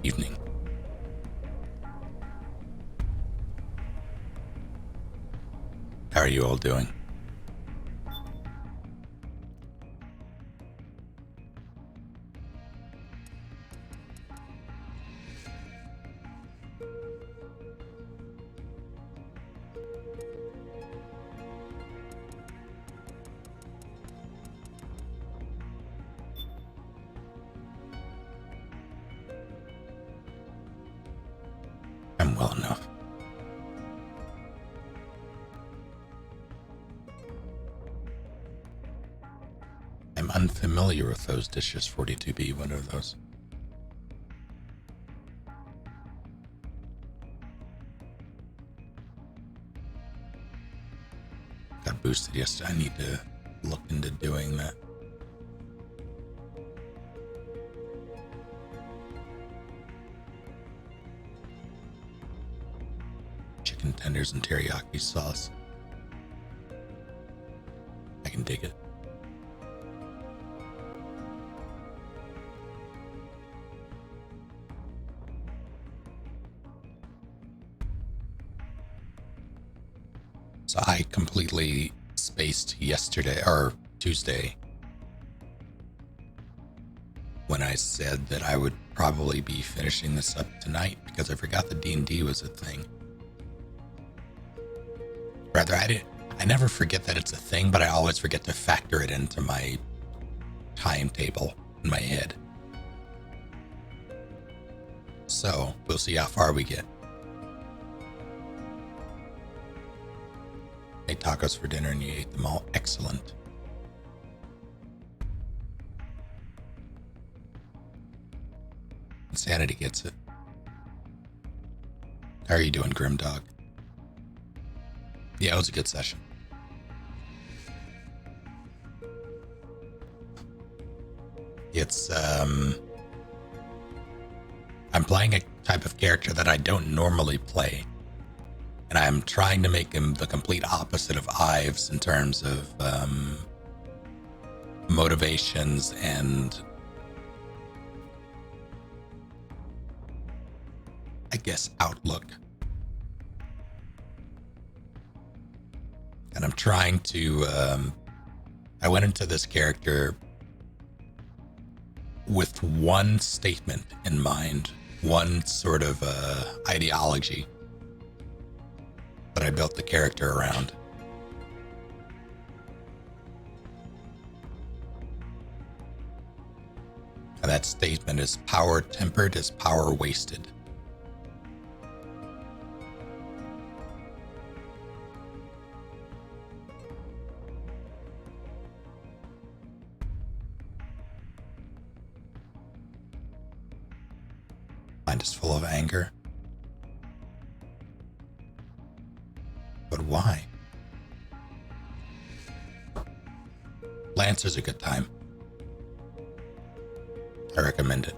evening. How are you all doing? I'm well enough. I'm unfamiliar with those dishes, 42B. What are those? Got boosted yesterday. I need to look into doing that. Chicken tenders and teriyaki sauce. I can dig it. So I completely spaced yesterday or Tuesday when I said that I would probably be finishing this up tonight because I forgot the D&D was a thing. Rather, I never forget that it's a thing, but I always forget to factor it into my timetable in my head. So we'll see how far we get. Ate tacos for dinner and you ate them all. Excellent. Insanity gets it. How are you doing, Grimdog? Yeah, it was a good session. It's, I'm playing a type of character that I don't normally play. And I'm trying to make him the complete opposite of Ives in terms of motivations and, I guess, outlook. And I'm trying to, I went into this character with one statement in mind, one sort of ideology that I built the character around. And that statement is: power tempered is power wasted. Mind is full of anger. But why? Lancer's a good time. I recommend it.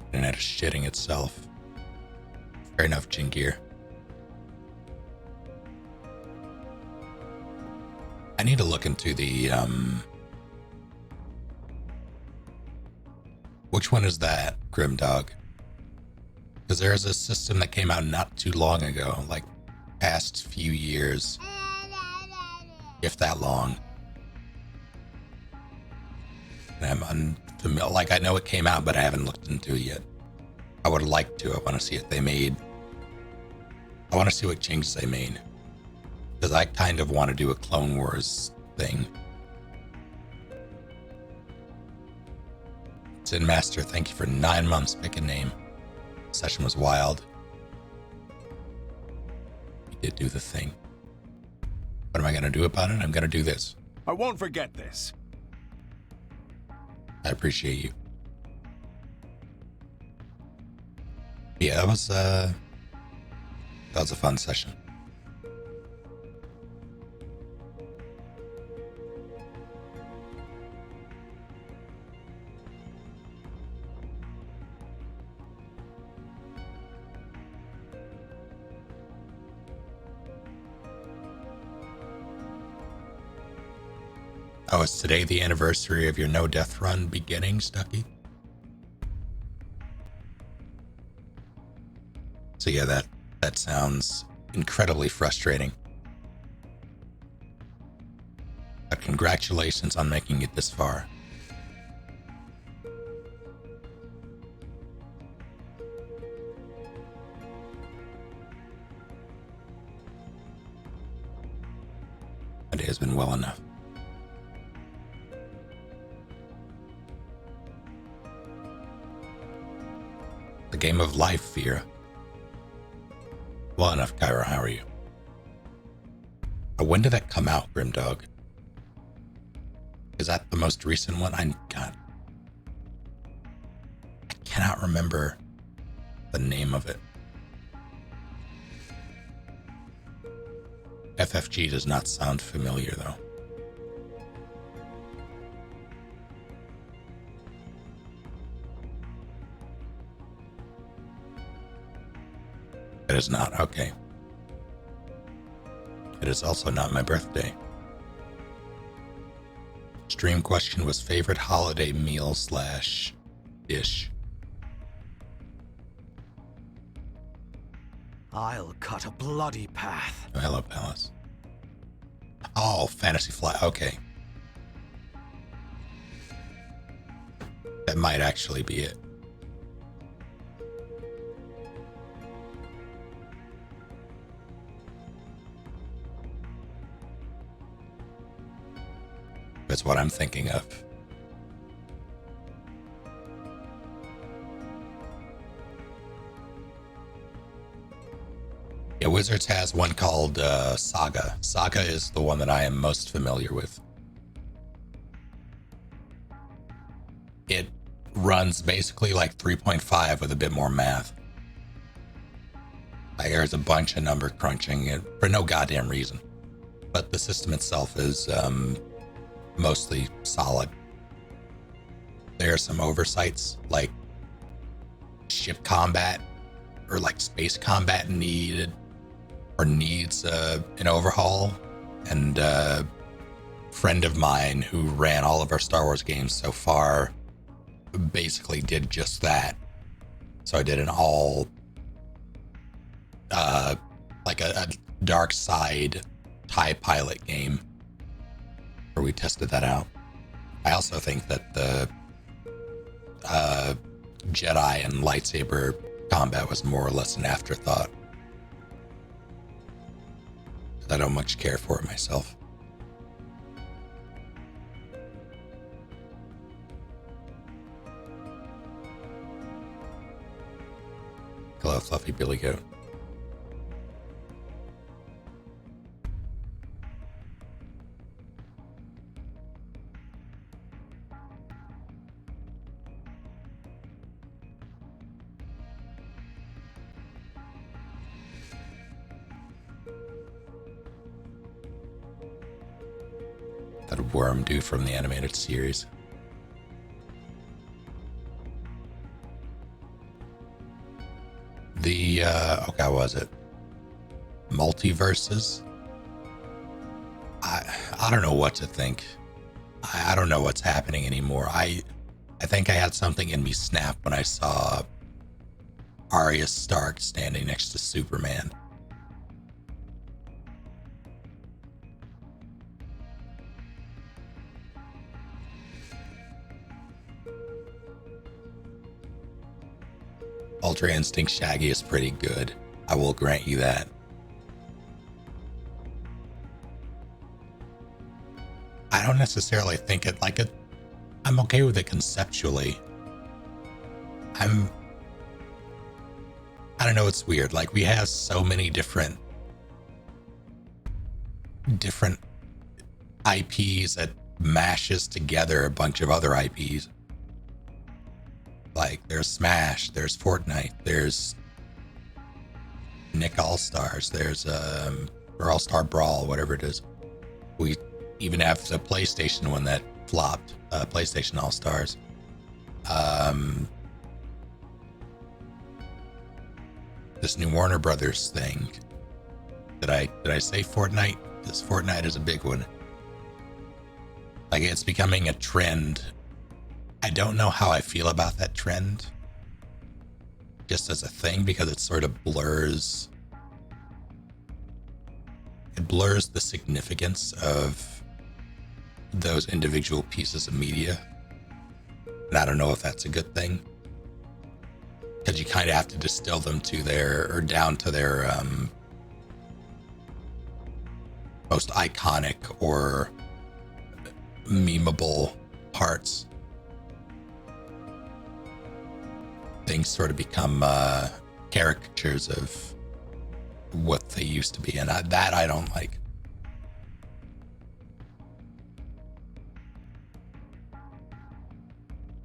Internet is shitting itself. Fair enough, Jingir. I need to look into the, which one is that, Grimdog? Because there's a system that came out not too long ago, like past few years, if that long. And I'm unfamiliar. Like, I know it came out, but I haven't looked into it yet. I would like to. I want to see if they made. I want to see what changes they made. Because I kind of want to do a Clone Wars thing. Sin Master, thank you for 9 months. Pick a name. Session was wild. You did do the thing. What am I going to do about it? I'm going to do this. I won't forget this. I appreciate you. Yeah, that was a fun session. Oh, is today the anniversary of your no death run beginning, Stucky? So yeah, that sounds incredibly frustrating. But congratulations on making it this far. It has been well enough. The game of life, Vera. Well enough, Kyra. How are you? When did that come out, Grimdog? Is that the most recent one? I cannot remember the name of it. FFG does not sound familiar, though. It is not. Okay. It is also not my birthday. Stream question was favorite holiday meal / dish. I'll cut a bloody path. Oh, hello, Palace. Oh, Fantasy Fly. Okay. That might actually be it. That's what I'm thinking of. Yeah, Wizards has one called Saga. Saga is the one that I am most familiar with. It runs basically like 3.5 with a bit more math. Like there's a bunch of number crunching for no goddamn reason. But the system itself is mostly solid. There are some oversights like ship combat or like space combat needs an overhaul, and a friend of mine who ran all of our Star Wars games so far basically did just that. So I did an all like a dark side TIE pilot game where we tested that out. I also think that the Jedi and lightsaber combat was more or less an afterthought. I don't much care for it myself. Hello, Fluffy Billy Goat. That worm dude from the animated series. The okay, what was it? Multiverses? I don't know what to think. I don't know what's happening anymore. I think I had something in me snap when I saw Arya Stark standing next to Superman. Ultra Instinct Shaggy is pretty good. I will grant you that. I don't necessarily think it like it. I'm okay with it conceptually. I don't know, it's weird. Like we have so many different IPs that mashes together a bunch of other IPs. Like there's Smash, there's Fortnite, there's Nick All-Stars, there's or All-Star Brawl, whatever it is. We even have the PlayStation one that flopped, PlayStation All-Stars. This new Warner Brothers thing. Did I say Fortnite? This Fortnite is a big one. Like, it's becoming a trend. I don't know how I feel about that trend just as a thing, because it sort of blurs the significance of those individual pieces of media. And I don't know if that's a good thing, because you kind of have to distill them to down to their most iconic or memeable parts. Things sort of become caricatures of what they used to be, and that I don't like.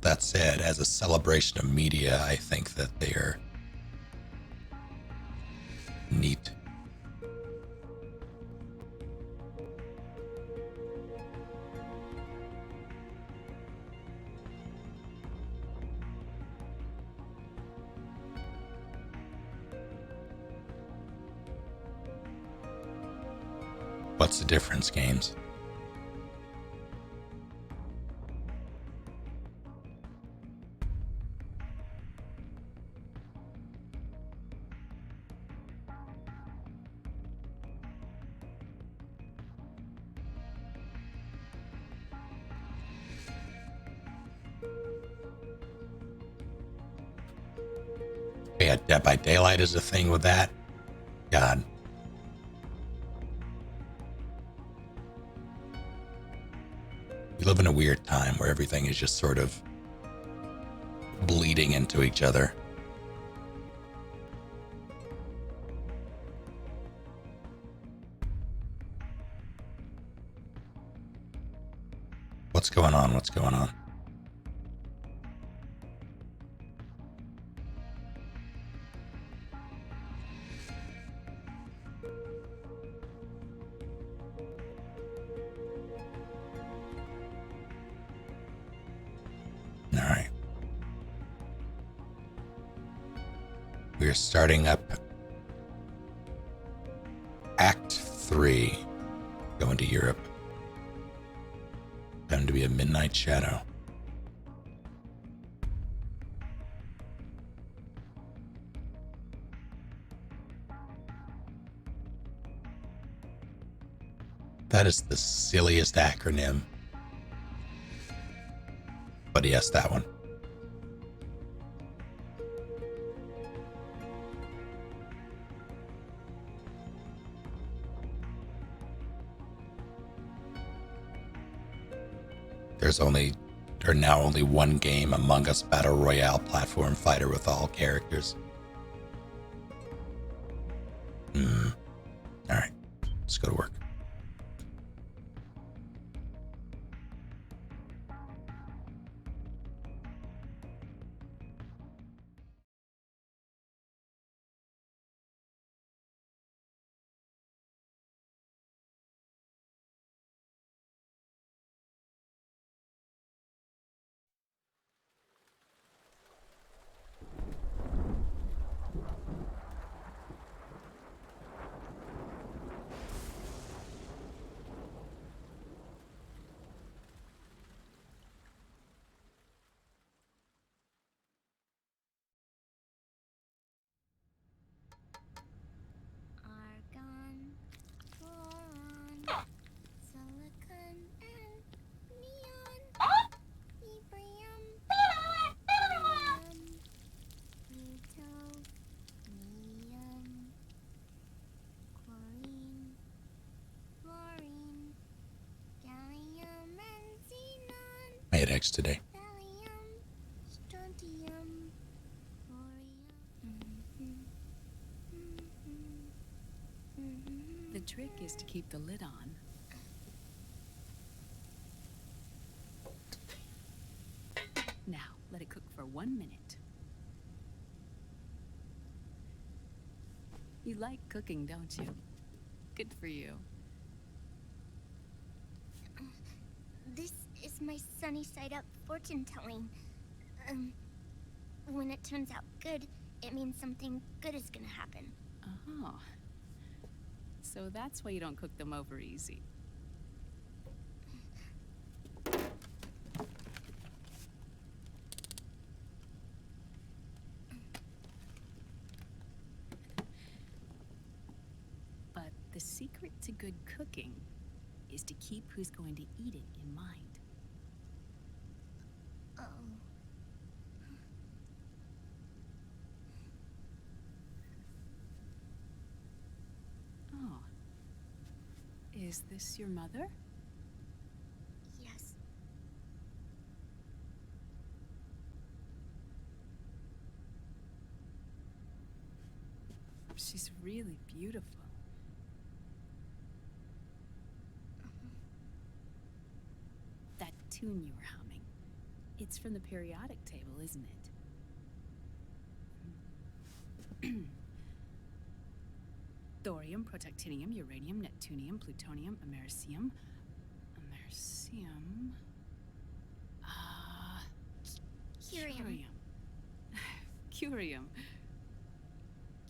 That said, as a celebration of media, I think that they are neat. What's the difference, Games? Yeah, Dead by Daylight is a thing with that. God. We live in a weird time where everything is just sort of bleeding into each other. What's going on? What's going on? All right. We're starting up Act 3, going to Europe. Going to be a midnight shadow. That is the silliest acronym. But yes, that one. There's now only one game, Among Us Battle Royale platform fighter with all characters. Alright, let's go to work. Argon, boron, silicon, and neon. Ebrium, barium, plutonium, chlorine, fluorine, gallium, and xenon. I had X today. Thallium, strontium, thorium. The trick is to keep the lid on. Now, let it cook for 1 minute. You like cooking, don't you? Good for you. This is my sunny side up fortune telling. When it turns out good, it means something good is gonna happen. Oh. So that's why you don't cook them over easy. The secret to good cooking is to keep who's going to eat it in mind. Oh. Oh. Is this your mother? Yes. She's really beautiful. That tune you were humming, it's from the periodic table, isn't it? Thorium, protactinium, uranium, neptunium, plutonium, americium. Americium. Curium. Curium.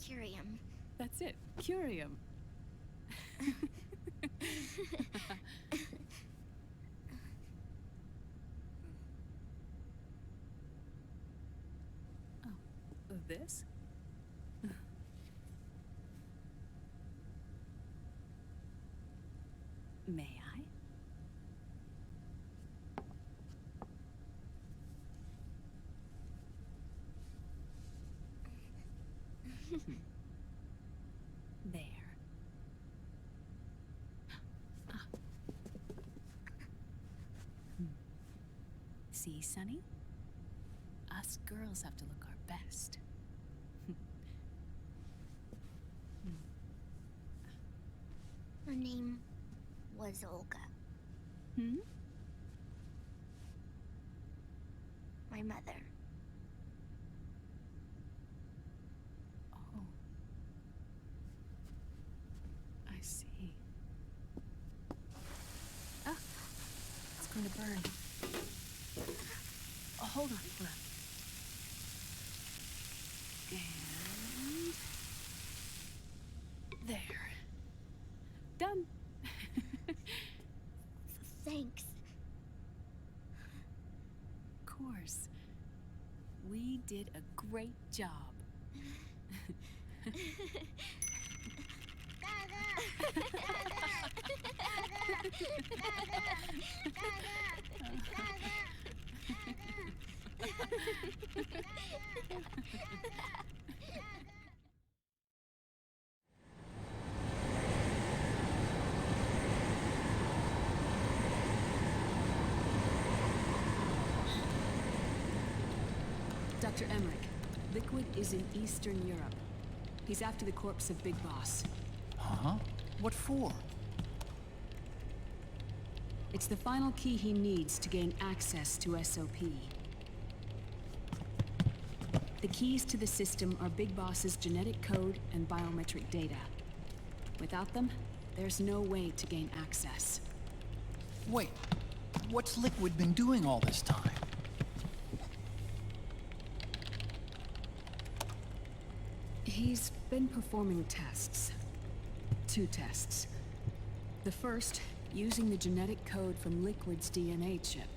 Curium. That's it. Curium. Oh, this? May I? There. Ah. See, Sonny? Us girls have to look our best. Her name was Olga. Hmm? My mother. Oh. I see. Ah! It's going to burn. Oh, hold on, hold on. And... there. Done. Thanks. Of course. We did a great job. Dr. Emmerich, Liquid is in Eastern Europe. He's after the corpse of Big Boss. Huh? What for? It's the final key he needs to gain access to SOP. The keys to the system are Big Boss's genetic code and biometric data. Without them, there's no way to gain access. Wait, what's Liquid been doing all this time? He's been performing tests. 2 tests. The first, using the genetic code from Liquid's DNA chip.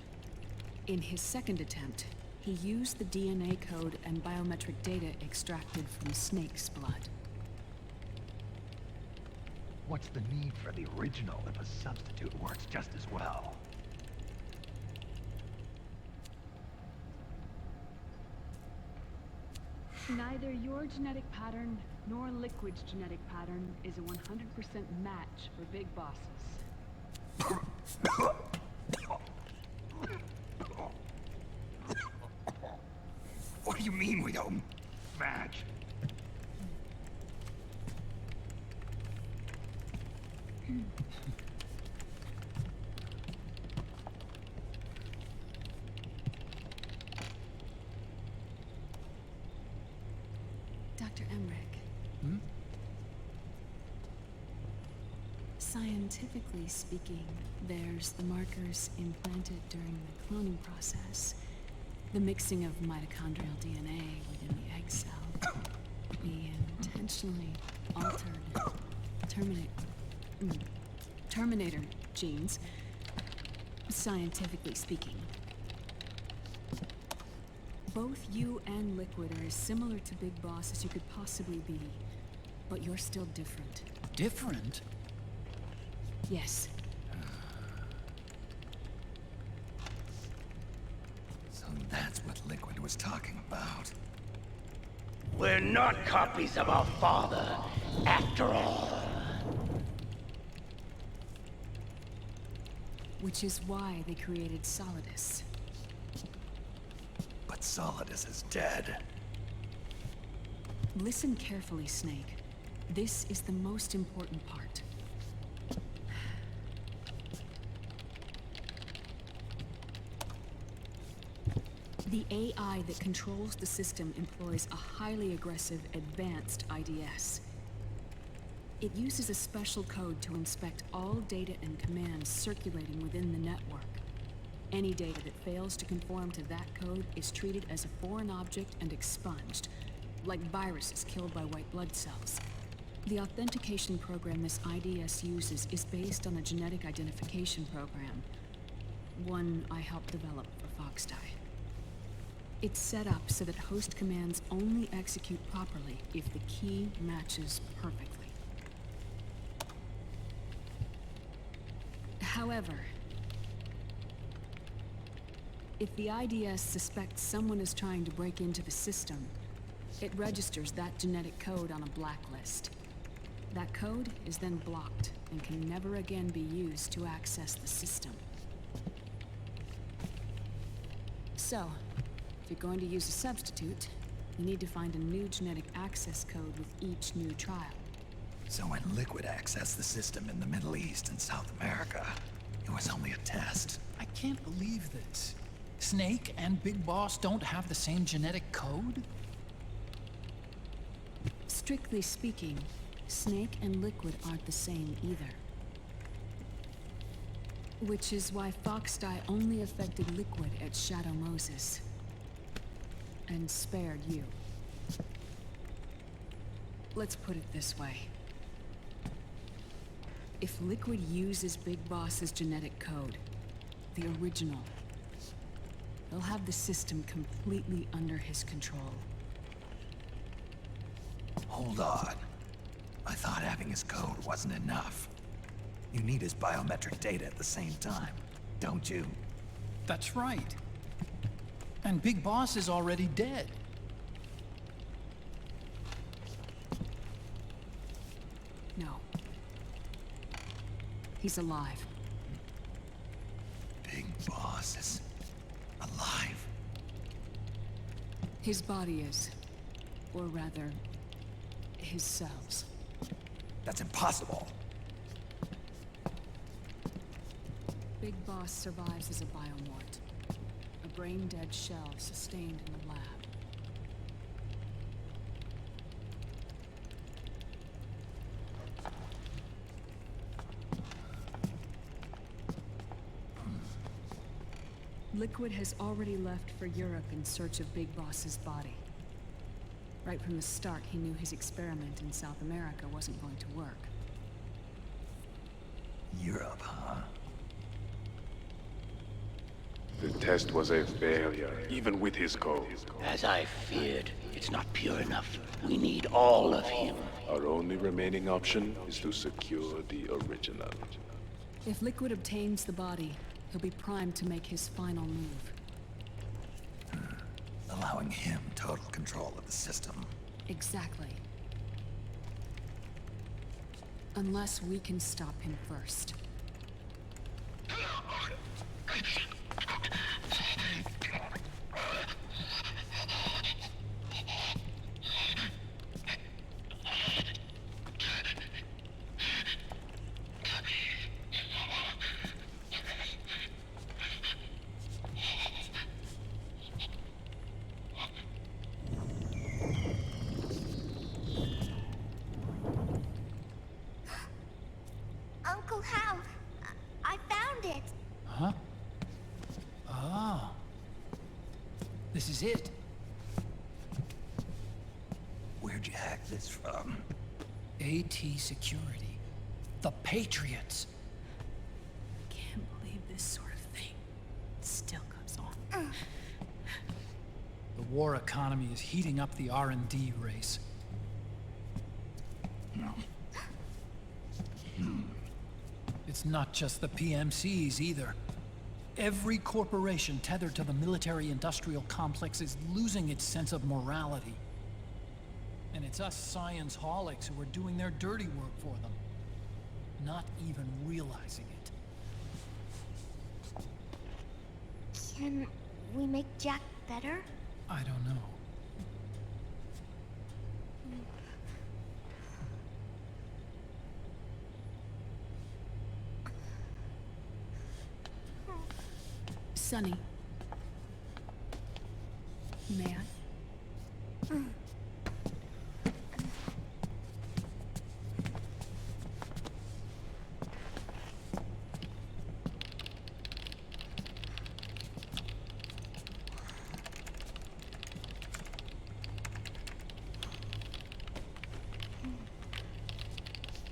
In his second attempt, he used the DNA code and biometric data extracted from Snake's blood. What's the need for the original if a substitute works just as well? Neither your genetic pattern nor Liquid's genetic pattern is a 100% match for Big Bosses. What do you mean we don't match? Dr. Emmerich. Hmm? Scientifically speaking, there's the markers implanted during the cloning process. The mixing of mitochondrial DNA within the egg cell. The intentionally altered Terminator genes. Scientifically speaking. Both you and Liquid are as similar to Big Boss as you could possibly be. But you're still different. Different? Yes. So that's what Liquid was talking about. We're not copies of our father, after all. Which is why they created Solidus. But Solidus is dead. Listen carefully, Snake. This is the most important part. The AI that controls the system employs a highly aggressive, advanced IDS. It uses a special code to inspect all data and commands circulating within the network. Any data that fails to conform to that code is treated as a foreign object and expunged, like viruses killed by white blood cells. The authentication program this IDS uses is based on a genetic identification program, one I helped develop for Foxdie. It's set up so that host commands only execute properly if the key matches perfectly. However, if the IDS suspects someone is trying to break into the system, it registers that genetic code on a blacklist. That code is then blocked and can never again be used to access the system. So, if you're going to use a substitute, you need to find a new genetic access code with each new trial. So when Liquid accessed the system in the Middle East and South America, it was only a test. I can't believe this. Snake and Big Boss don't have the same genetic code? Strictly speaking, Snake and Liquid aren't the same either. Which is why Foxdie only affected Liquid at Shadow Moses. And spared you. Let's put it this way. If Liquid uses Big Boss's genetic code, the original, they'll have the system completely under his control. Hold on. I thought having his code wasn't enough. You need his biometric data at the same time, don't you? That's right. And Big Boss is already dead. No. He's alive. Big Boss is alive. His body is. Or rather, his cells. That's impossible. Big Boss survives as a biomort. A brain-dead shell sustained in the lab. Liquid has already left for Europe in search of Big Boss's body. Right from the start, he knew his experiment in South America wasn't going to work. Europe, huh? The test was a failure, even with his code. As I feared, it's not pure enough. We need all of him. Our only remaining option is to secure the original. If Liquid obtains the body, he'll be primed to make his final move. Allowing him total control of the system. Exactly. Unless we can stop him first. Uncle Hal, I found it. Huh? Ah. This is it. Where'd you hack this from? AT Security. The Patriots. Can't believe this sort of thing still goes on. The war economy is heating up the R&D race. It's not just the PMCs either. Every corporation tethered to the military-industrial complex is losing its sense of morality. And it's us science-holics who are doing their dirty work for them, not even realizing it. Can we make Jack better? I don't know. Sonny. May I?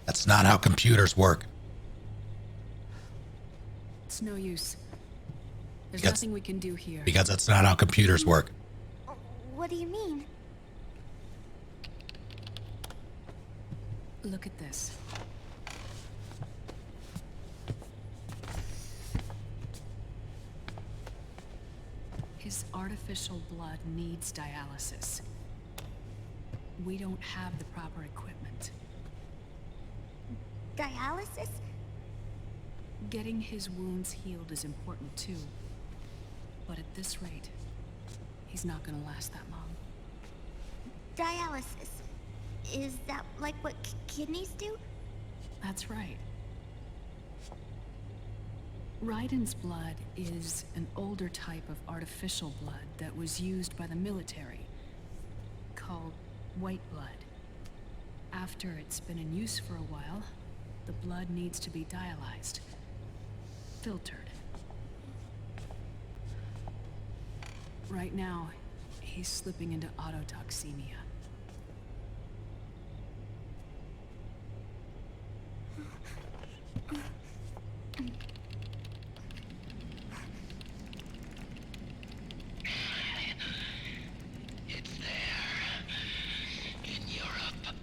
That's not how computers work. It's no use. There's Because- nothing we can do here. Because that's not how computers work. What do you mean? Look at this. His artificial blood needs dialysis. We don't have the proper equipment. Dialysis? Getting his wounds healed is important too. But at this rate, he's not gonna last that long. Dialysis. Is that like what kidneys do? That's right. Raiden's blood is an older type of artificial blood that was used by the military, called white blood. After it's been in use for a while, the blood needs to be dialyzed, filtered. Right now, he's slipping into autotoxemia. It's there. In Europe.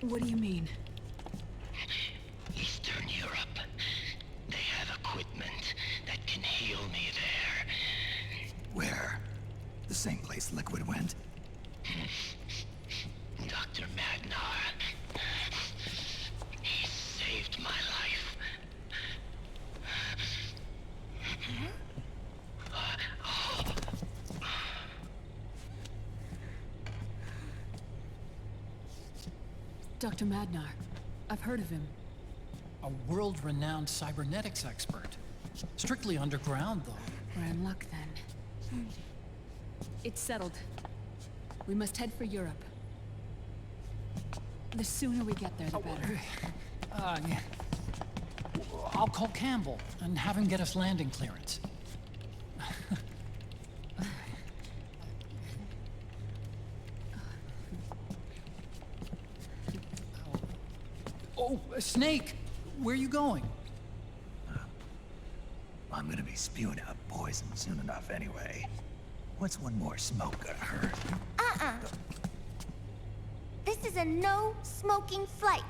What do you mean? Eastern Europe. They have equipment that can heal me there. Where? The same place Liquid went? Dr. Magnar. He saved my life. Dr. Madnar. I've heard of him. A world-renowned cybernetics expert. Strictly underground, though. We're in luck then. It's settled. We must head for Europe. The sooner we get there, the better. Yeah. I'll call Campbell and have him get us landing clearance. Oh, Snake! Where are you going? I'm gonna be spewing out poison soon enough anyway. What's one more smoke gonna hurt? This is a no-smoking flight.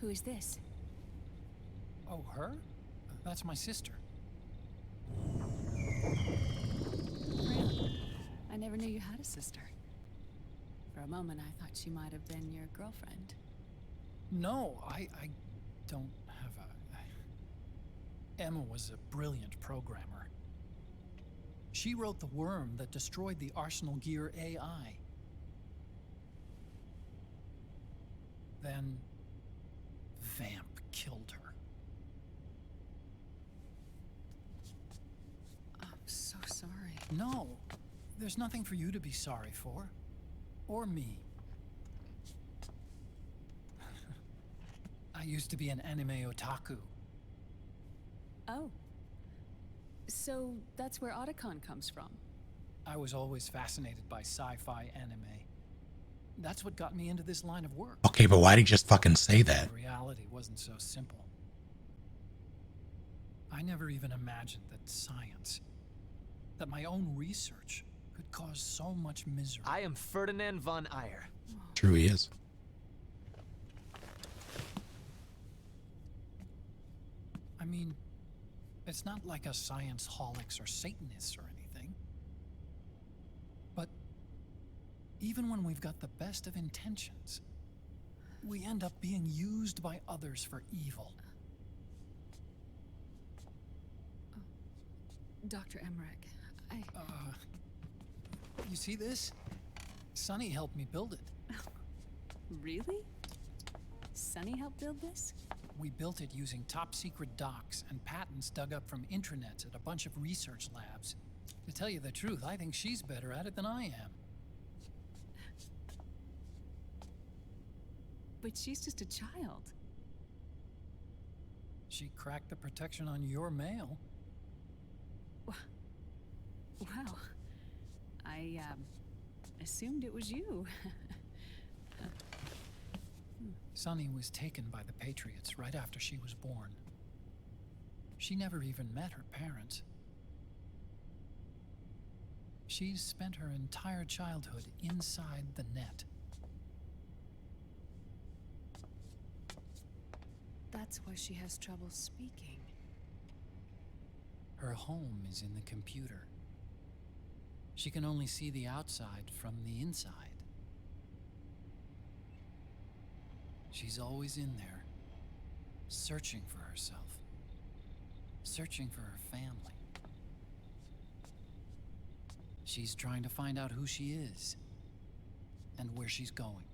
Who is this? Oh, her? That's my sister. Really? I never knew you had a sister. For a moment, I thought she might have been your girlfriend. No, I don't have a... Emma was a brilliant programmer. She wrote the worm that destroyed the Arsenal Gear AI. Then... Vamp killed her. I'm so sorry. No, there's nothing for you to be sorry for. Or me. I used to be an anime otaku. Oh. So that's where Otacon comes from. I was always fascinated by sci-fi anime. That's what got me into this line of work. Okay, but why'd he just fucking say that? Reality wasn't so simple. I never even imagined that science, that my own research, could cause so much misery. I am Ferdinand von Ayer. True, he is. I mean, it's not like us science holics or Satanists or anything. But even when we've got the best of intentions, we end up being used by others for evil. Dr. Emmerich, You see this? Sonny helped me build it. Really? Sunny helped build this? We built it using top-secret docs and patents dug up from intranets at a bunch of research labs. To tell you the truth, I think she's better at it than I am. But she's just a child. She cracked the protection on your mail. Wow. I, assumed it was you. Sunny was taken by the Patriots right after she was born. She never even met her parents. She's spent her entire childhood inside the net. That's why she has trouble speaking. Her home is in the computer. She can only see the outside from the inside. She's always in there, searching for herself, searching for her family. She's trying to find out who she is and where she's going.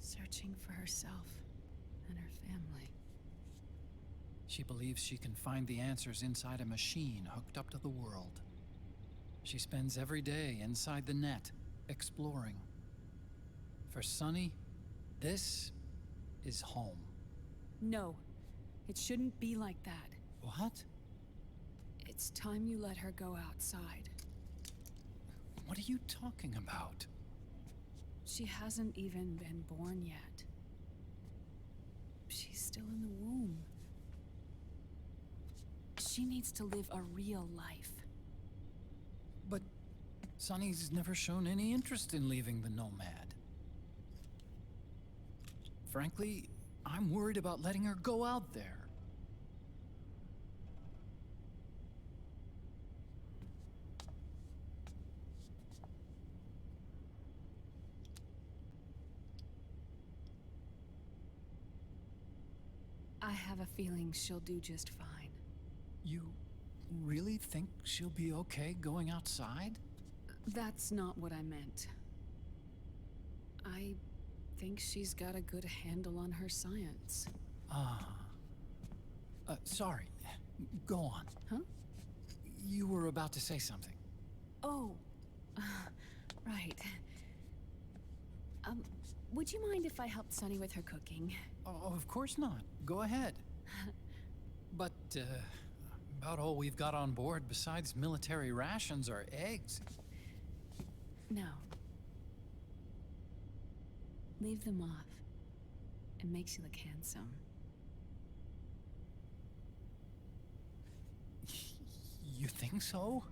Searching for herself and her family. She believes she can find the answers inside a machine hooked up to the world. She spends every day inside the net, exploring. For Sunny, this is home. No, it shouldn't be like that. What? It's time you let her go outside. What are you talking about? She hasn't even been born yet. She's still in the womb. She needs to live a real life. But Sunny's never shown any interest in leaving the Nomad. Frankly, I'm worried about letting her go out there. I have a feeling she'll do just fine. You really think she'll be okay going outside? That's not what I meant. I think she's got a good handle on her science. Sorry. Go on. Huh? You were about to say something. Oh, right. Would you mind if I helped Sunny with her cooking? Oh, of course not. Go ahead. But, about all we've got on board besides military rations are eggs. No. Leave them off. It makes you look handsome. You think so?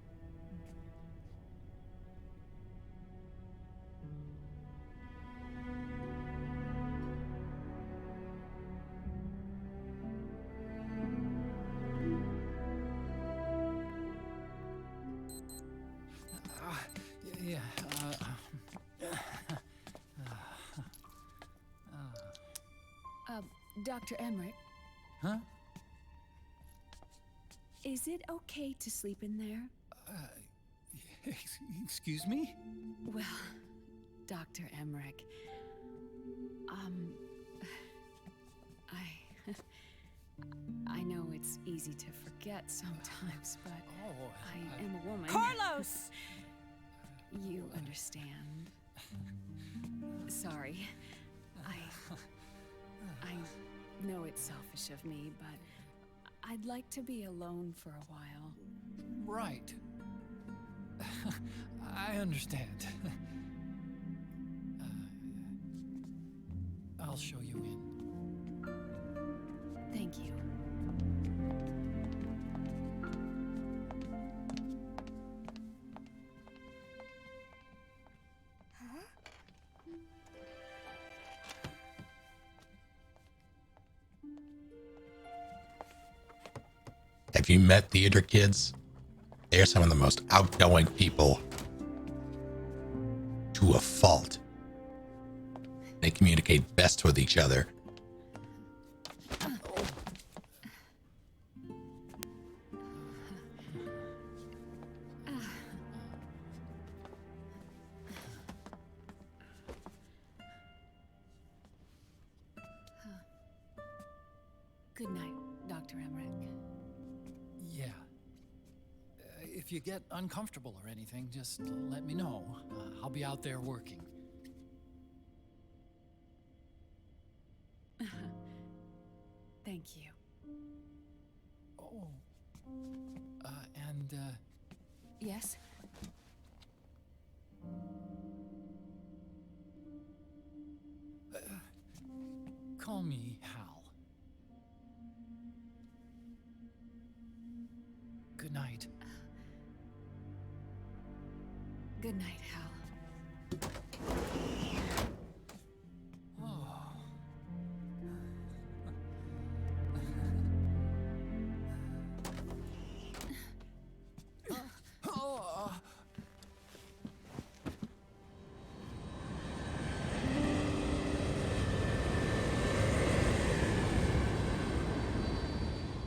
Dr. Emmerich, Huh? is it okay to sleep in there? Excuse me? Well, Dr. Emmerich, I know it's easy to forget sometimes, but I am a woman. Carlos! You understand. Sorry. I know it's selfish of me, but I'd like to be alone for a while. Right. I understand. I'll show you in. Thank you. Have you met theater kids? They are some of the most outgoing people to a fault. They communicate best with each other. Good night, Dr. Emmerich. Yeah. If you get uncomfortable or anything, just let me know. I'll be out there working. Thank you. Oh. Yes? Call me Hal. Good night. Good night, Hal.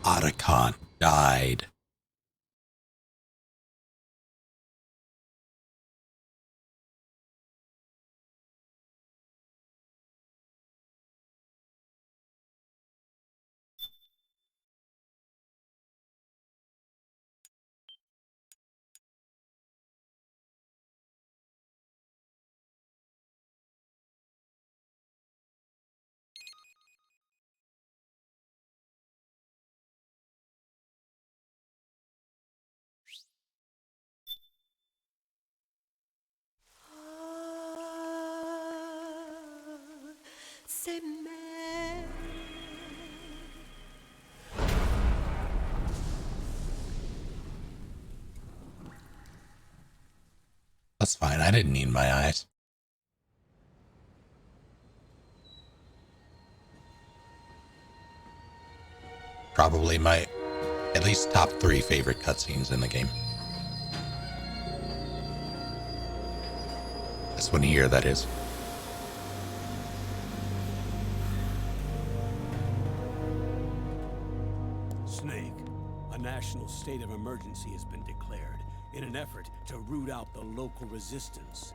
Otacon died. That's fine. I didn't need my eyes. Probably my at least top 3 favorite cutscenes in the game. This one here, that is. Snake, a national state of emergency has been declared in an effort to root out the local resistance.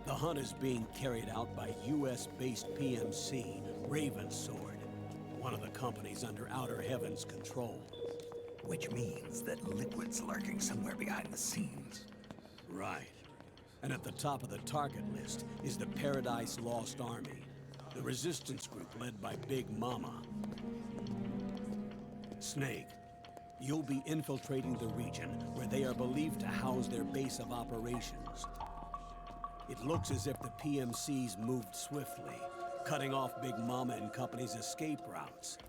The hunt is being carried out by US-based PMC, Ravensword, one of the companies under Outer Heaven's control. Which means that Liquid's lurking somewhere behind the scenes. Right. And at the top of the target list is the Paradise Lost Army, the resistance group led by Big Mama. Snake, you'll be infiltrating the region where they are believed to house their base of operations. It looks as if the PMC's moved swiftly, cutting off Big Mama and company's escape routes.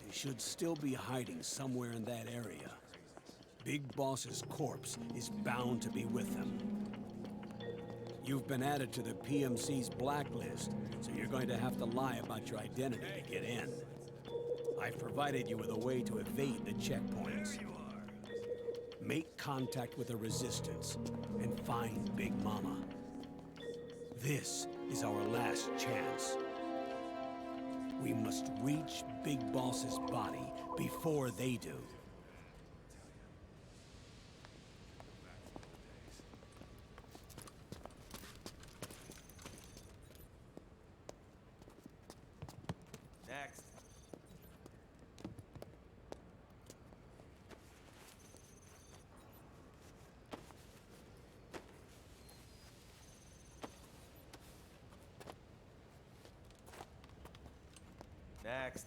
They should still be hiding somewhere in that area. Big Boss's corpse is bound to be with them. You've been added to the PMC's blacklist, so you're going to have to lie about your identity to get in. I've provided you with a way to evade the checkpoints. Make contact with the Resistance and find Big Mama. This is our last chance. We must reach Big Boss's body before they do. Next. Next.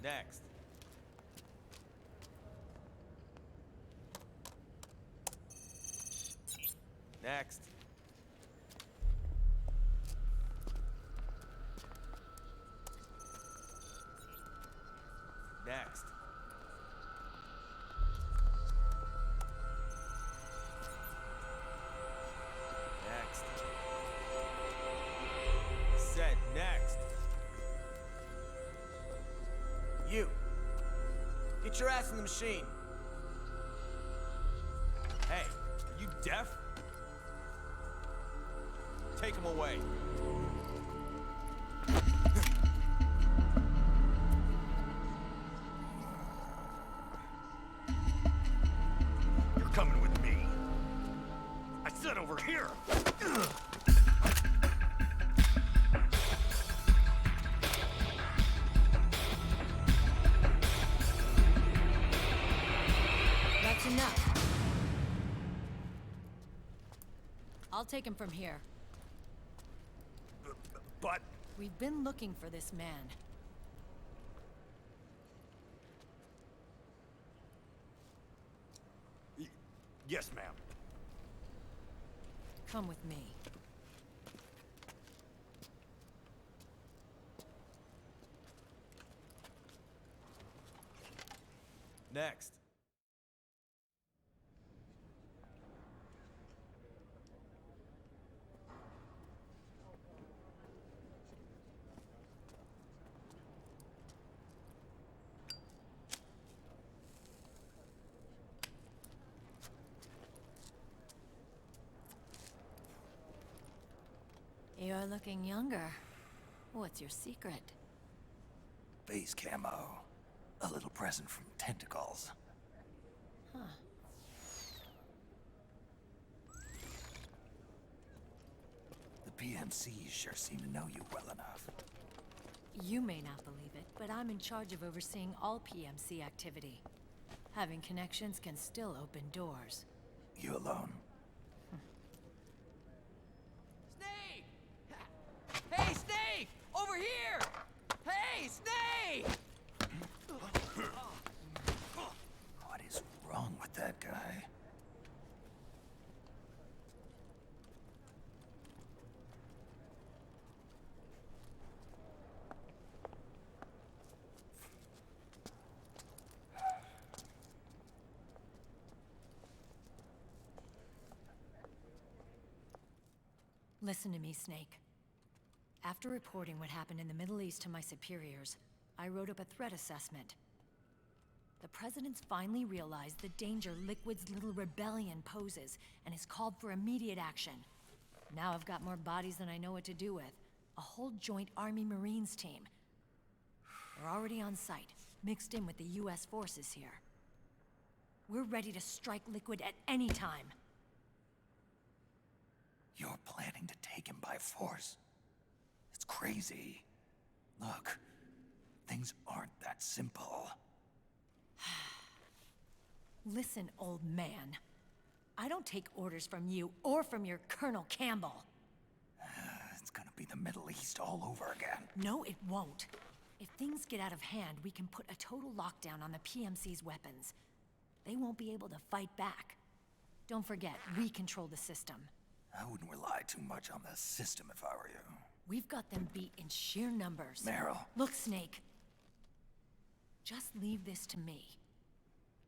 Next. Next. Next. Next. Said next. You. Get your ass in the machine. Hey, are you deaf? Take him away. You're coming with me. I said over here. That's enough. I'll take him from here. But We've been looking for this man. yes, ma'am. Come with me. Next. You're looking younger. What's your secret? Base camo. A little present from Tentacles. Huh. The PMCs sure seem to know you well enough. You may not believe it, but I'm in charge of overseeing all PMC activity. Having connections can still open doors. You alone? Snake! Hey, Snake! Over here! Hey, Snake! What is wrong with that guy? Listen to me, Snake. After reporting what happened in the Middle East to my superiors, I wrote up a threat assessment. The President's finally realized the danger Liquid's little rebellion poses and has called for immediate action. Now I've got more bodies than I know what to do with. A whole joint Army-Marines team. We're already on site, mixed in with the US forces here. We're ready to strike Liquid at any time. You're planning to take him by force? It's crazy. Look, things aren't that simple. Listen, old man. I don't take orders from you or from your Colonel Campbell. It's gonna be the Middle East all over again. No, it won't. If things get out of hand, we can put a total lockdown on the PMC's weapons. They won't be able to fight back. Don't forget, we control the system. I wouldn't rely too much on the system if I were you. We've got them beat in sheer numbers. Meryl. Look, Snake. Just leave this to me.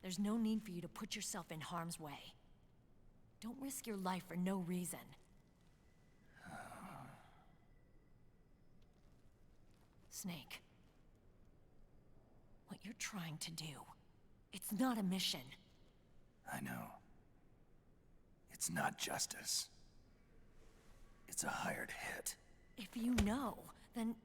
There's no need for you to put yourself in harm's way. Don't risk your life for no reason. Snake. What you're trying to do, it's not a mission. I know. It's not justice. It's a hired hit. If you know, then...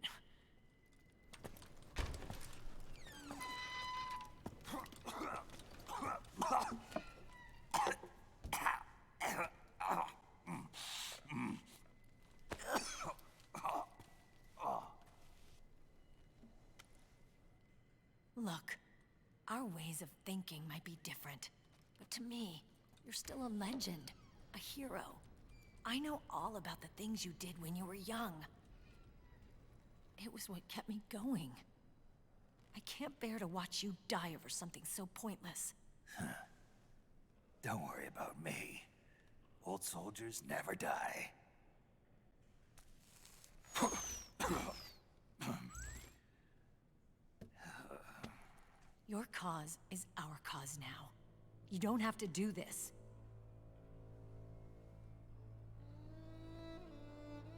Look, our ways of thinking might be different, but to me, you're still a legend, a hero. I know all about the things you did when you were young. It was what kept me going. I can't bear to watch you die over something so pointless. Don't worry about me. Old soldiers never die. Your cause is our cause now. You don't have to do this.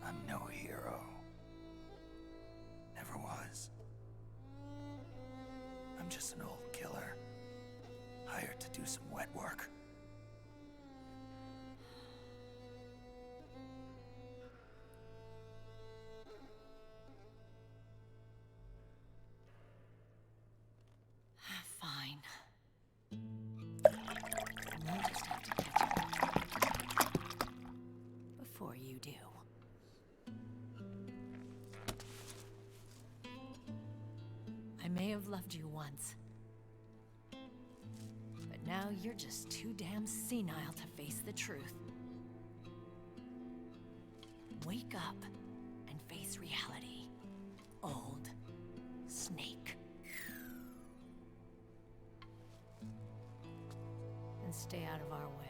I'm no hero. Never was. I'm just an old killer, hired to do some wet work. Fine. We'll just have to catch up. Before you do. I may have loved you once. But now you're just too damn senile to face the truth. Wake up and face reality. Old Snake. And stay out of our way.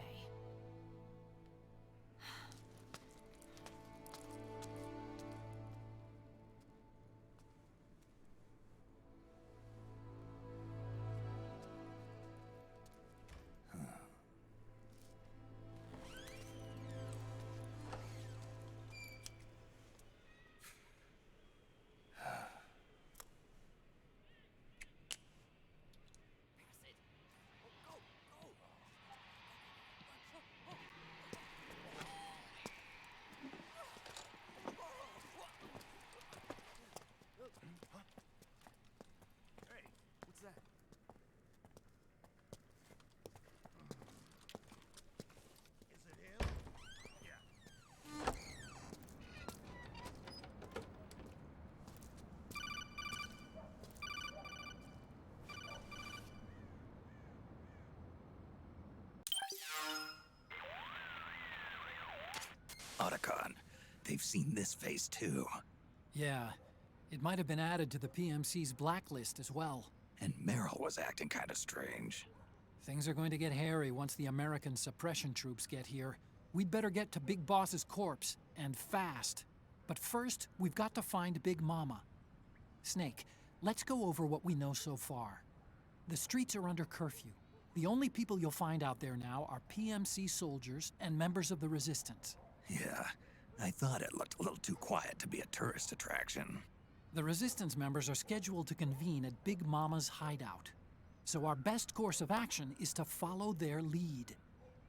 Otacon, they've seen this face too. Yeah, it might have been added to the PMC's blacklist as well. And Meryl was acting kind of strange. Things are going to get hairy once the American suppression troops get here. We'd better get to Big Boss's corpse, and fast. But first, we've got to find Big Mama. Snake, let's go over what we know so far. The streets are under curfew. The only people you'll find out there now are PMC soldiers and members of the Resistance. Yeah, I thought it looked a little too quiet to be a tourist attraction. The Resistance members are scheduled to convene at Big Mama's hideout. So our best course of action is to follow their lead.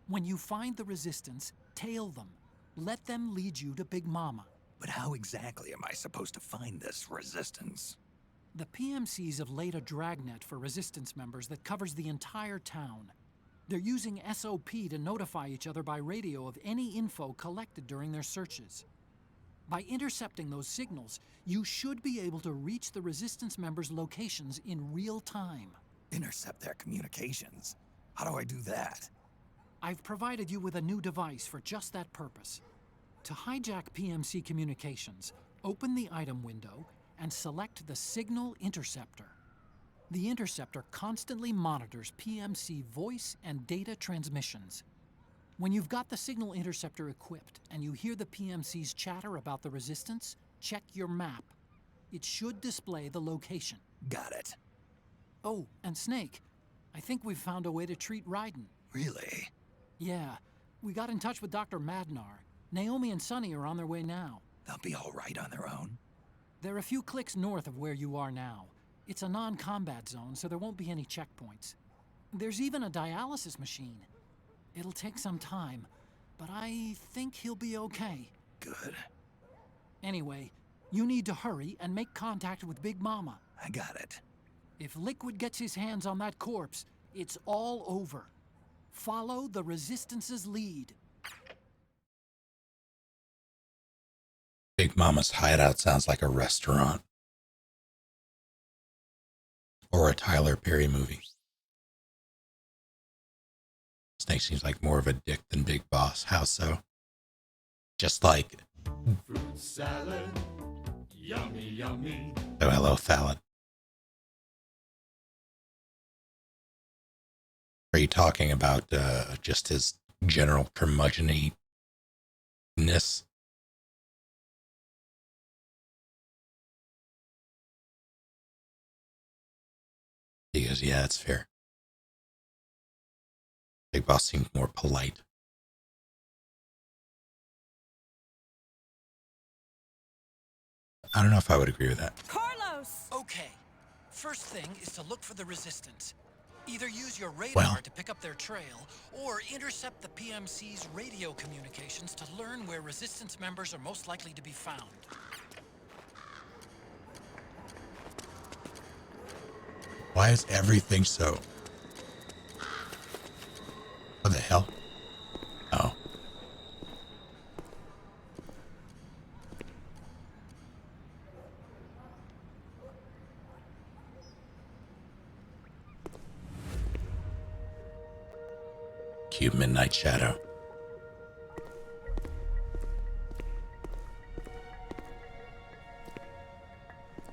When you find the Resistance, tail them. Let them lead you to Big Mama. But how exactly am I supposed to find this Resistance? The PMCs have laid a dragnet for Resistance members that covers the entire town. They're using SOP to notify each other by radio of any info collected during their searches. By intercepting those signals, you should be able to reach the Resistance members' locations in real time. Intercept their communications? How do I do that? I've provided you with a new device for just that purpose. To hijack PMC communications, open the item window and select the Signal Interceptor. The interceptor constantly monitors PMC voice and data transmissions. When you've got the Signal Interceptor equipped and you hear the PMC's chatter about the Resistance, check your map. It should display the location. Got it. Oh, and Snake, I think we've found a way to treat Raiden. Really? Yeah, we got in touch with Dr. Madnar. Naomi and Sonny are on their way now. They'll be all right on their own? They're a few clicks north of where you are now. It's a non-combat zone, so there won't be any checkpoints. There's even a dialysis machine. It'll take some time, but I think he'll be okay. good. Anyway, you need to hurry and make contact with Big Mama. I got it. If Liquid gets his hands on that corpse, it's all over. Follow the Resistance's lead. Big Mama's hideout sounds like a restaurant. Or a Tyler Perry movie. Snake seems like more of a dick than Big Boss. How so? Just like... Fruit salad, yummy, yummy. Oh, hello, Thallid. Are you talking about just his general curmudgeon-ness? He goes, yeah, that's fair. Big Boss seemed more polite. I don't know if I would agree with that. Carlos! Okay. First thing is to look for the Resistance. Either use your radar to pick up their trail, or intercept the PMC's radio communications to learn where Resistance members are most likely to be found. Why is everything so... What the hell? Oh. Cube Midnight Shadow.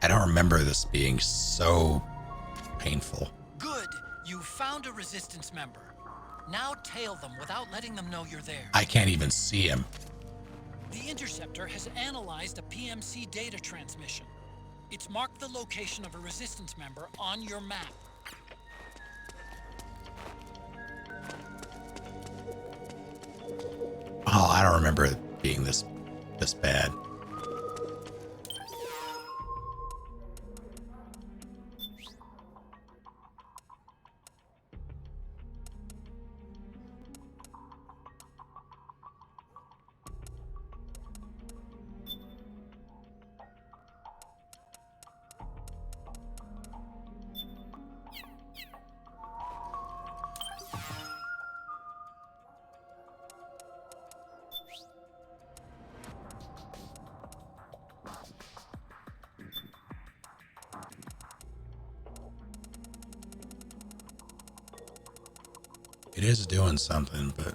I don't remember this being so painful. Good. You found a Resistance member. Now tail them without letting them know you're there. I can't even see him. The Interceptor has analyzed a PMC data transmission. It's marked the location of a Resistance member on your map. Oh, I don't remember it being this bad. It is doing something, but...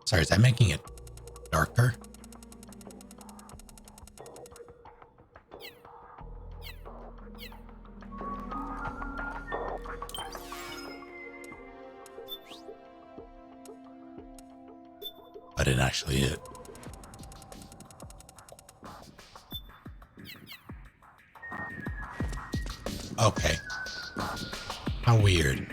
Sorry, is that making it darker? I didn't actually hit. Okay. How weird.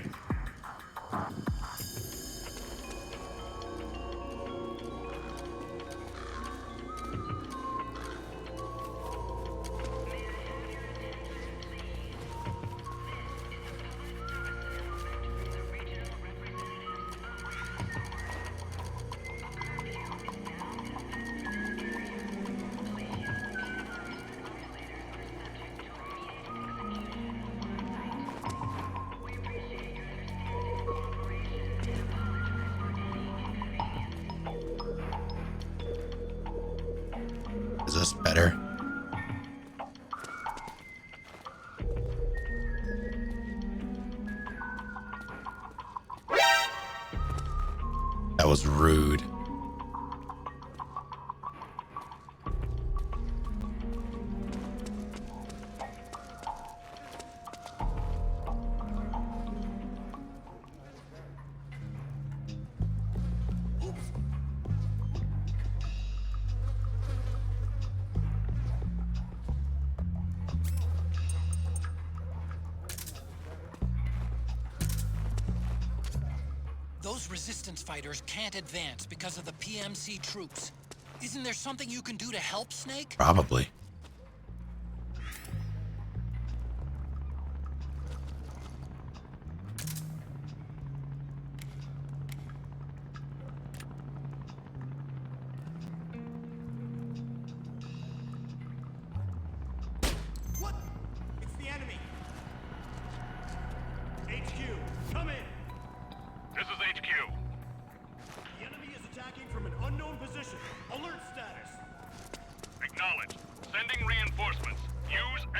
Is this better? That was rude. Those Resistance fighters can't advance because of the PMC troops. Isn't there something you can do to help, Snake? Probably.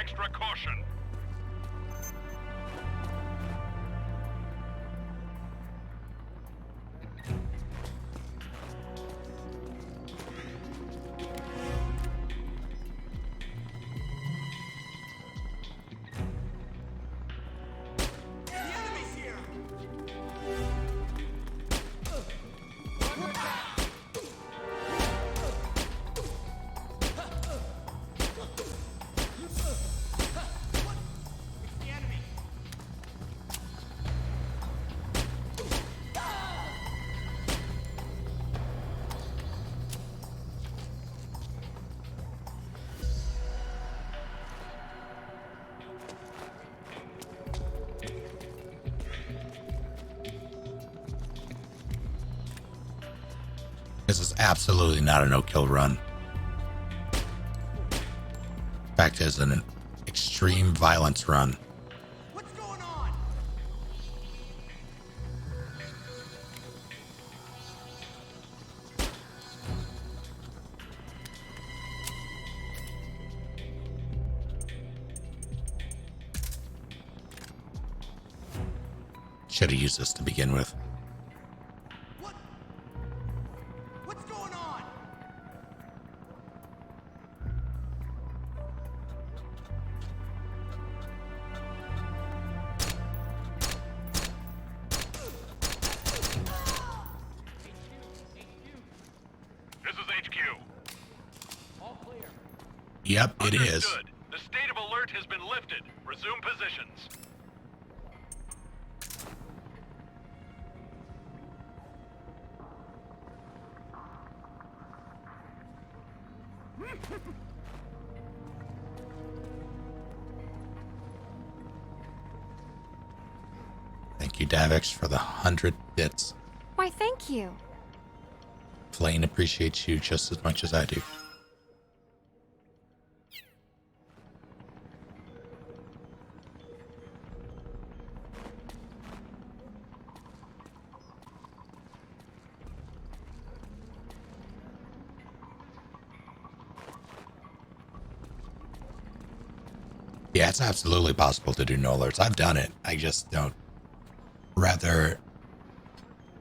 extra caution. This is absolutely not a no-kill run. In fact, it's an extreme violence run. What's going on? Should have used this to begin with. What's going on? This is HQ. All clear. Yep, it is. Understood. The state of alert has been lifted. Resume positions. Thank you, Davix, for the 100 bits. Why, thank you. Flane appreciates you just as much as I do. Yeah, it's absolutely possible to do no alerts. I've done it. I just don't. Rather,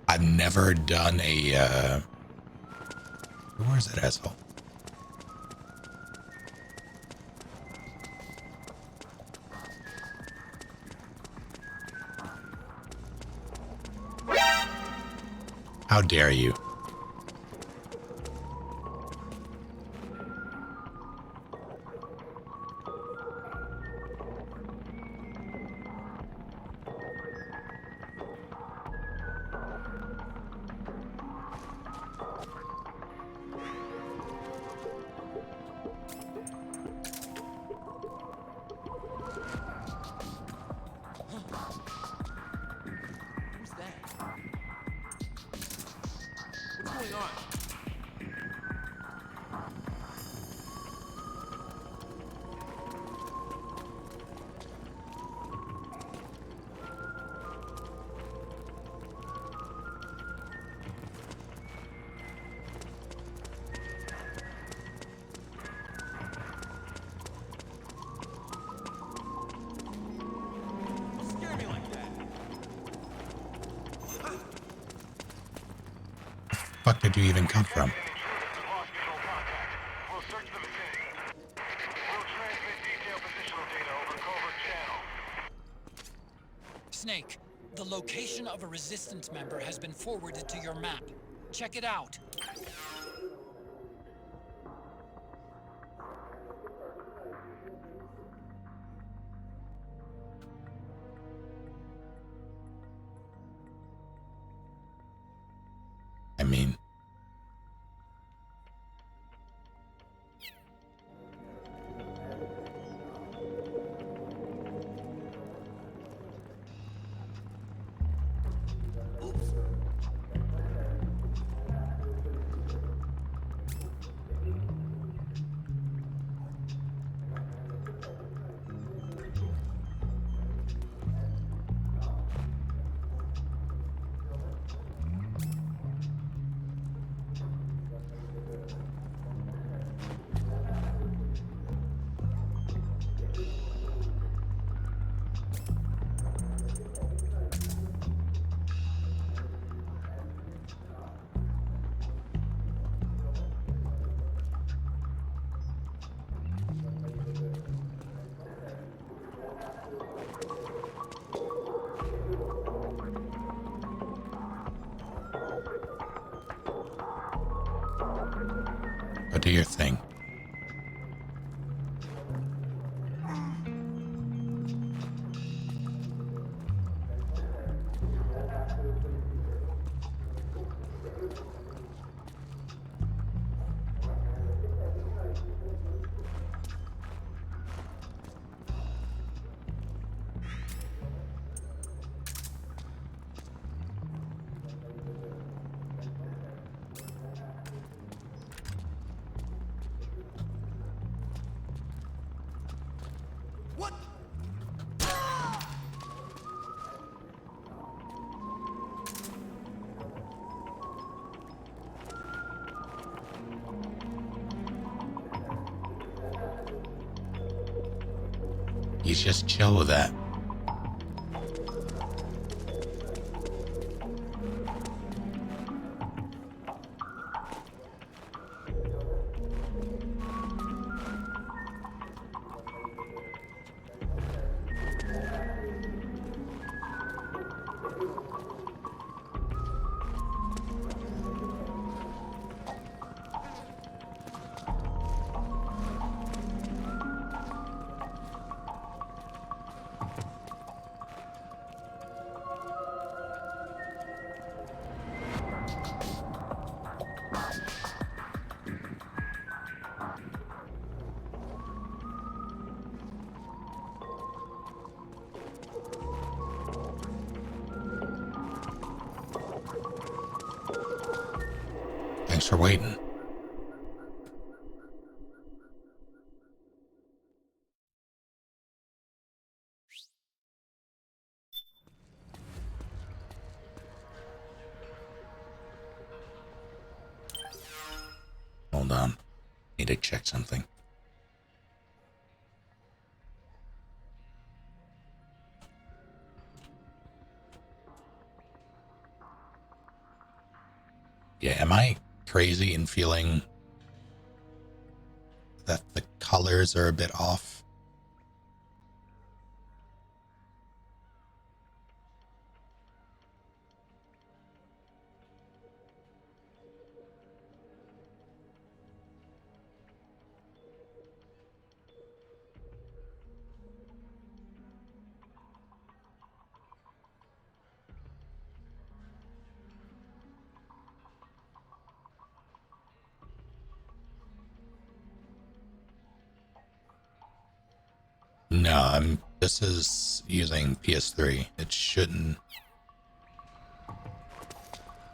I've never done a, where's that asshole? How dare you? Who's that? What's going on? Don't scare me like that. Fuck did you even come from? We'll search the vicinity. We'll transmit detailed positional data over covert channel. Snake, the location of a resistance member has been forwarded to your map. Check it out. I mean, Go do your thing. What? He's just chill with that. Thanks for waiting. Hold on. Need to check something. Yeah, am I crazy in feeling that the colors are a bit off? No, this is using PS3. It shouldn't.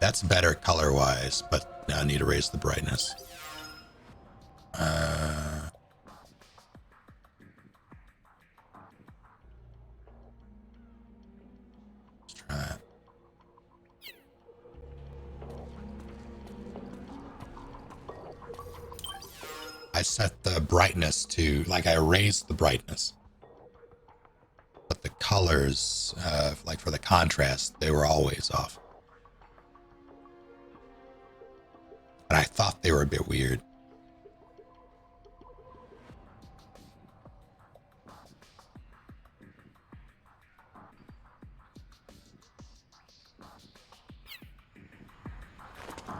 That's better color-wise, but now I need to raise the brightness. Let's try that. I set the brightness to, like, I raised the brightness. But the colors, like for the contrast, they were always off. And I thought they were a bit weird.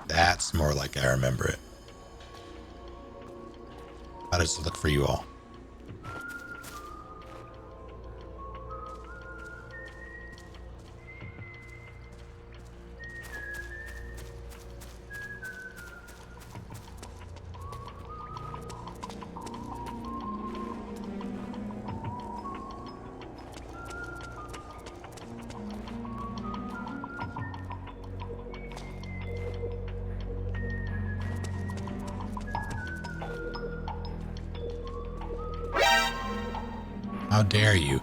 That's more like I remember it. How does it look for you all? How dare you?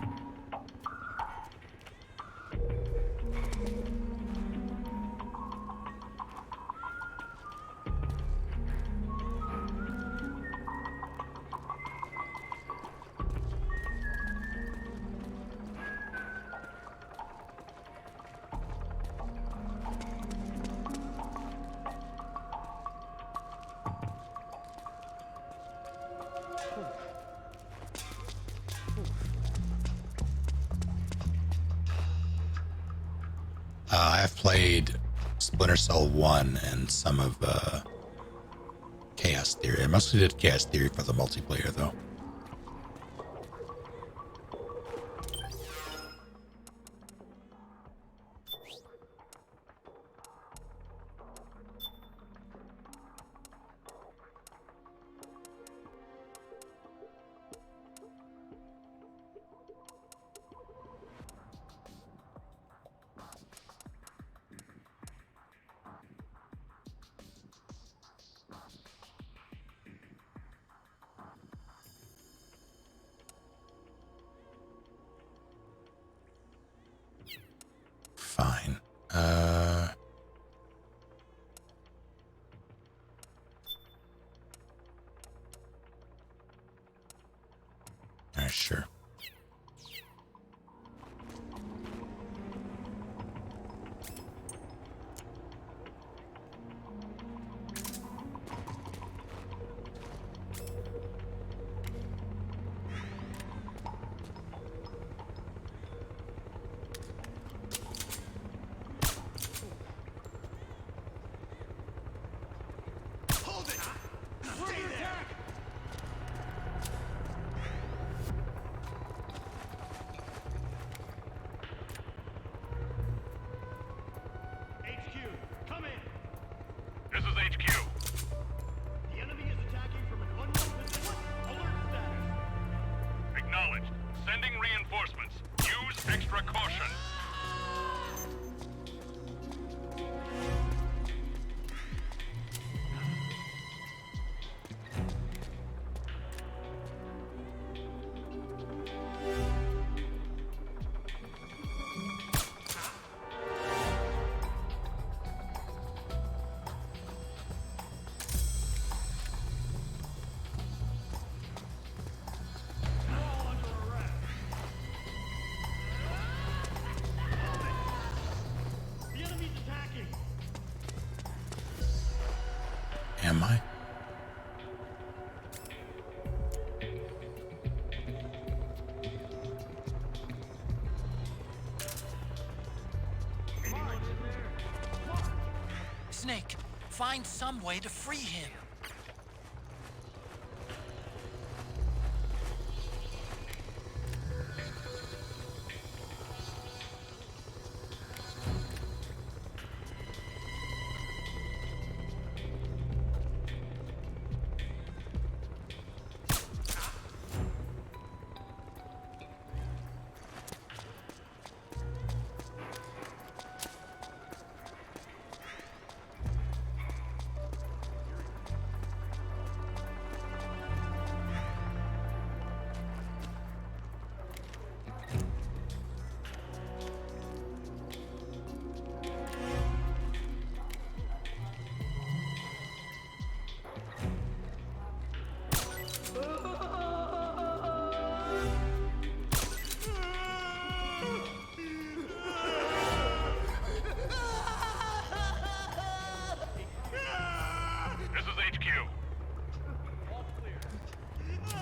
I've played Splinter Cell 1 and some of Chaos Theory. I mostly did Chaos Theory for the multiplayer, though. Fine. Sure. This is HQ. The enemy is attacking from an unknown position. Alert status. Acknowledged. Sending reinforcements. Use extra caution. Am I? Snake, find some way to free him.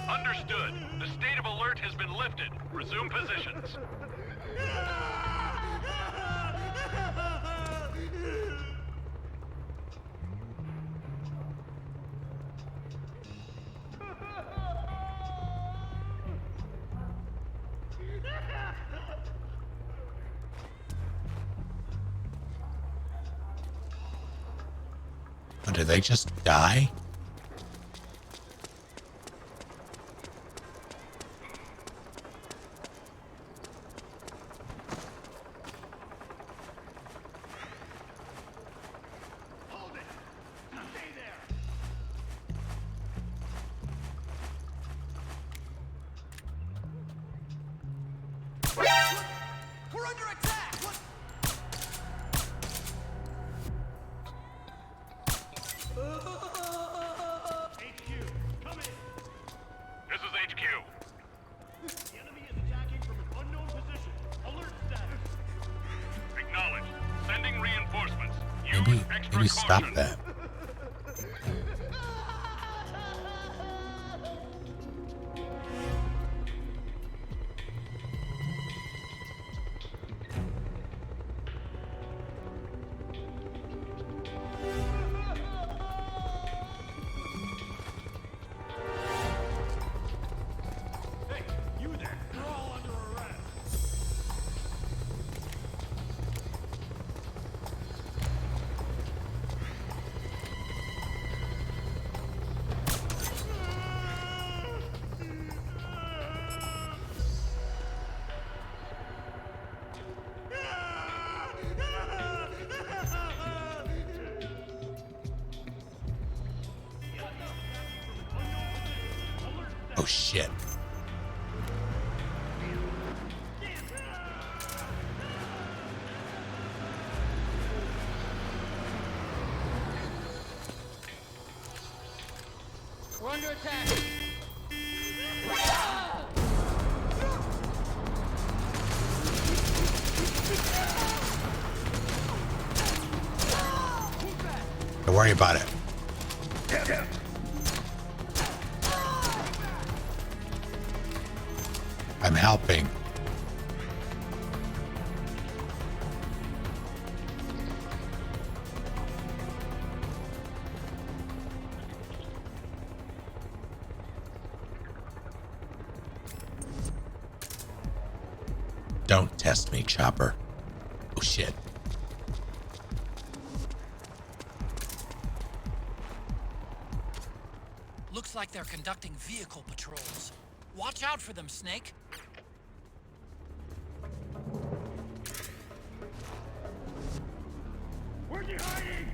Understood. The state of alert has been lifted. Resume positions. But did they just die? We're under attack! HQ, come in. This is HQ. The enemy is attacking from an unknown position. Alert status. Acknowledged. Sending reinforcements. Use extra Maybe caution. stop that. Oh shit. We're under attack. Don't worry about it. I'm helping. Don't test me, Chopper. Oh shit. Looks like they're conducting vehicle patrols. Watch out for them, Snake. Where's he hiding?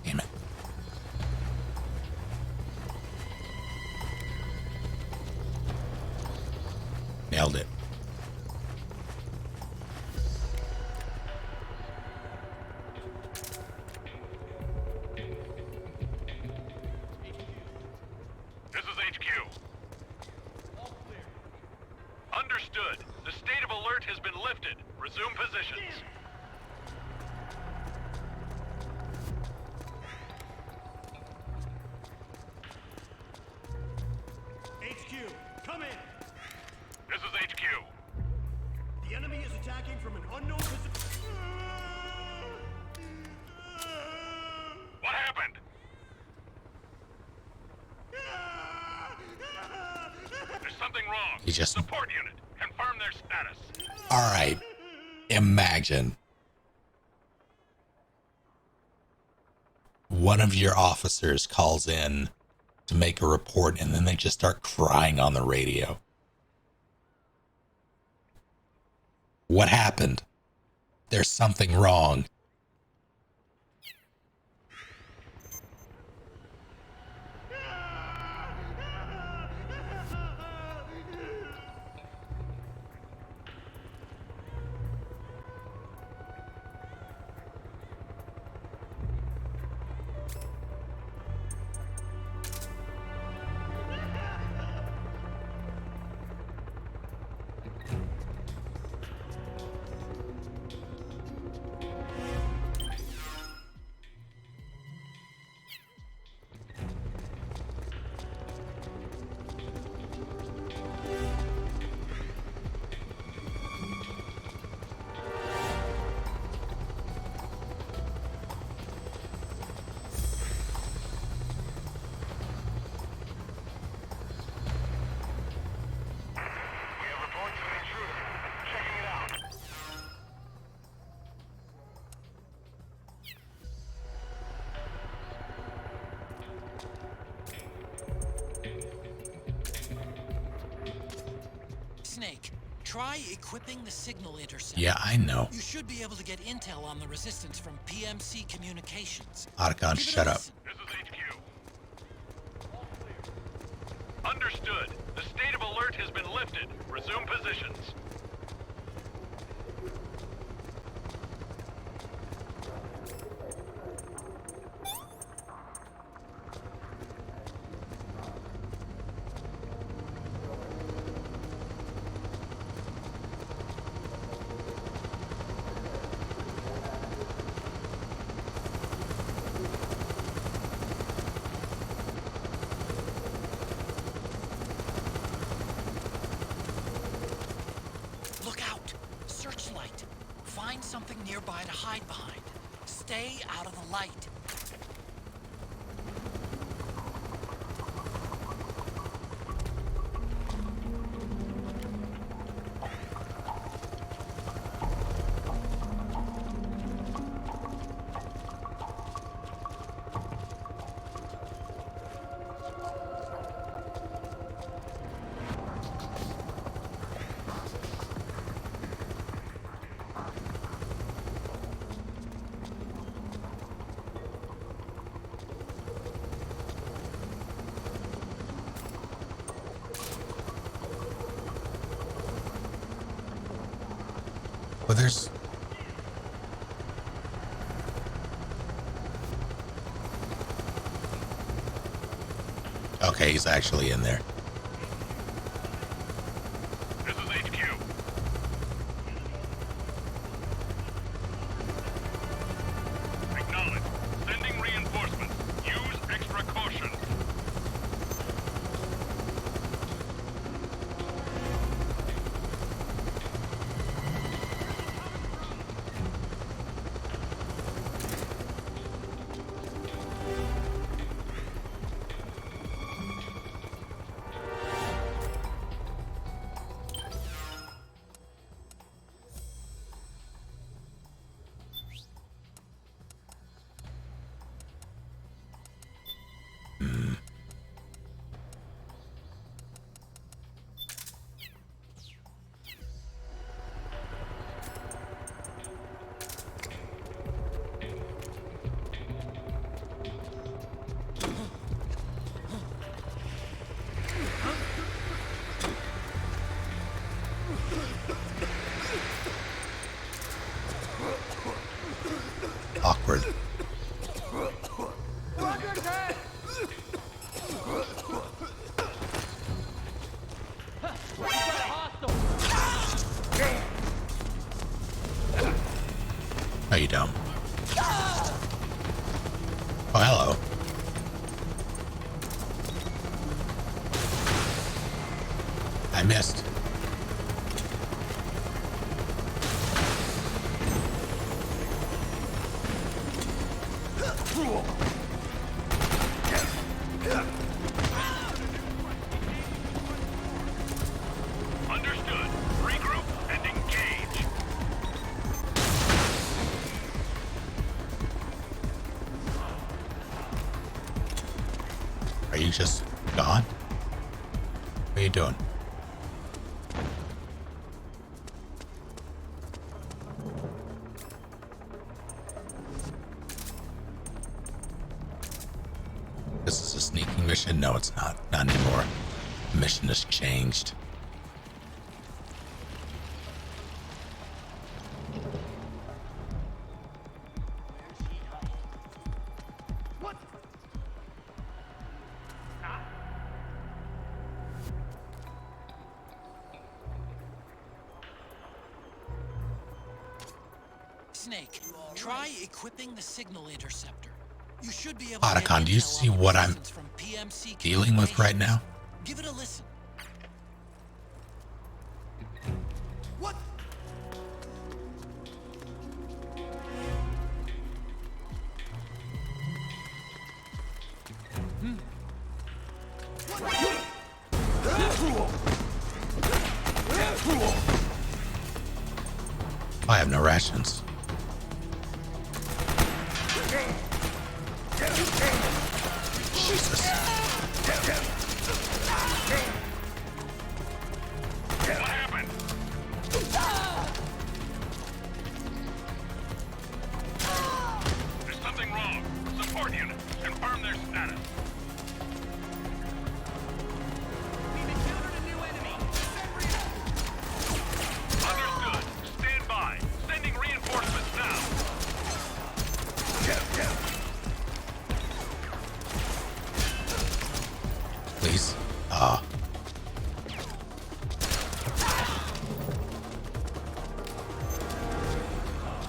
Damn it. Nailed it. This is HQ. Understood. The state of alert has been lifted. Resume positions. HQ, come in. This is HQ. The enemy is attacking from an unknown position. What happened? There's something wrong. He just... Support unit. Confirm their status. All right. Imagine one of your officers calls in to make a report and then they just start crying on the radio. What happened? There's something wrong. Snake, try equipping the signal interceptor. Yeah, I know. You should be able to get intel on the resistance from PMC Communications. Otacon, shut up. This is HQ. Understood. The state of alert has been lifted. Resume positions. nearby to hide behind. Stay out of the light. Well, there's... Okay, he's actually in there. This is HQ. Acknowledge. Sending reinforcements. Use extra caution. Awkward. Oh, you dumb. Oh, hello. I missed. Understood. Regroup and engage. Are you just gone? What are you doing? This is a sneaking mission? No, it's not. Not anymore. The mission has changed. Snake, try equipping the signal interceptor. You should be able to Otacon, get do you intel see on the what I'm distance from PMC dealing with right now? Give it a listen. What? I have no rations. Jesus. What happened? There's something wrong. Support unit. Confirm their status. We've encountered a new enemy. Understood. Stand by. Sending reinforcements now. Please.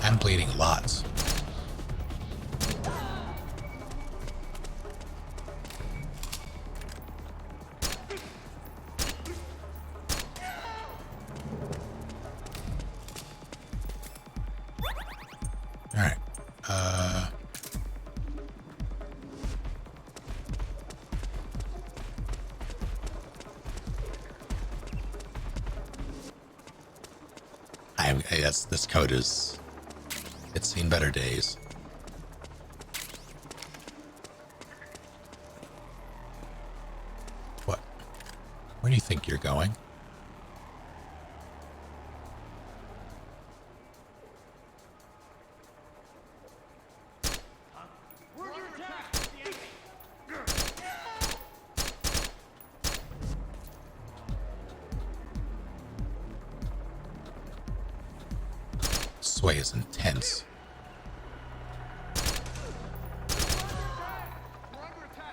I'm bleeding lots. This code is, it's seen better days. What? Where do you think you're going? Sway is intense.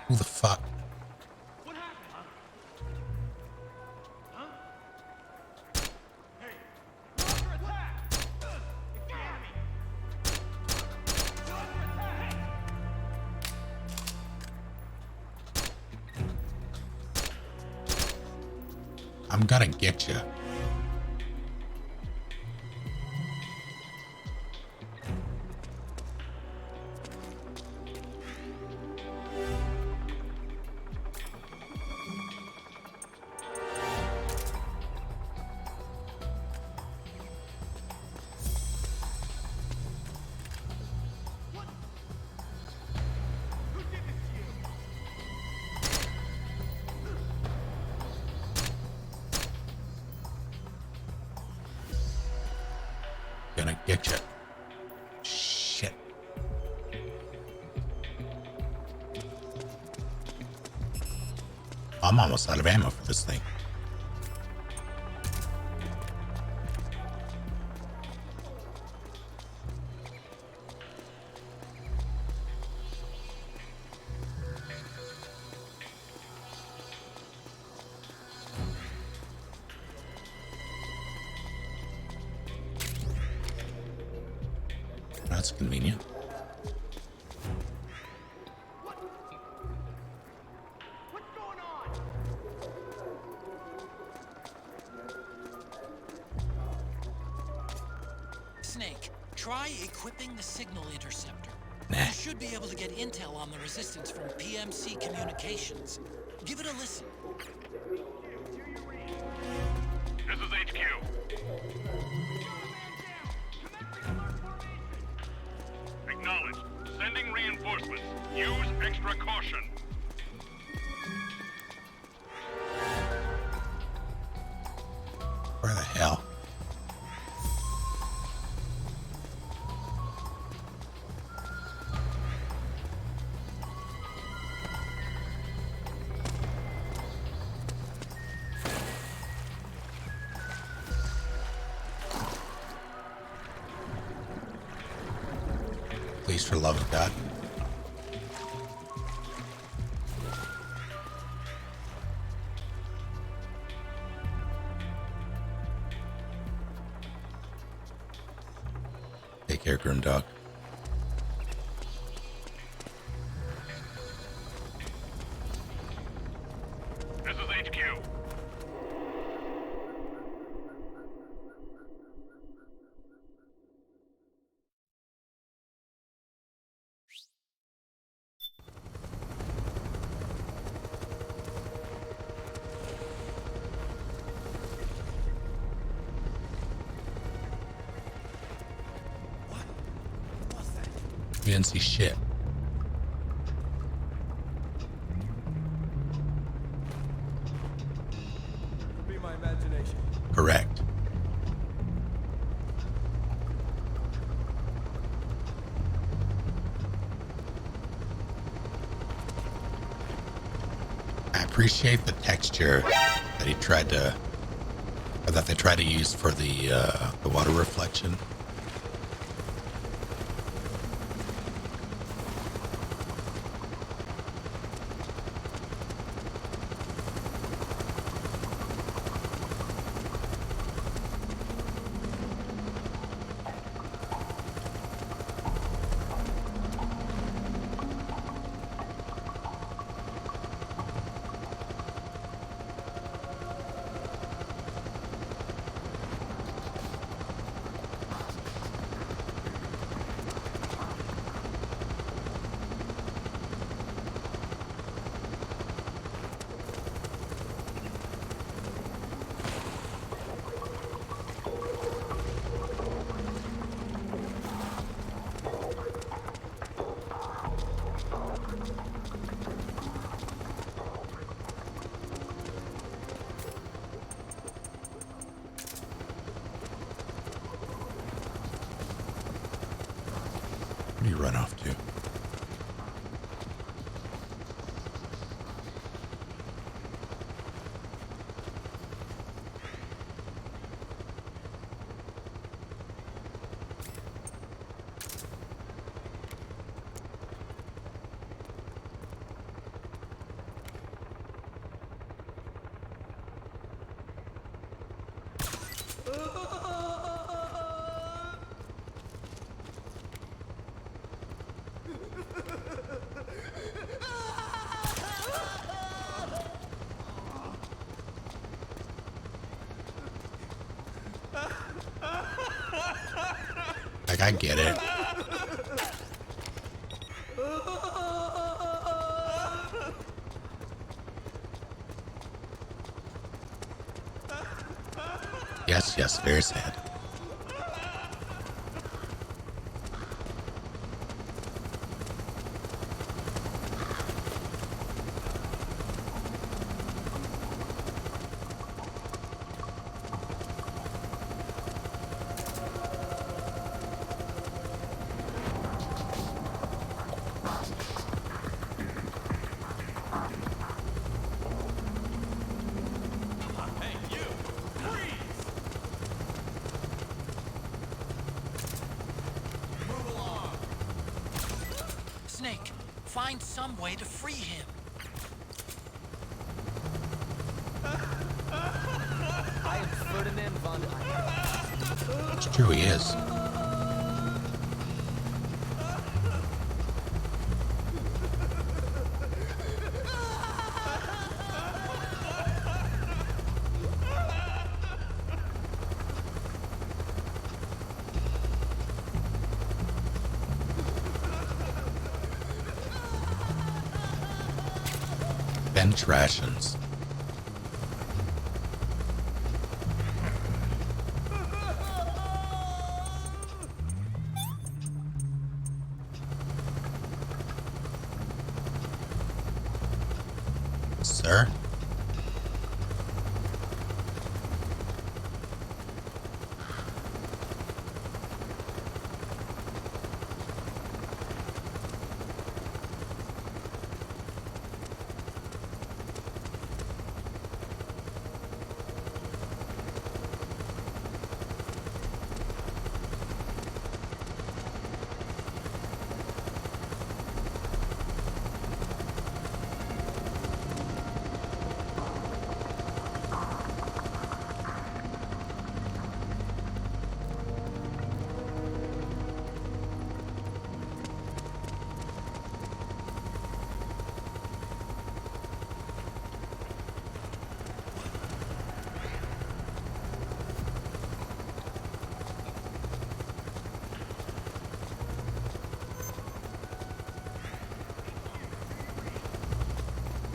Who the fuck? What happened, huh? Huh? Hey, we're under attack! It's the enemy! We're under attack! I'm gonna get you. Gonna get you. Shit. I'm almost out of ammo for this thing. That's convenient. What's going on? Snake, try equipping the signal interceptor. Nah. You should be able to get intel on the resistance from PMC communications. Give it a listen. This is HQ. Acknowledged. Sending reinforcements. Use extra caution. Where the hell? Please, for the love of God. Take care, Grimdog. This is HQ. We didn't see shit. Could be my imagination. Correct. I appreciate the texture that he tried to, or that they tried to use for the water reflection. run off to. Like, I get it. Yes, yes, very sad. Snake, find some way to free him. I am Ferdinand von Eyck. It's true, he is. Bench rations. Sir?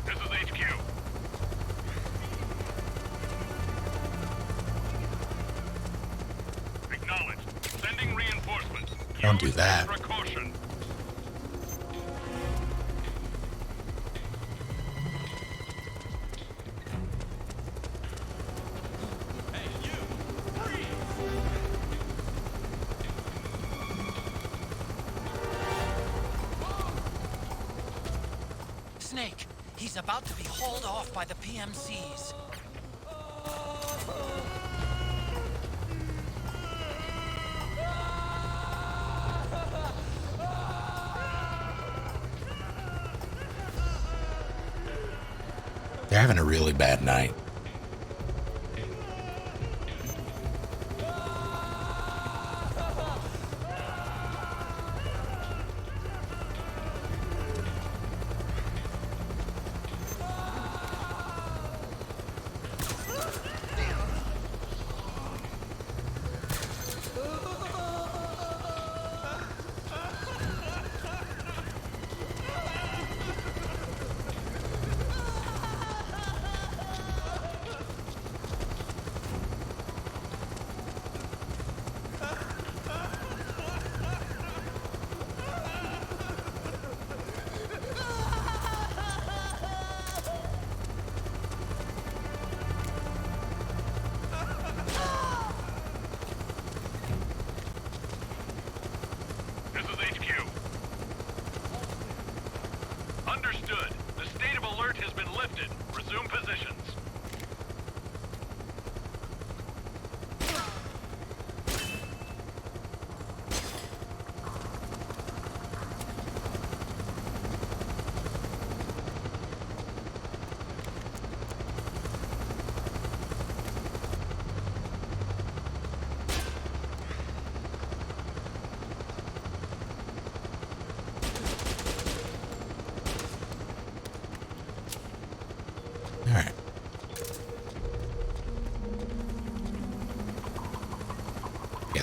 This is HQ. Acknowledged. Sending reinforcements. Don't do that. Precaution. Snake, he's about to be hauled off by the PMCs. They're having a really bad night.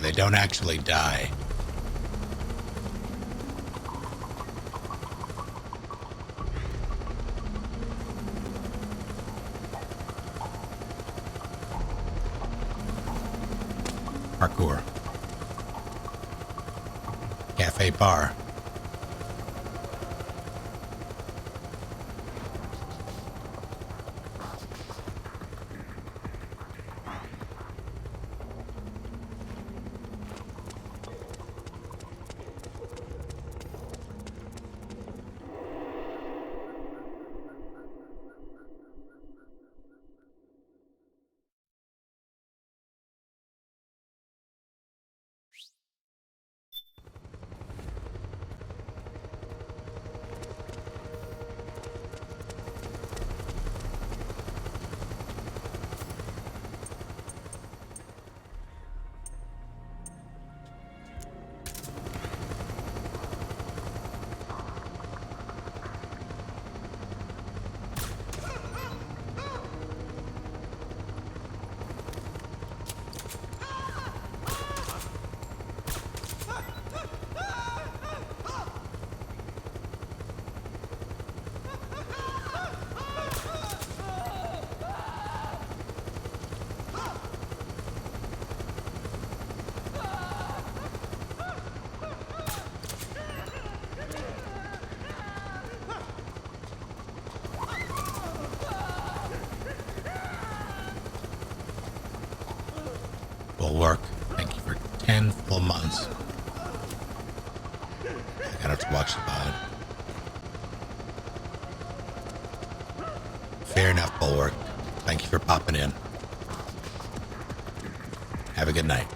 they don't actually die. Parkour. Cafe bar. Will work. Thank you for 10 full months. I gotta have to watch the pod. Fair enough, Bulwark. Thank you for popping in. Have a good night.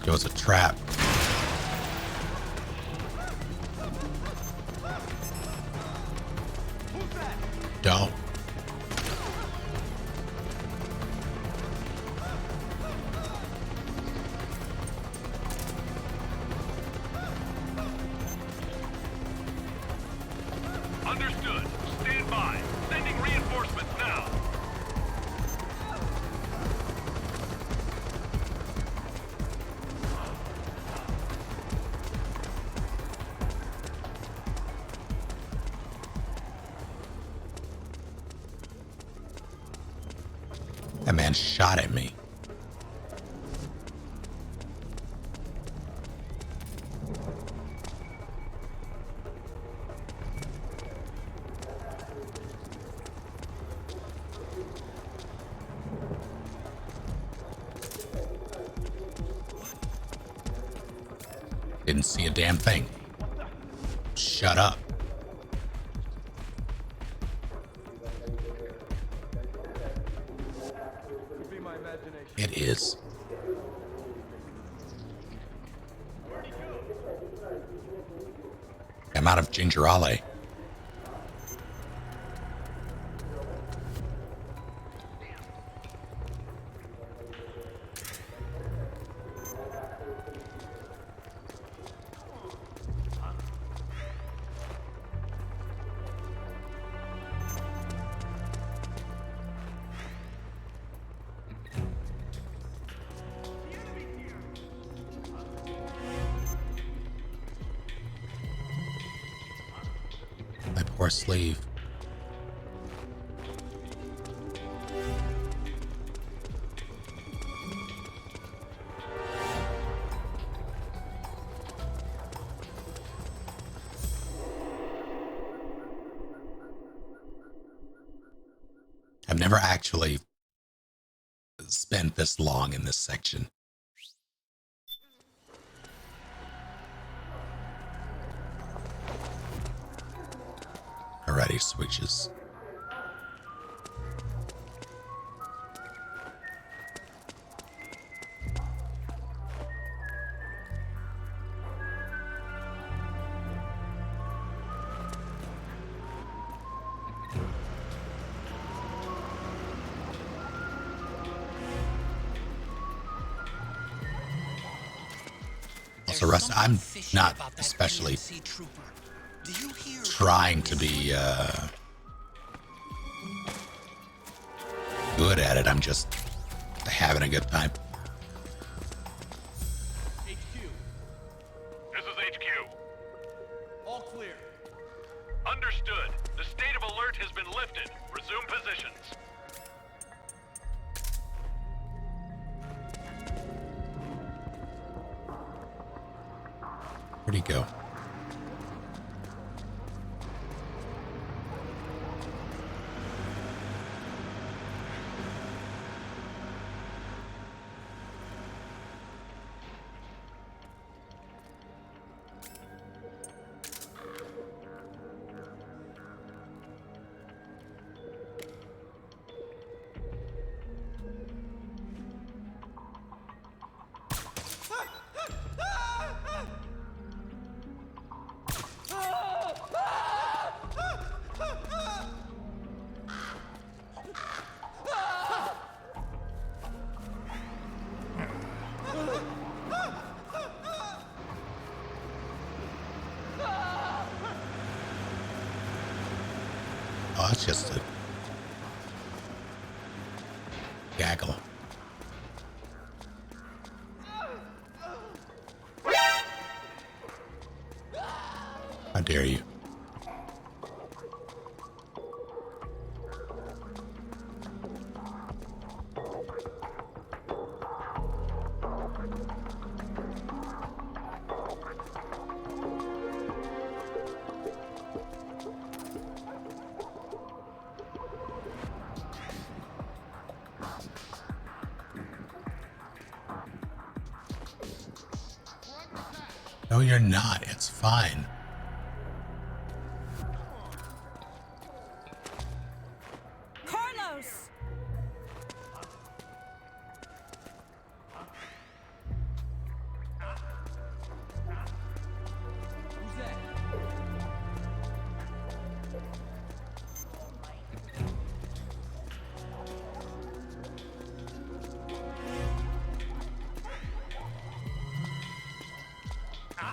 It was a trap. Don't. Understood. Stand by. Sending reinforcements now. That man shot at me. Didn't see a damn thing. Shut up. It is. I'm out of ginger ale. My poor sleeve. I've never actually spent this long in this section. Alrighty, switches. also, Russ, I'm not especially trying to be good at it. I'm just having a good time. HQ. This is HQ. All clear. Understood. The state of alert has been lifted. Resume positions. Where'd he go? Oh, it's just a gaggle. How dare you? No, you're not. It's fine. Carlos! Who's that?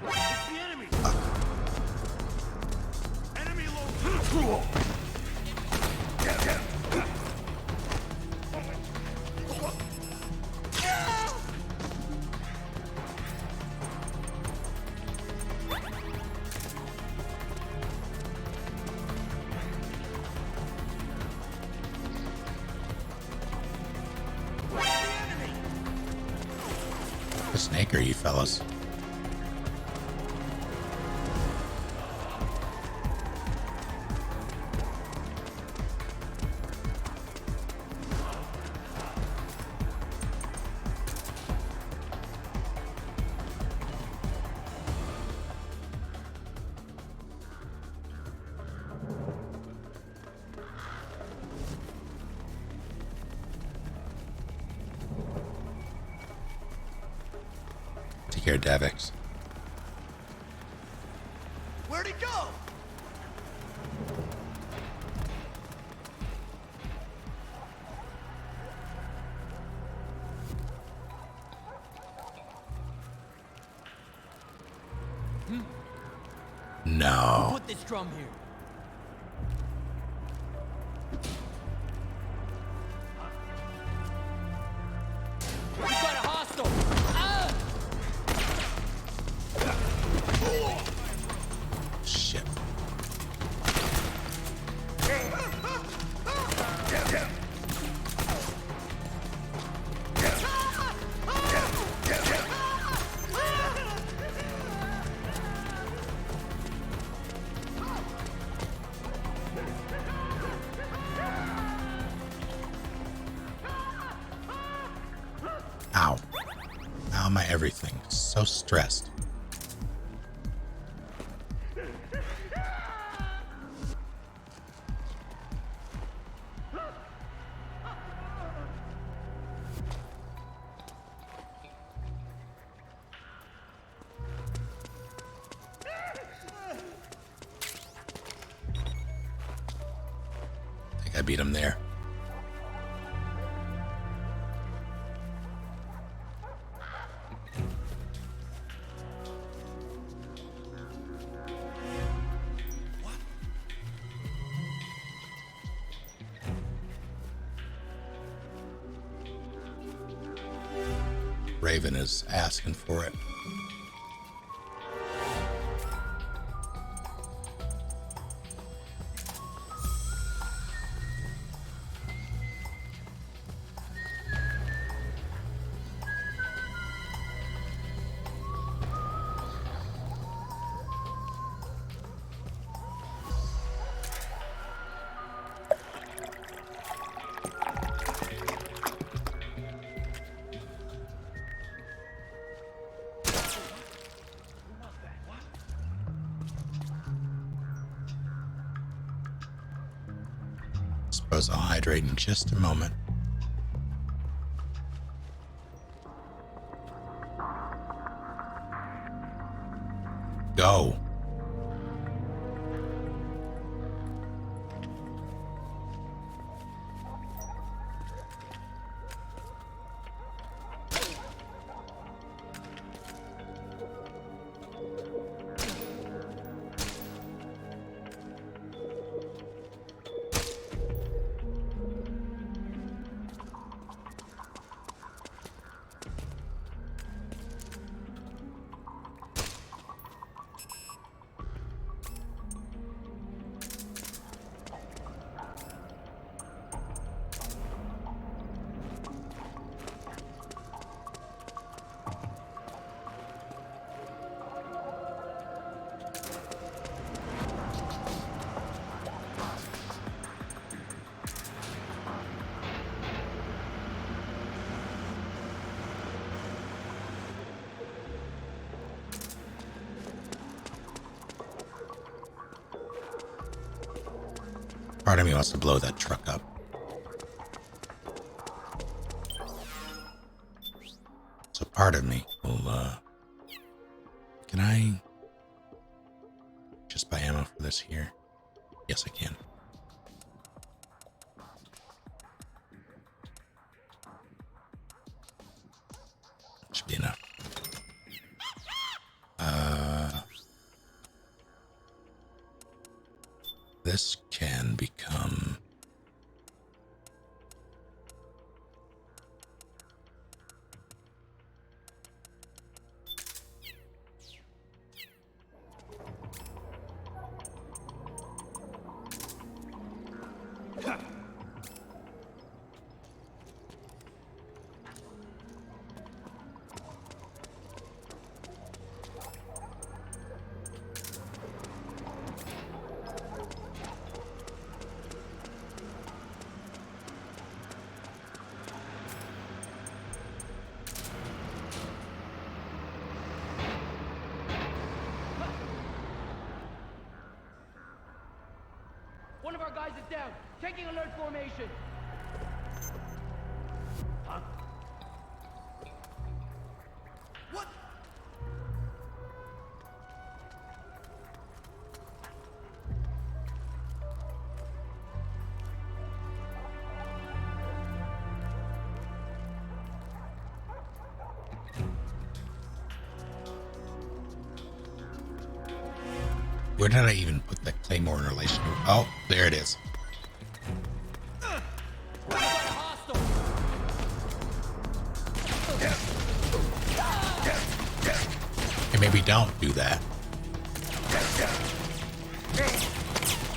It's the enemy! Enemy low! The snake are you fellas? Take care, Davix. Where'd he go? No. Put this drum here. You got a hostile. Ah! Shit. Ow. Ow, my everything. So stressed. I think I beat him there. Raven is asking for it. Suppose I'll hydrate in just a moment. Go. Part of me wants to blow that truck up. So part of me will, can I just buy ammo for this here? Yes, I can. Should be enough. This can become One of our guys is down. Taking alert formation. Huh? What? Where did I even put that claymore in relation to? Oh, there it is. Okay, maybe don't do that.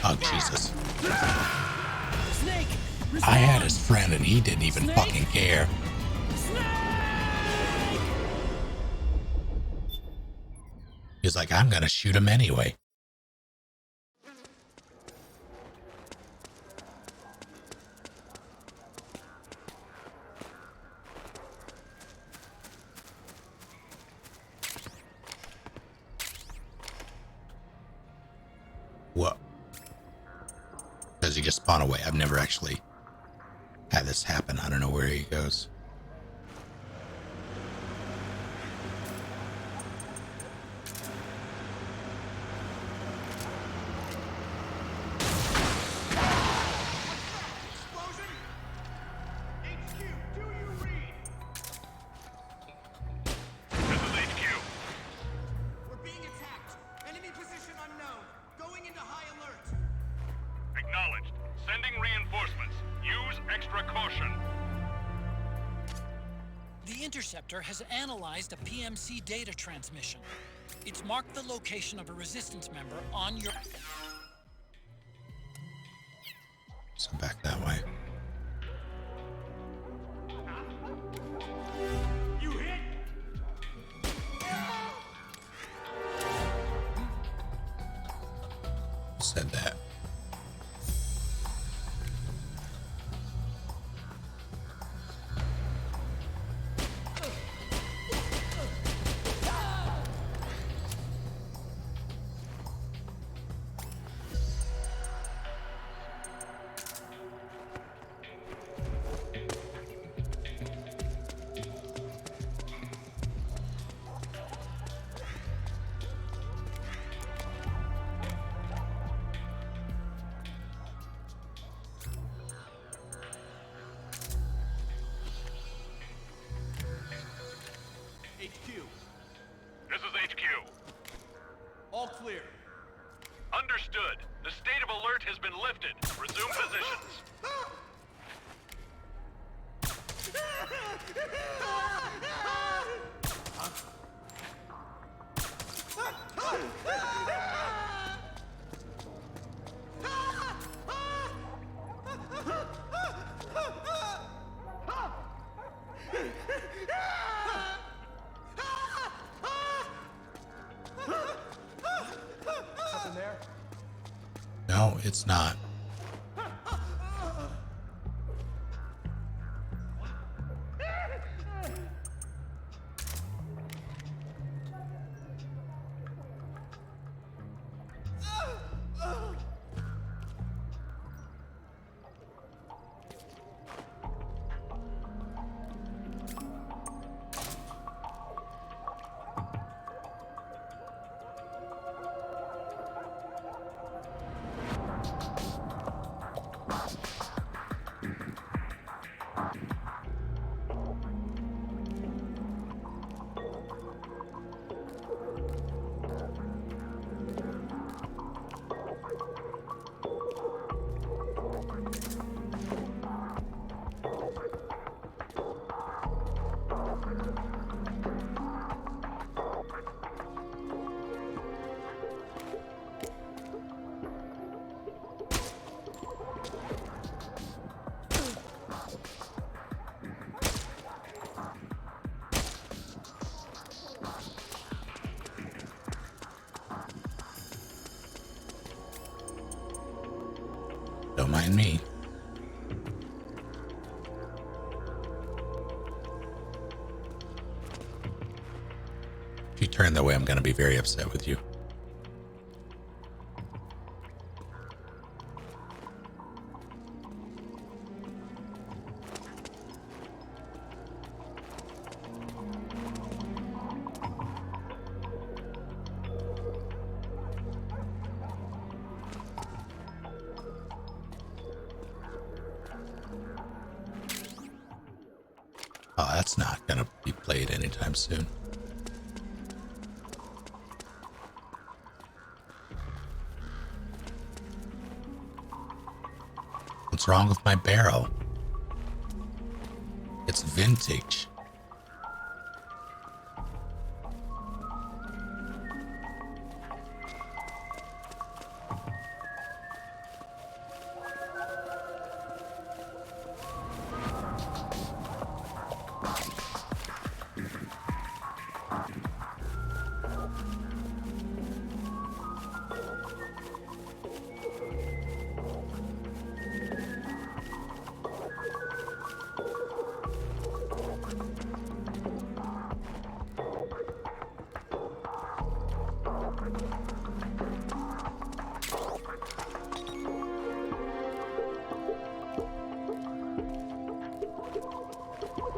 Oh, Jesus. I had his friend and he didn't even fucking care. He's like, I'm gonna shoot him anyway. What? Does he just spawn away? I've never actually had this happen. I don't know where he goes. Interceptor has analyzed a PMC data transmission. It's marked the location of a resistance member on your... So back that way. You hit! Said that. HQ. This is HQ. All clear. Understood. The state of alert has been lifted. Resume positions. Something there? No, it's not. Don't mind me. If you turn that way, I'm going to be very upset with you. Oh, that's not going to be played anytime soon. What's wrong with my barrel? It's vintage.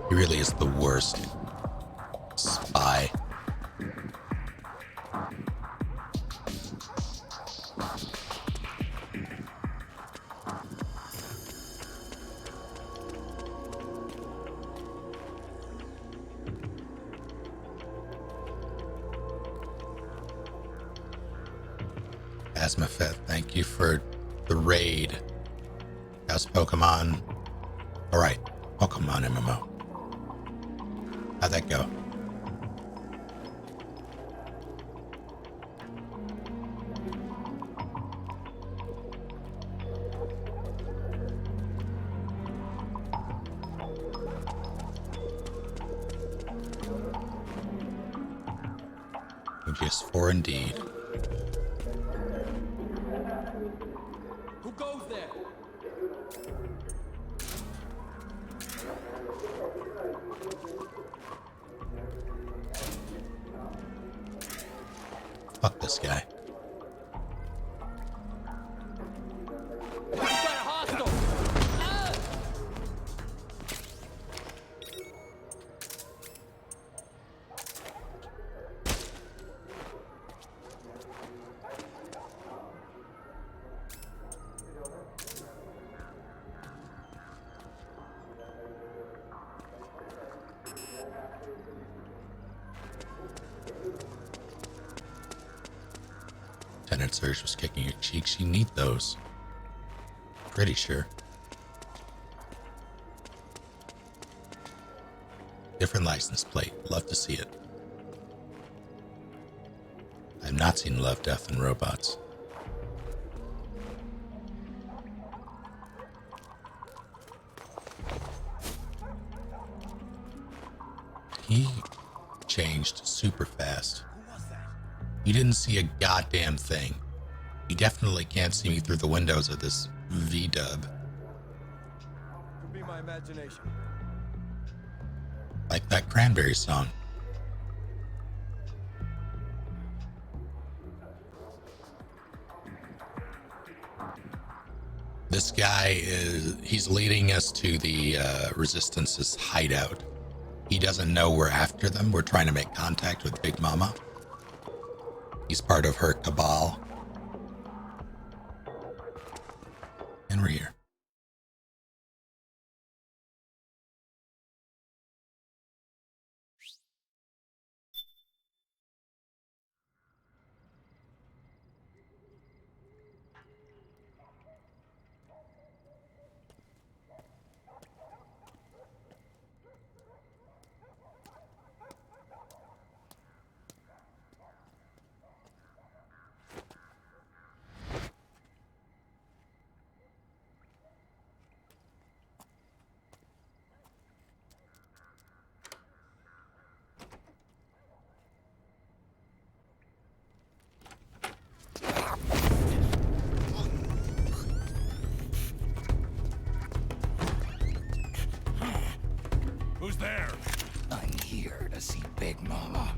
He really is the worst spy. Asmafeth, thank you for the raid. How's Pokemon? Alright, Pokemon MMO. How'd that go? Just 4 indeed. Who goes there? Fuck this guy. We've got a hostile! Ah! Lieutenant Surge was kicking your cheeks. You need those. Pretty sure. Different license plate. Love to see it. I've not seen Love, Death, and Robots. He changed super fast. You didn't see a goddamn thing. You definitely can't see me through the windows of this V-dub. Could be my imagination. Like that Cranberry song. This guy he's leading us to the Resistance's hideout. He doesn't know we're after them. We're trying to make contact with Big Mama. He's part of her cabal. And we're here. Who's there? I'm here to see Big Mama.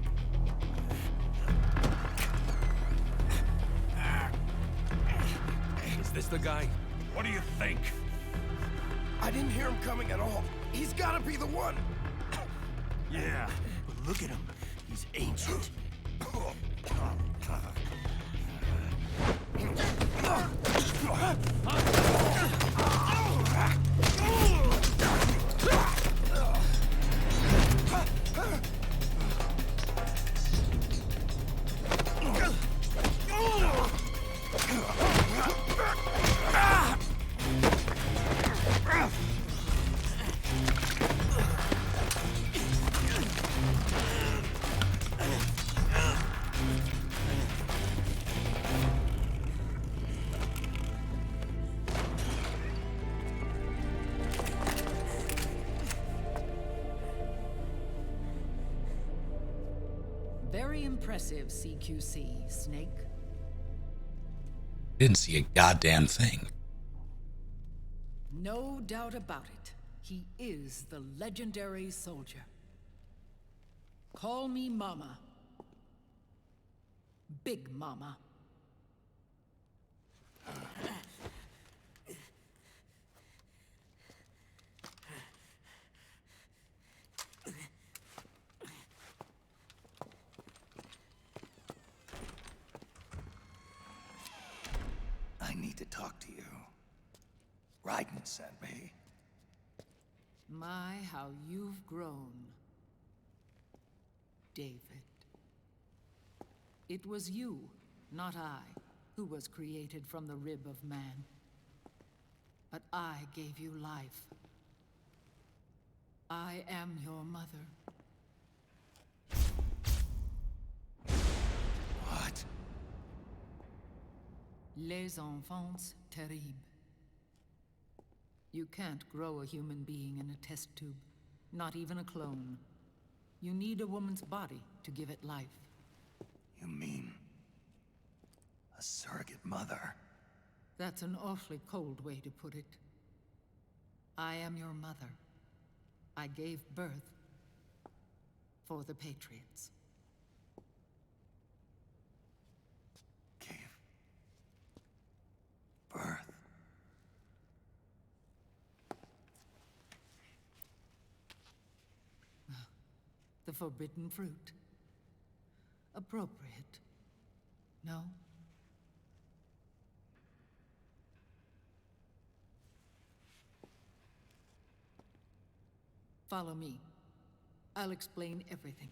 Is this the guy? What do you think? I didn't hear him coming at all. He's gotta be the one. Yeah, but look at him. He's ancient. Very impressive, CQC, Snake. Didn't see a goddamn thing. No doubt about it. He is the legendary soldier. Call me Mama. Big Mama. I need to talk to you. Raiden sent me. My, how you've grown, David. It was you, not I, who was created from the rib of man. But I gave you life. I am your mother, Les enfants terribles. You can't grow a human being in a test tube, not even a clone. You need a woman's body to give it life. You mean... a surrogate mother? That's an awfully cold way to put it. I am your mother. I gave birth for the Patriots. Gave birth? The forbidden fruit. Appropriate. No? Follow me. I'll explain everything.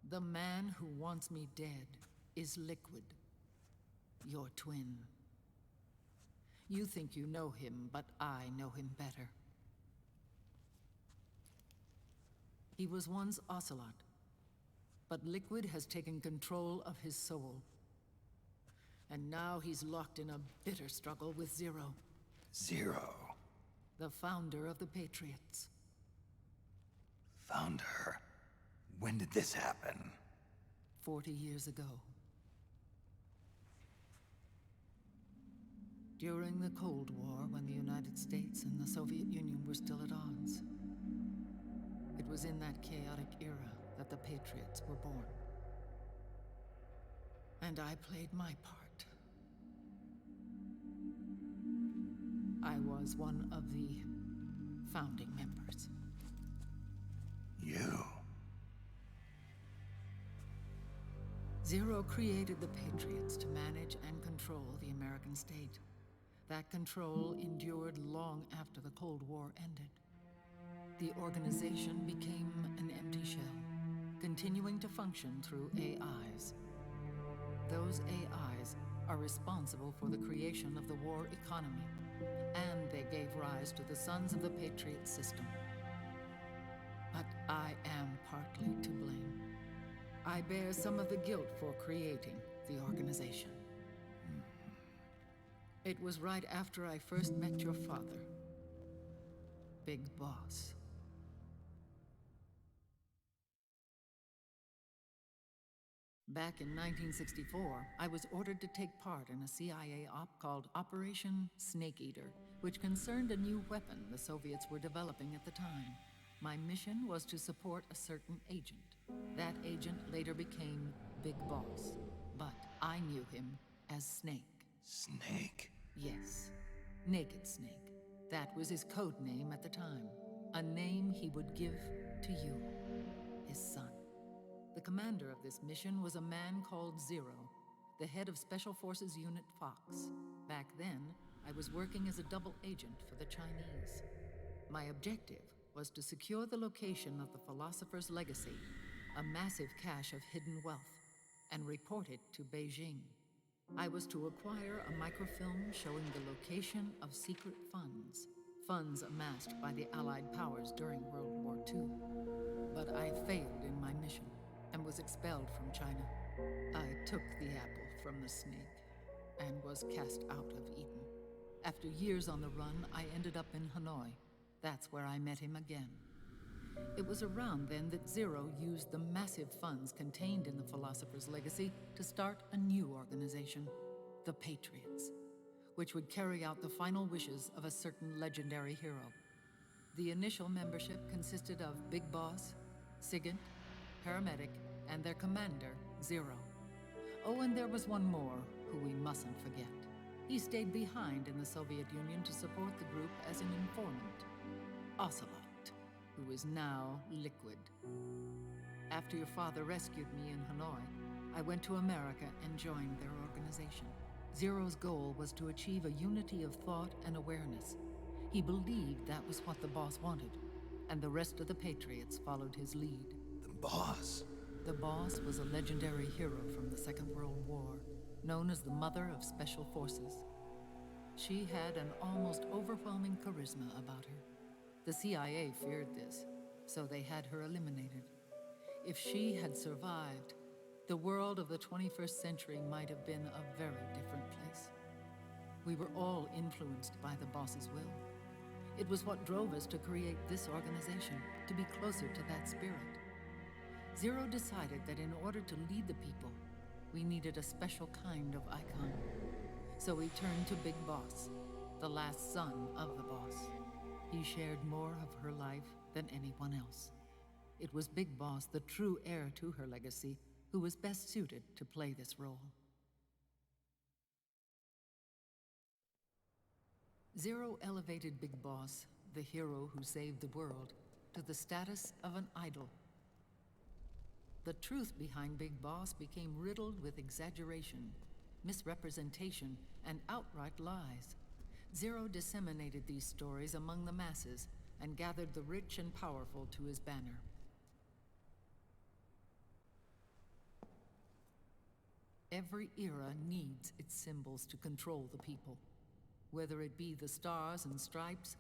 The man who wants me dead is Liquid, your twin. You think you know him, but I know him better. He was once Ocelot, but Liquid has taken control of his soul. And now he's locked in a bitter struggle with Zero. Zero? The founder of the Patriots. Founder? When did this happen? 40 years ago. During the Cold War, when the United States and the Soviet Union were still at odds. It was in that chaotic era that the Patriots were born. And I played my part. I was one of the founding members. You? Zero created the Patriots to manage and control the American state. That control endured long after the Cold War ended. The organization became an empty shell, continuing to function through AIs. Those AIs are responsible for the creation of the war economy, and they gave rise to the Sons of the Patriot system. But I am partly to blame. I bear some of the guilt for creating the organization. It was right after I first met your father, Big Boss. Back in 1964, I was ordered to take part in a CIA op called Operation Snake Eater, which concerned a new weapon the Soviets were developing at the time. My mission was to support a certain agent. That agent later became Big Boss, but I knew him as Snake. Snake? Yes, Naked Snake. That was his code name at the time. A name he would give to you, his son. The commander of this mission was a man called Zero, the head of Special Forces Unit Fox. Back then, I was working as a double agent for the Chinese. My objective was to secure the location of the Philosopher's Legacy, a massive cache of hidden wealth, and report it to Beijing. I was to acquire a microfilm showing the location of secret funds, funds amassed by the Allied powers during World War II. But I failed in my mission and was expelled from China. I took the apple from the snake and was cast out of Eden. After years on the run, I ended up in Hanoi. That's where I met him again. It was around then that Zero used the massive funds contained in the Philosopher's Legacy to start a new organization, the Patriots, which would carry out the final wishes of a certain legendary hero. The initial membership consisted of Big Boss, Sigint, Paramedic, and their commander, Zero. Oh, and there was one more who we mustn't forget. He stayed behind in the Soviet Union to support the group as an informant, Ocelot, who is now Liquid. After your father rescued me in Hanoi, I went to America and joined their organization. Zero's goal was to achieve a unity of thought and awareness. He believed that was what the boss wanted, and the rest of the Patriots followed his lead. The boss? The boss was a legendary hero from the Second World War, known as the Mother of Special Forces. She had an almost overwhelming charisma about her. The CIA feared this, so they had her eliminated. If she had survived, the world of the 21st century might have been a very different place. We were all influenced by the boss's will. It was what drove us to create this organization, to be closer to that spirit. Zero decided that in order to lead the people, we needed a special kind of icon. So he turned to Big Boss, the last son of the boss. He shared more of her life than anyone else. It was Big Boss, the true heir to her legacy, who was best suited to play this role. Zero elevated Big Boss, the hero who saved the world, to the status of an idol. The truth behind Big Boss became riddled with exaggeration, misrepresentation, and outright lies. Zero disseminated these stories among the masses and gathered the rich and powerful to his banner. Every era needs its symbols to control the people, whether it be the stars and stripes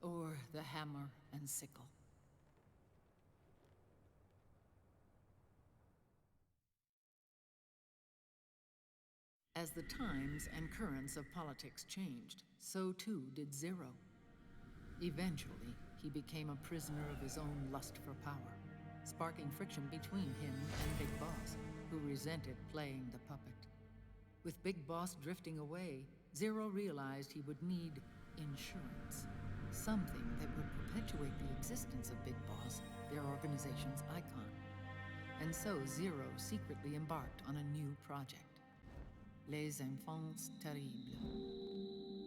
or the hammer and sickle. As the times and currents of politics changed, so too did Zero. Eventually, he became a prisoner of his own lust for power, sparking friction between him and Big Boss, who resented playing the puppet. With Big Boss drifting away, Zero realized he would need insurance. Something that would perpetuate the existence of Big Boss, their organization's icon. And so Zero secretly embarked on a new project. Les Enfants Terribles.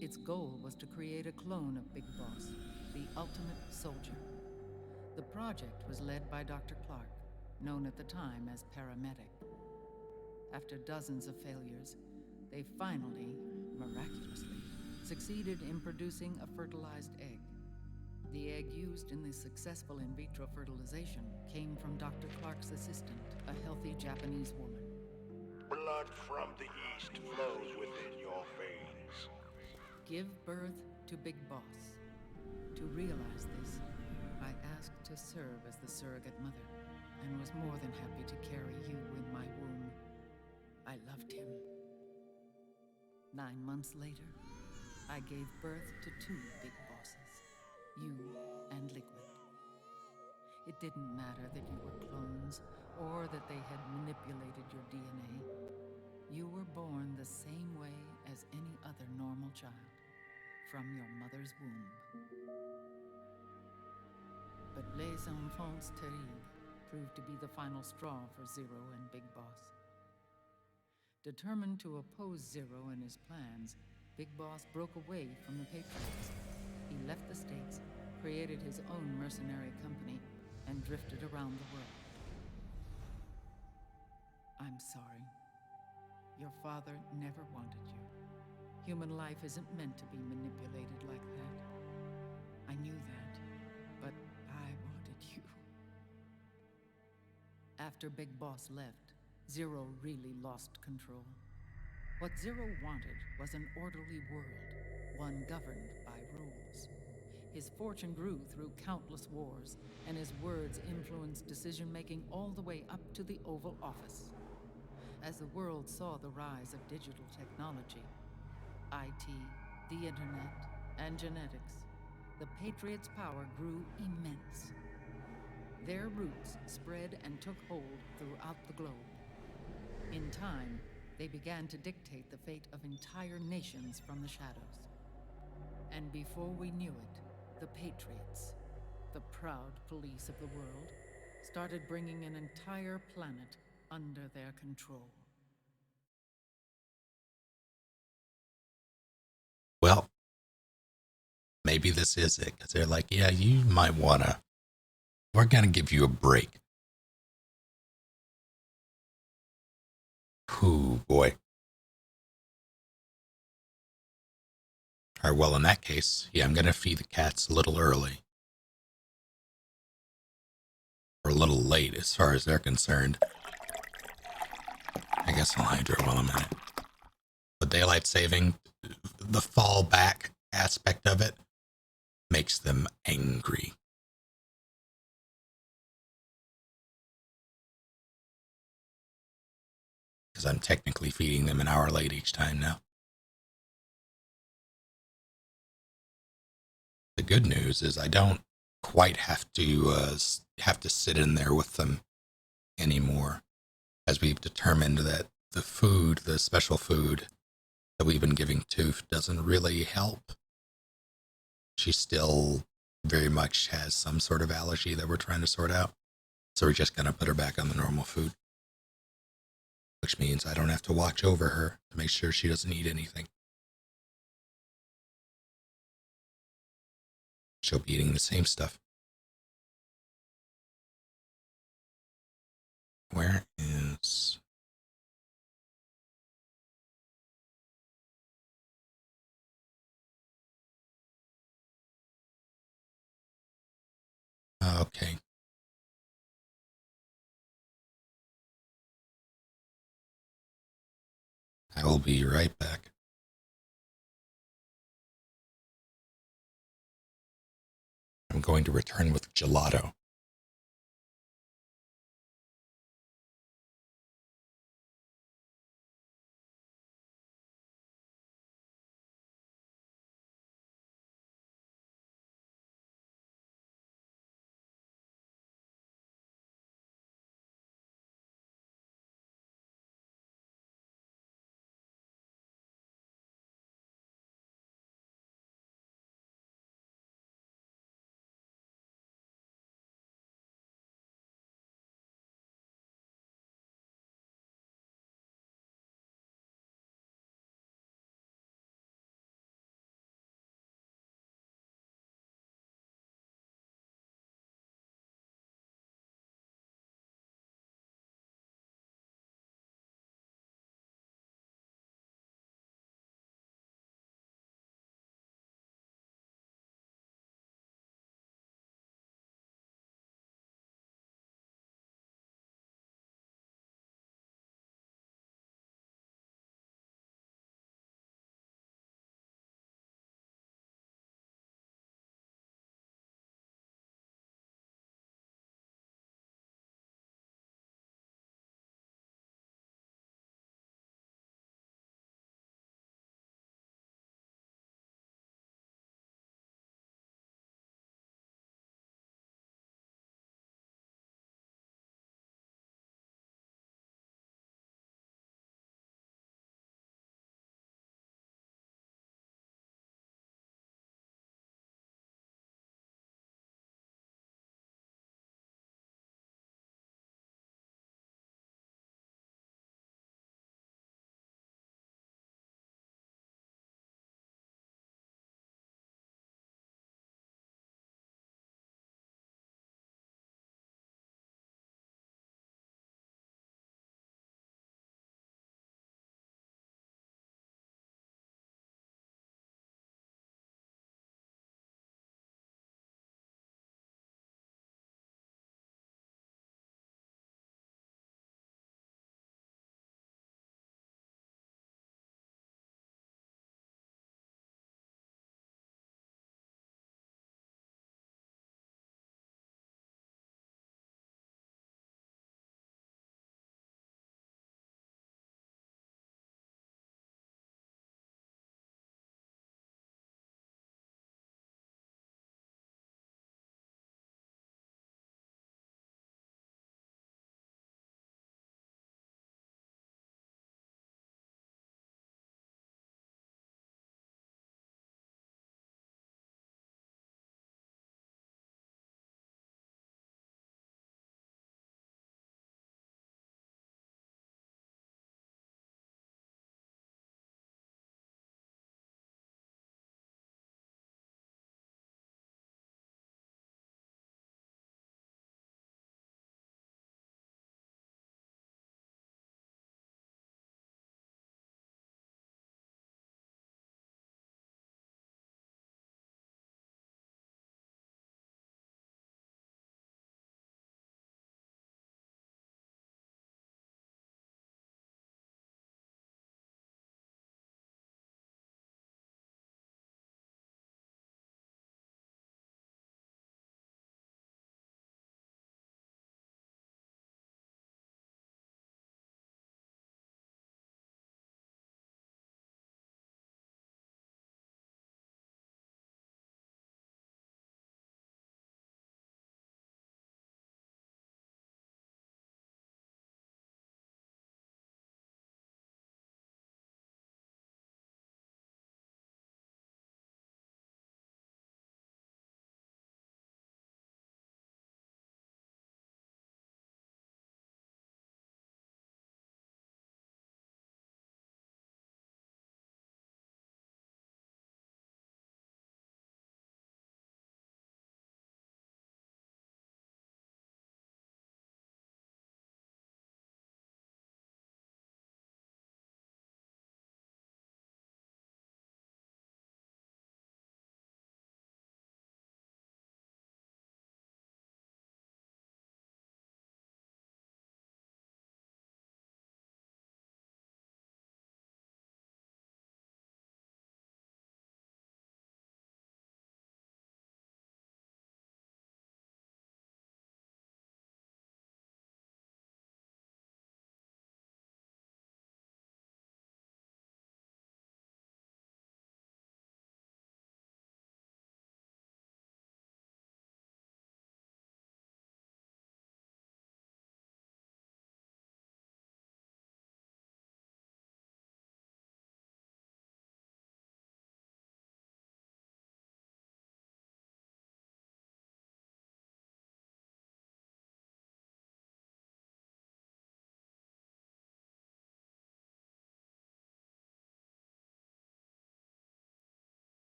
Its goal was to create a clone of Big Boss, the ultimate soldier. The project was led by Dr. Clark, known at the time as Paramedic. After dozens of failures, they finally, miraculously, succeeded in producing a fertilized egg. The egg used in the successful in vitro fertilization came from Dr. Clark's assistant, a healthy Japanese woman. Blood from the east flows within your veins. Give birth to Big Boss. To realize this, I asked to serve as the surrogate mother, and was more than happy to carry you in my womb. I loved him. 9 months later, I gave birth to 2 Big Bosses, you and Liquid. It didn't matter that you were clones, or that they had manipulated your DNA. You were born the same way as any other normal child, from your mother's womb. But Les Enfants Terribles proved to be the final straw for Zero and Big Boss. Determined to oppose Zero and his plans, Big Boss broke away from the Patriots. He left the States, created his own mercenary company, and drifted around the world. I'm sorry. Your father never wanted you. Human life isn't meant to be manipulated like that. I knew that, but I wanted you. After Big Boss left, Zero really lost control. What Zero wanted was an orderly world, one governed by rules. His fortune grew through countless wars, and his words influenced decision-making all the way up to the Oval Office. As the world saw the rise of digital technology, IT, the internet, and genetics, the Patriots' power grew immense. Their roots spread and took hold throughout the globe. In time, they began to dictate the fate of entire nations from the shadows. And before we knew it, the Patriots, the proud police of the world, started bringing an entire planet under their control. Well, maybe this is it, because they're like, yeah, you might wanna, we're gonna give you a break. Ooh, boy. All right, well, in that case, yeah, I'm gonna feed the cats a little early. Or a little late as far as they're concerned. I guess I'll hydro while I'm at it. But daylight saving, the fallback aspect of it makes them angry. Because I'm technically feeding them an hour late each time now. The good news is I don't quite have to sit in there with them anymore, as we've determined that the food, the special food that we've been giving Tooth, doesn't really help. She still very much has some sort of allergy that we're trying to sort out, so we're just going to put her back on the normal food, which means I don't have to watch over her to make sure she doesn't eat anything. She'll be eating the same stuff. Where is... Okay. I will be right back. I'm going to return with gelato.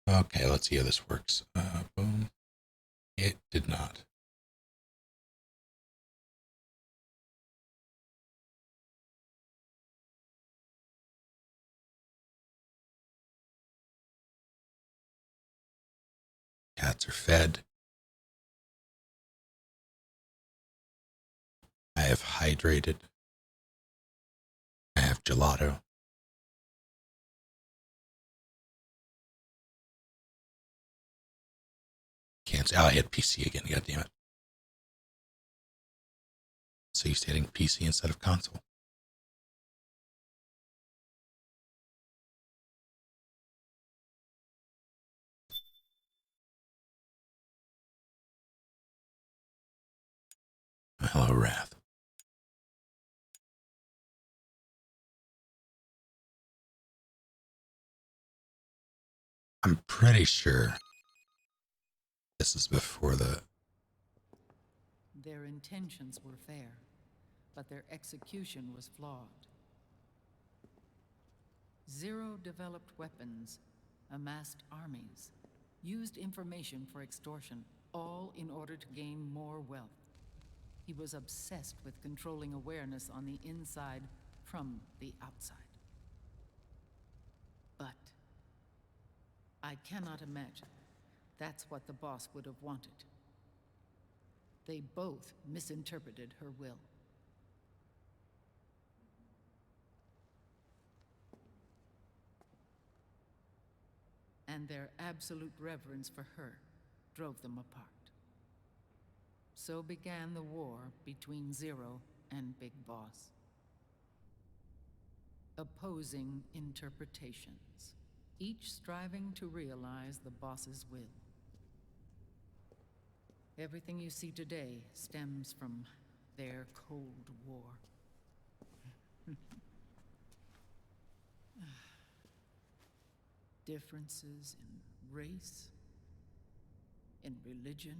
Okay, let's see how this works. Boom. It did not. Cats are fed. I have hydrated. I have gelato. Can't say, oh, I hit PC again, god damn it. So used to hitting PC instead of console. Hello, Wrath. I'm pretty sure this is before the... Their intentions were fair, but their execution was flawed. Zero developed weapons, amassed armies, used information for extortion, all in order to gain more wealth. He was obsessed with controlling awareness on the inside from the outside. But I cannot imagine that's what the boss would have wanted. They both misinterpreted her will. And their absolute reverence for her drove them apart. So began the war between Zero and Big Boss. Opposing interpretations, each striving to realize the boss's will. Everything you see today stems from their Cold War. Differences in race, in religion,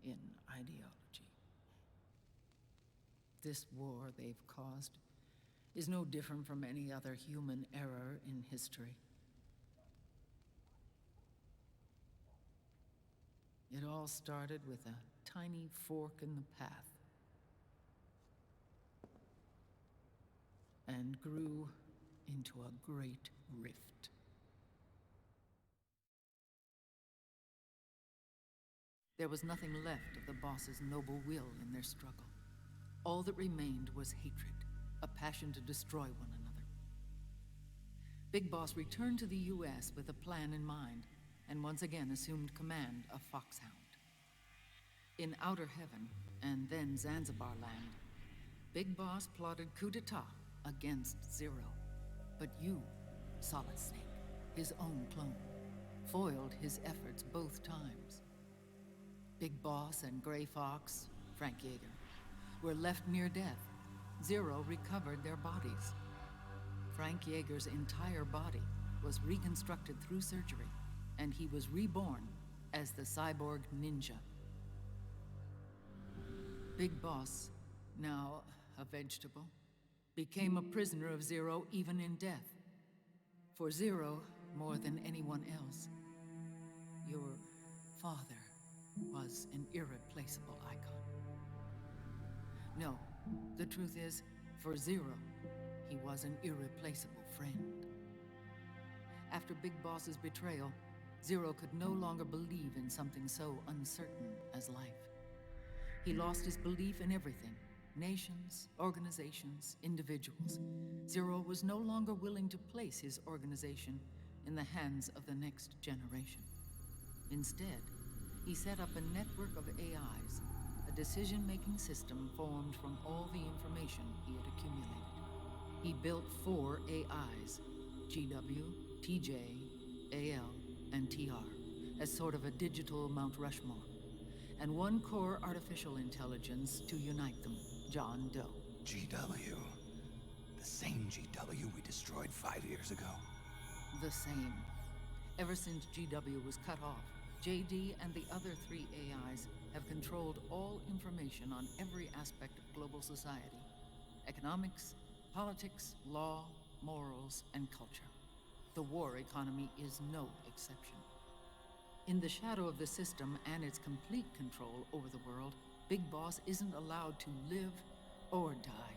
in ideology. This war they've caused is no different from any other human error in history. It all started with a tiny fork in the path and grew into a great rift. There was nothing left of the boss's noble will in their struggle. All that remained was hatred, a passion to destroy one another. Big Boss returned to the US with a plan in mind, and once again assumed command of Foxhound. In Outer Heaven, and then Zanzibar Land, Big Boss plotted coup d'etat against Zero. But you, Solid Snake, his own clone, foiled his efforts both times. Big Boss and Gray Fox, Frank Yeager, were left near death. Zero recovered their bodies. Frank Yeager's entire body was reconstructed through surgery, and he was reborn as the cyborg ninja. Big Boss, now a vegetable, became a prisoner of Zero even in death. For Zero, more than anyone else, your father was an irreplaceable icon. No, the truth is, for Zero, he was an irreplaceable friend. After Big Boss's betrayal, Zero could no longer believe in something so uncertain as life. He lost his belief in everything. Nations, organizations, individuals. Zero was no longer willing to place his organization in the hands of the next generation. Instead, he set up a network of AIs, a decision-making system formed from all the information he had accumulated. He built 4 AIs, GW, TJ, AL, and TR, as sort of a digital Mount Rushmore, and 1 core artificial intelligence to unite them, John Doe. GW. The same GW we destroyed 5 years ago. The same. Ever since GW was cut off, JD and the other 3 AIs have controlled all information on every aspect of global society. Economics, politics, law, morals, and culture. The war economy is no exception. In the shadow of the system and its complete control over the world, Big Boss isn't allowed to live or die.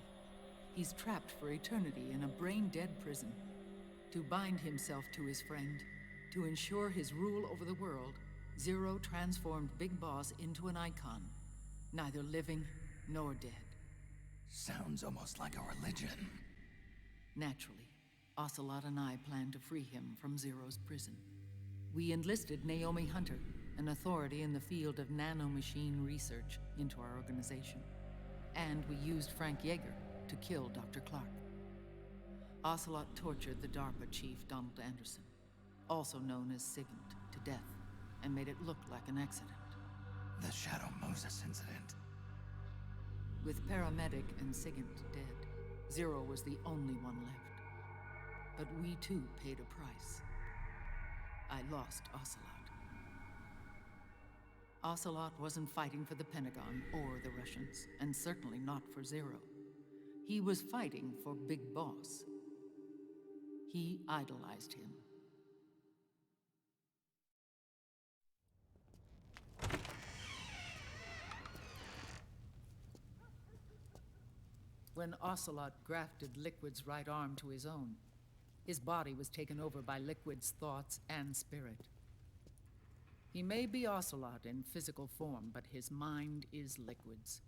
He's trapped for eternity in a brain-dead prison. To bind himself to his friend, to ensure his rule over the world, Zero transformed Big Boss into an icon, neither living nor dead. Sounds almost like a religion. Naturally, Ocelot and I plan to free him from Zero's prison. We enlisted Naomi Hunter, an authority in the field of nanomachine research, into our organization. And we used Frank Yeager to kill Dr. Clark. Ocelot tortured the DARPA chief, Donald Anderson, also known as Sigint, to death, and made it look like an accident. The Shadow Moses incident. With Paramedic and Sigint dead, Zero was the only one left. But we too paid a price. I lost Ocelot. Ocelot wasn't fighting for the Pentagon or the Russians, and certainly not for Zero. He was fighting for Big Boss. He idolized him. When Ocelot grafted Liquid's right arm to his own, his body was taken over by Liquid's thoughts and spirit. He may be Ocelot in physical form, but his mind is Liquid's.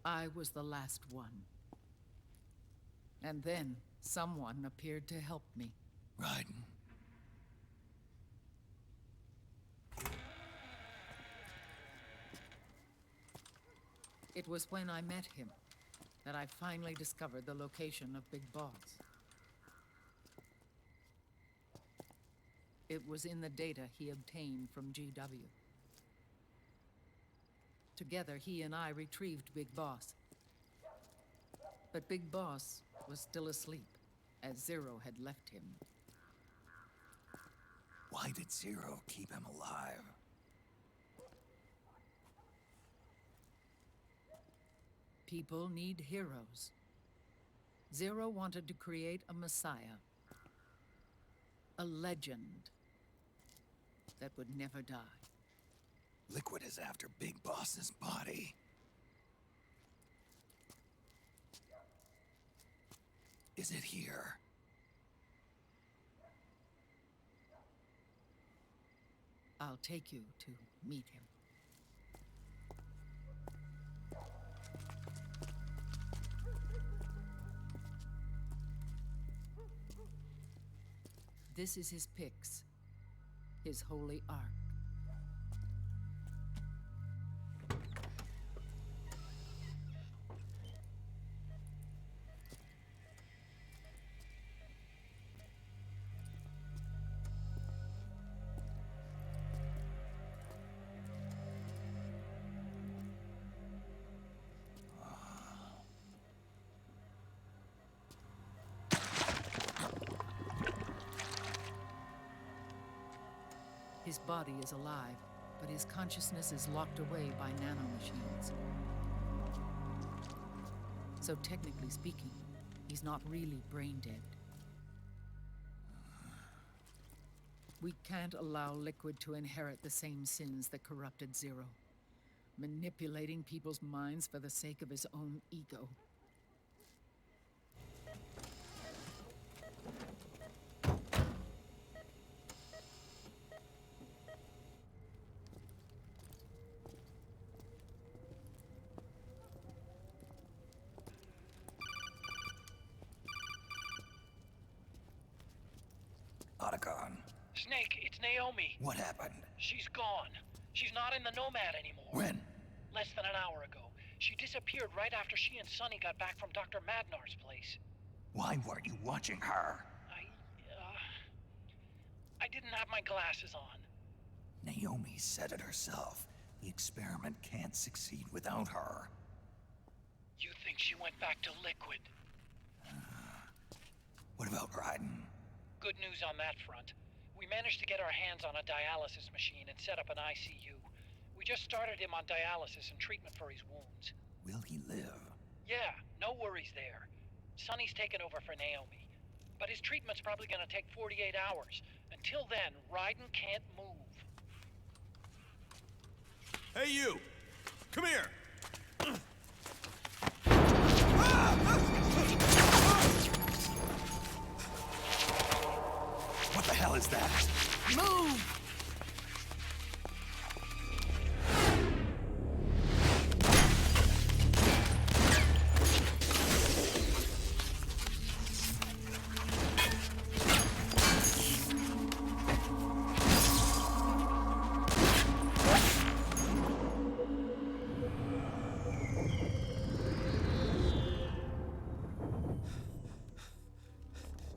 I was the last one. And then someone appeared to help me. Raiden. It was when I met him that I finally discovered the location of Big Boss. It was in the data he obtained from GW. Together, he and I retrieved Big Boss. But Big Boss was still asleep, as Zero had left him. Why did Zero keep him alive? People need heroes. Zero wanted to create a messiah. A legend that would never die. Liquid is after Big Boss's body. Is it here? I'll take you to meet him. This is his pyx, his holy ark. His body is alive, but his consciousness is locked away by nanomachines. So technically speaking, he's not really brain dead. We can't allow Liquid to inherit the same sins that corrupted Zero, manipulating people's minds for the sake of his own ego. Otacon. Snake, it's Naomi. What happened? She's gone. She's not in the Nomad anymore. When? Less than an hour ago. She disappeared right after she and Sonny got back from Dr. Madnar's place. Why weren't you watching her? I didn't have my glasses on. Naomi said it herself. The experiment can't succeed without her. You think she went back to Liquid? What about Raiden? Good news on that front. We managed to get our hands on a dialysis machine and set up an ICU. We just started him on dialysis and treatment for his wounds. Will he live? Yeah, no worries there. Sonny's taken over for Naomi. but his treatment's probably gonna take 48 hours. Until then, Raiden can't move. Hey, you! Come here! What the hell is that? Move!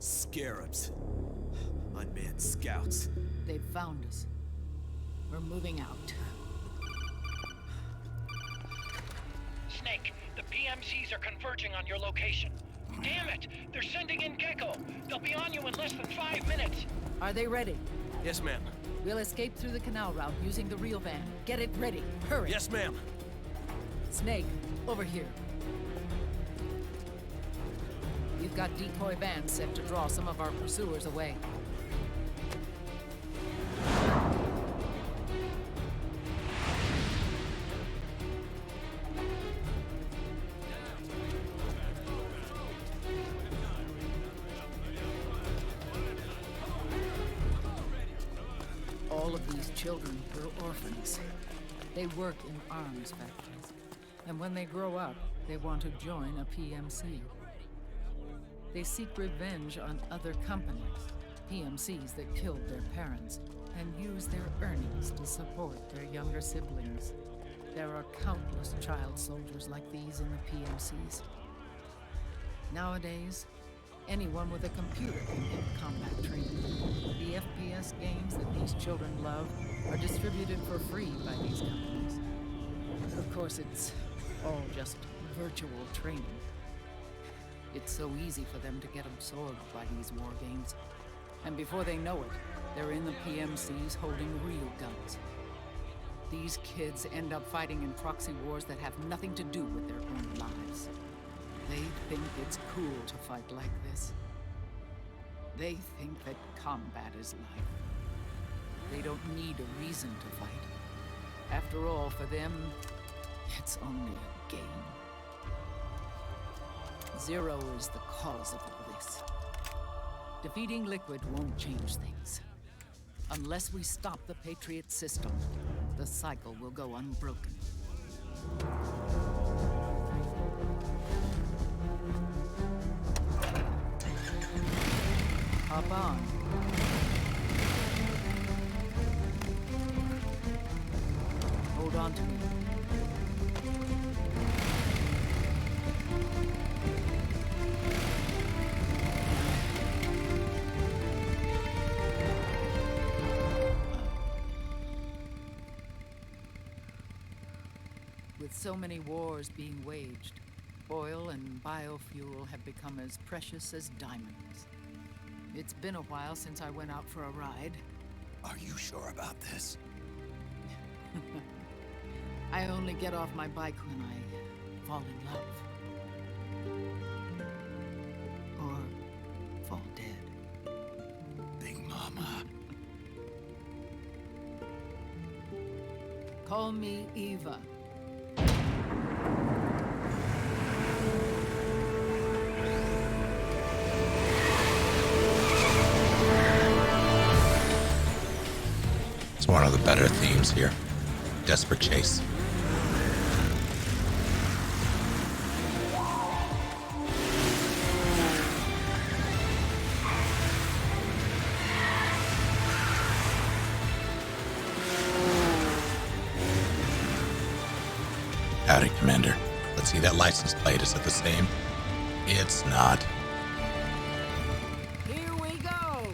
Scarabs. Unmanned scouts. They've found us. We're moving out. Snake, the PMCs are converging on your location. Damn it! They're sending in Gecko! They'll be on you in less than 5 minutes! Are they ready? Yes, ma'am. We'll escape through the canal route using the real van. Get it ready. Hurry. Yes, ma'am. Snake, over here. We've got decoy vans set to draw some of our pursuers away. All of these children were orphans. They work in arms factories. And when they grow up, they want to join a PMC. They seek revenge on other companies, PMCs that killed their parents, and use their earnings to support their younger siblings. There are countless child soldiers like these in the PMCs. Nowadays, anyone with a computer can get combat training. The FPS games that these children love are distributed for free by these companies. Of course, it's all just virtual training. It's so easy for them to get absorbed by these war games. And before they know it, they're in the PMCs holding real guns. These kids end up fighting in proxy wars that have nothing to do with their own lives. They think it's cool to fight like this. They think that combat is life. They don't need a reason to fight. After all, for them, it's only a game. Zero is the cause of all this. Defeating Liquid won't change things. Unless we stop the Patriot system, the cycle will go unbroken. Hop on. Hold on to me. With so many wars being waged, oil and biofuel have become as precious as diamonds. It's been a while since I went out for a ride. Are you sure about this? I only get off my bike when I fall in love. Or fall dead. Big Mama. Call me Eva. It's one of the better themes here. Desperate Chase. Howdy, Commander. Let's see that license plate. Is it the same? It's not. Here we go!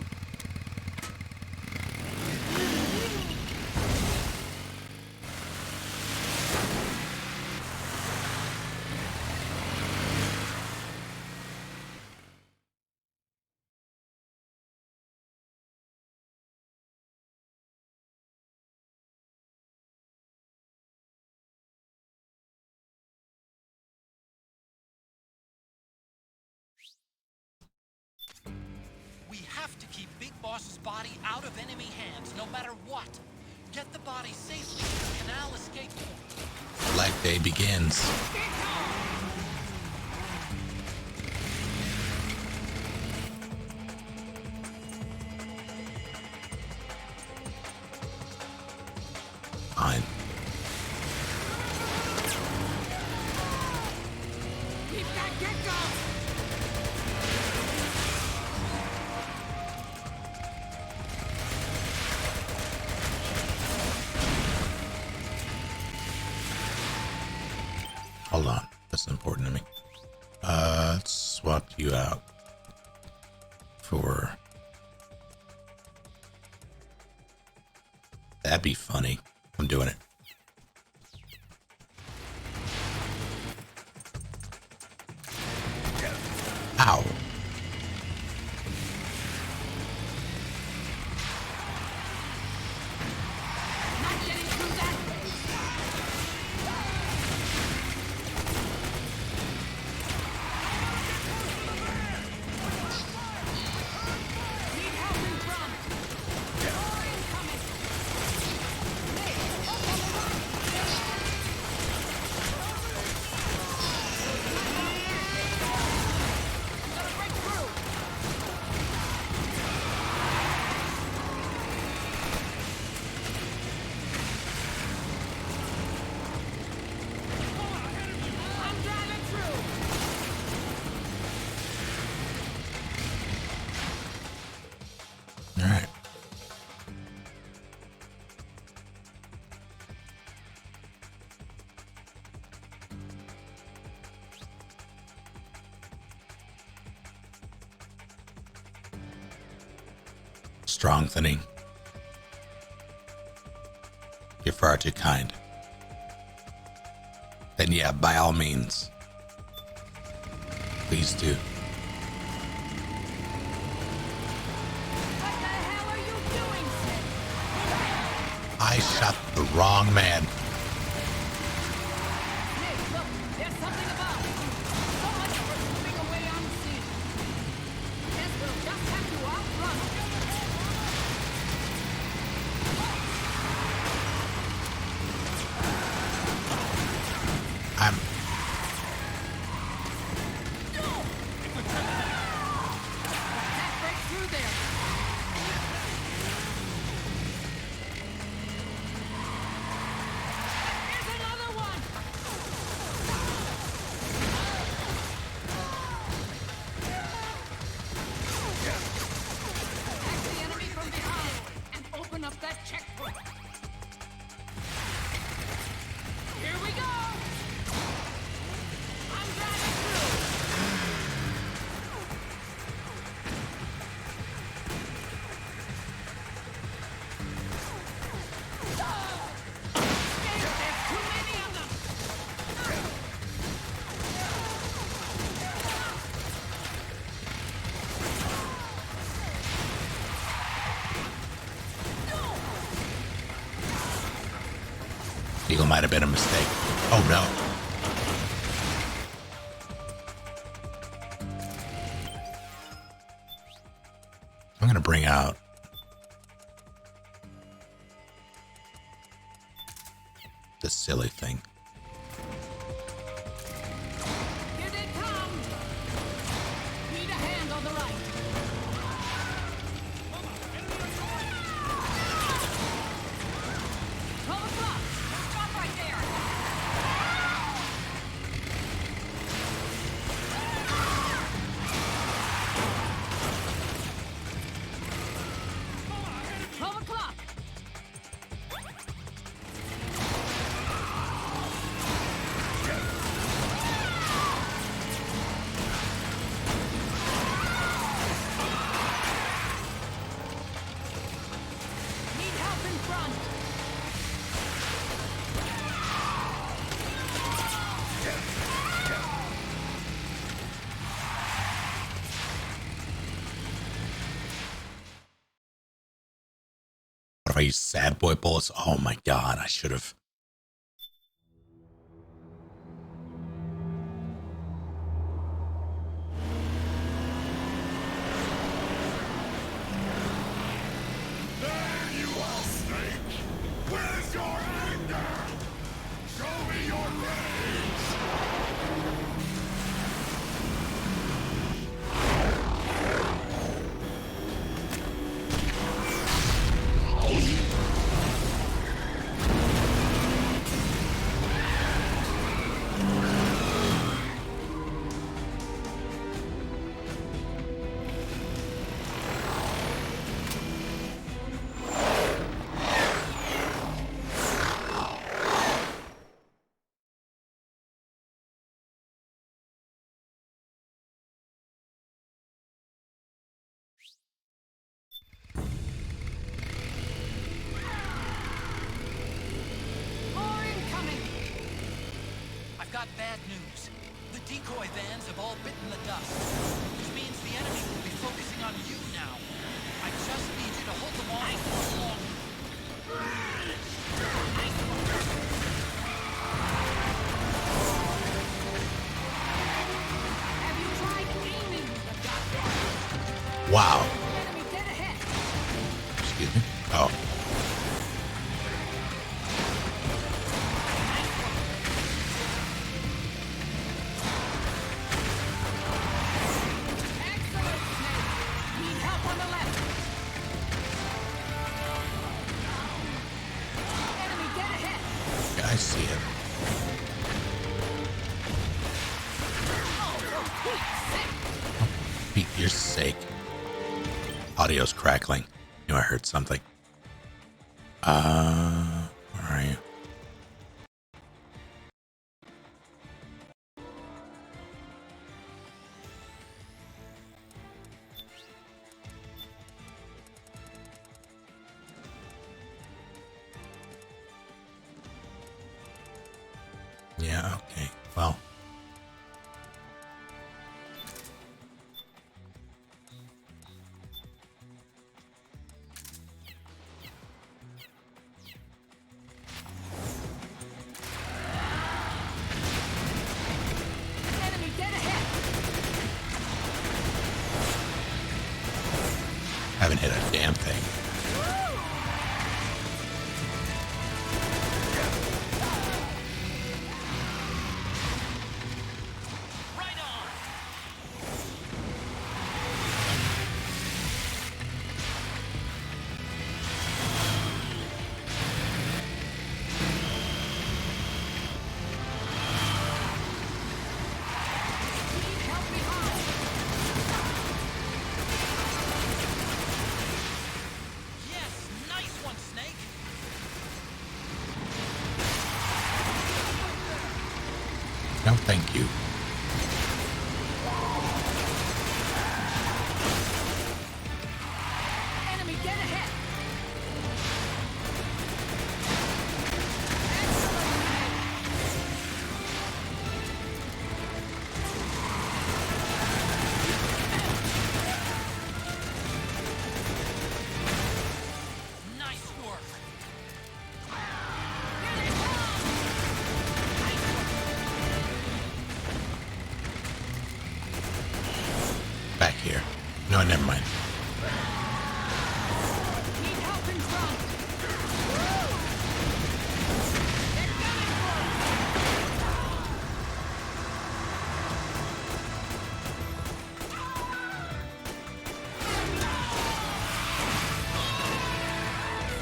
have to keep Big Boss's body out of enemy hands, no matter what. Get the body safely to the canal escape point. Black Day begins. Fine. Keep that gecko! Hold on. That's important to me. Let's swap you out for... That'd be funny. I'm doing it. Ow. Not getting through that way. Need help in front. More incoming. Gotta break through. I'm driving through. All right. Strengthening. You're far too kind. Then yeah, by all means. Please do. What the hell are you doing, Sid? I shot the wrong man. Nick, look, there's something about. So much for moving away unseen. Guess we'll just have to outrun. I'm... Can't break through there. Here's another one. Attack the enemy from behind and open up that checkpoint. Here we go. I'm driving through. There's too many of them. Eagle might have been a mistake. Oh no. I'm gonna bring out this silly thing. Here they come. Need a hand on the right. Pull the block. Stop right there. If I use sad boy bullets, oh my god, I should have. got bad news. The decoy vans have all bitten the dust, which means the enemy will be focusing on you now. I just need you to hold them off for long. Have you tried aiming the gun? Wow. Enemy dead ahead. Excuse me. Oh. Excellent, Snake. Need help on the left. Enemy dead ahead. Yeah, I see it. For Pete's sake. Audio's crackling. Knew I heard something. Where are you? Yeah, okay. Well. Enemy dead ahead. Haven't hit a damn thing. Right on! Need help behind. Yes, nice one, Snake! No, thank you. Enemy dead ahead. Nice work! Back here. No, never mind. Need help in front. They're coming for us.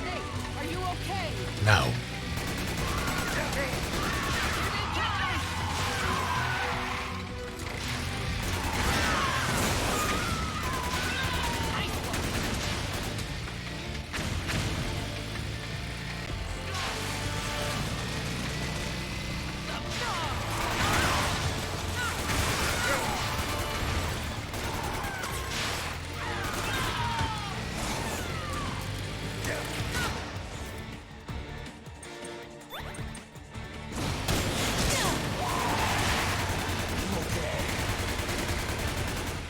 Snake, are you okay? No.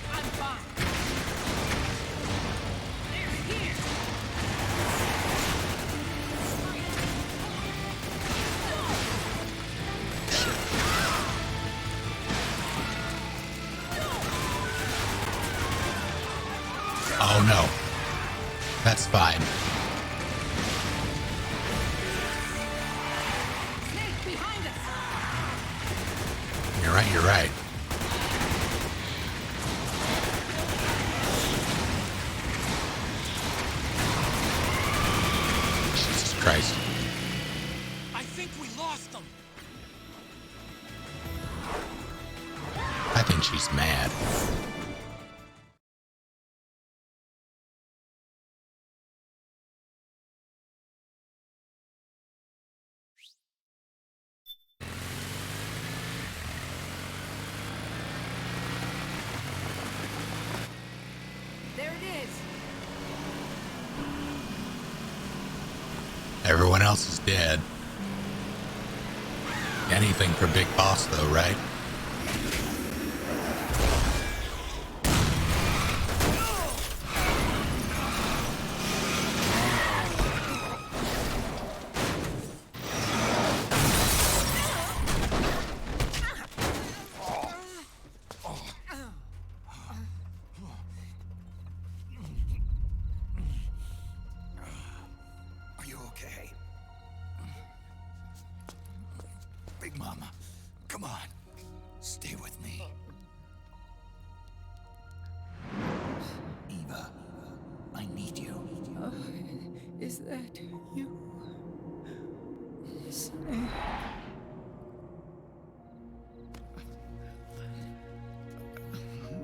I'm fine! They're here! Oh no. That's fine. Snake behind us. You're right, you're right. Jesus Christ. I think we lost them! I think she's mad. There it is. Everyone else is dead. anything for Big Boss, though, right? Are you okay? Big Mama, come on. Stay with me. Eva, I need you. Is that you? Snake.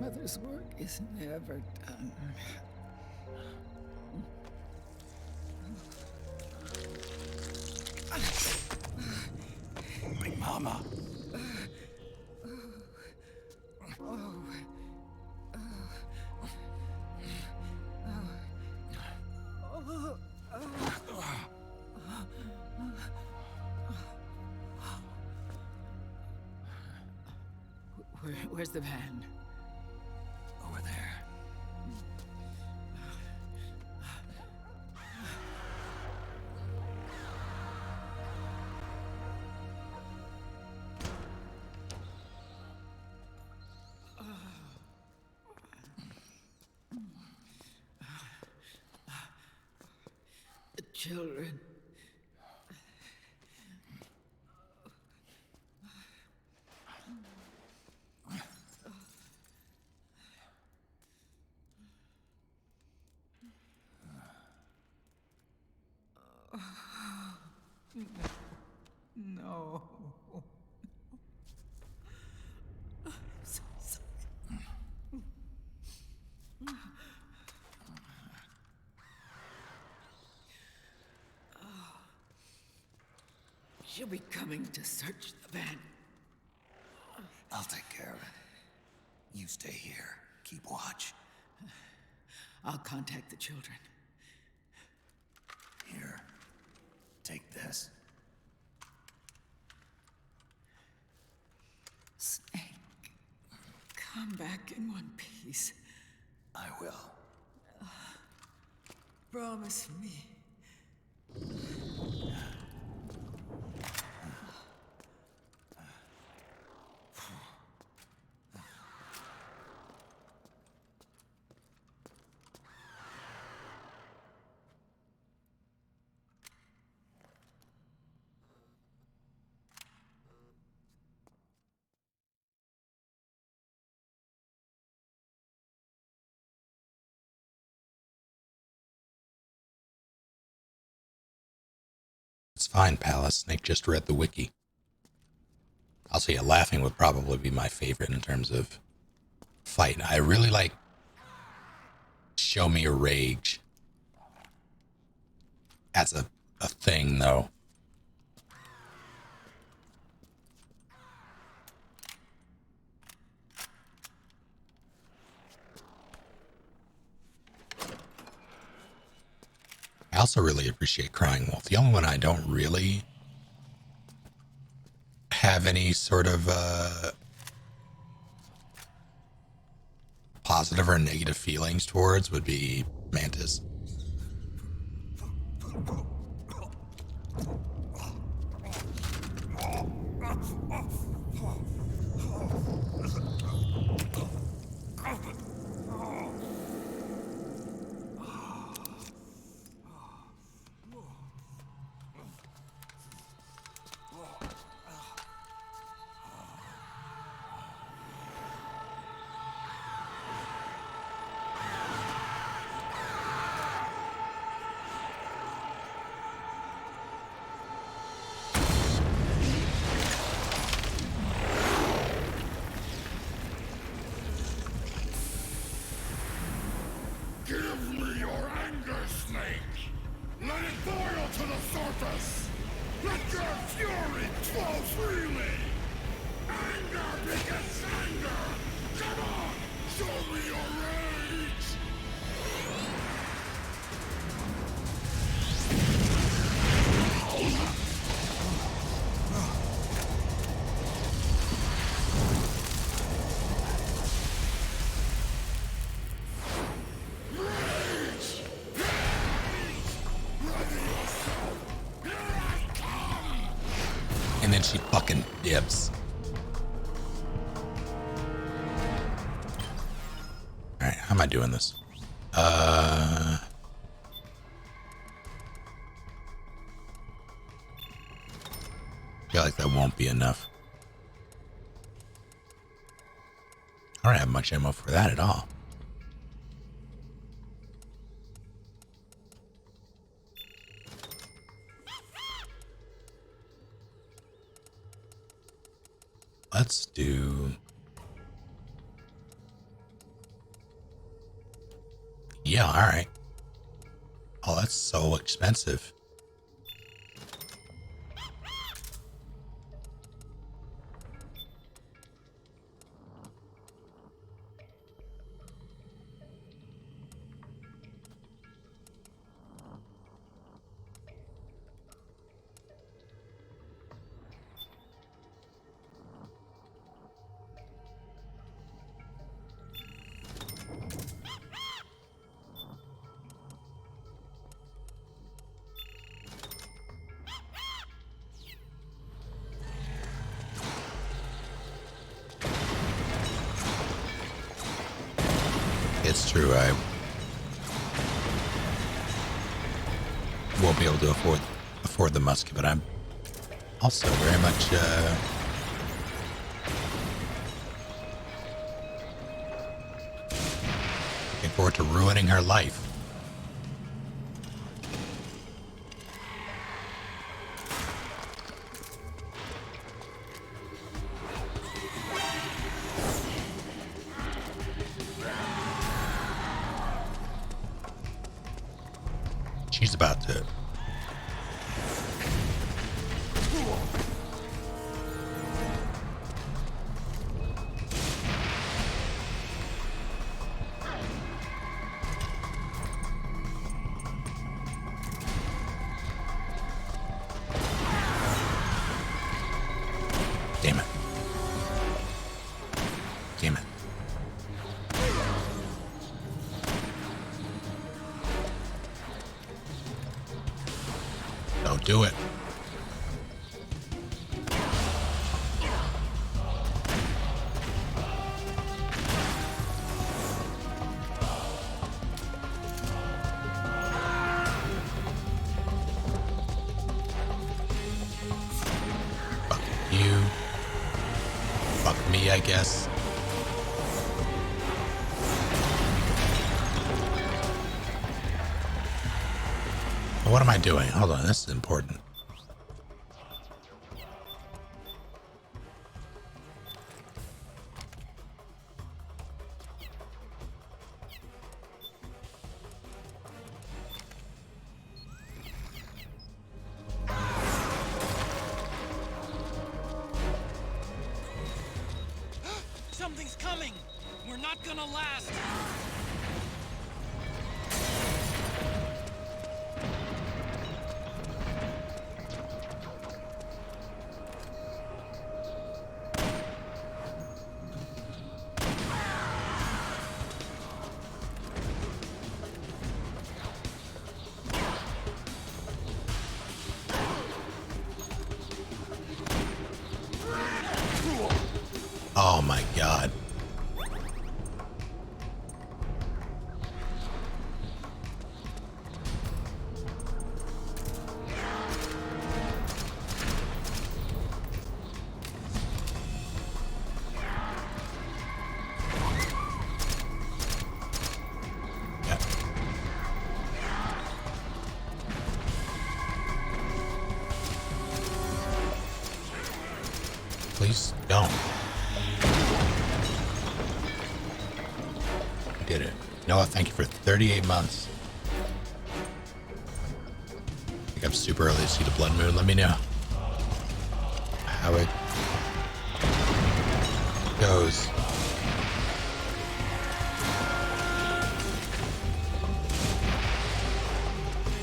Mother's work is never done. Big Mama. Where's the van? Over there. The children. No. I'm so sorry. She'll be coming to search the van. I'll take care of it. You stay here. Keep watch. I'll contact the children. Here. Take this. Snake, come back in one piece. I will. Promise me. It's fine, Palace. Snake just read the wiki. I'll say laughing would probably be my favorite in terms of fight. I really like show me a rage. That's a thing, though. I also really appreciate Crying Wolf. The only one I don't really have any sort of positive or negative feelings towards would be Mantis. Give me your anger, Snake! Let it boil to the surface! Let your fury flow freely! Anger begets anger! Come on! Show me your rage! and she fucking dips. Alright, how am I doing this? I feel like that won't be enough. I don't have much ammo for that at all. Let's do... Yeah, alright. Oh, that's so expensive. It's true, I won't be able to afford the musket, but I'm also very much looking forward to ruining her life. She's about to... Damn it. Damn it. Don't do it. Fuck you. Fuck me, I guess. What am I doing? Hold on, this is important. Something's coming! We're not gonna last! Oh my god. Yeah. Please don't. Did it. Noah, thank you for 38 months. I think I'm super early to see the blood moon. Let me know how it goes.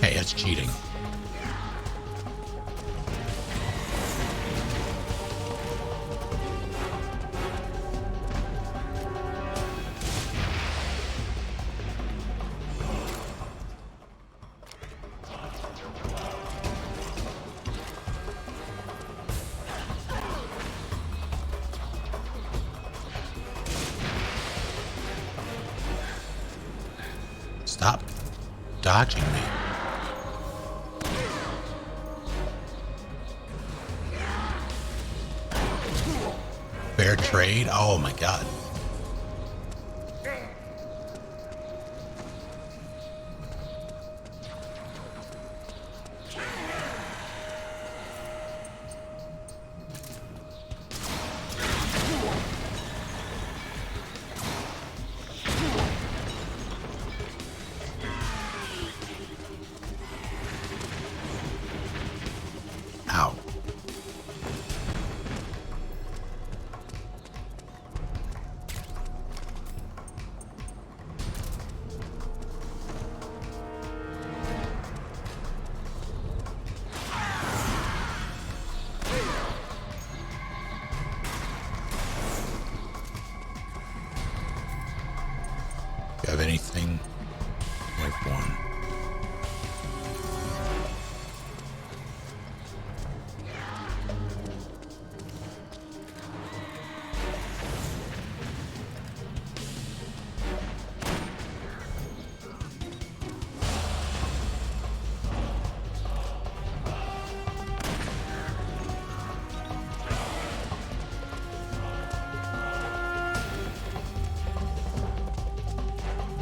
Hey, that's cheating. Stop dodging me. Fair trade? Oh my god. Ow. You have anything? Wipe one.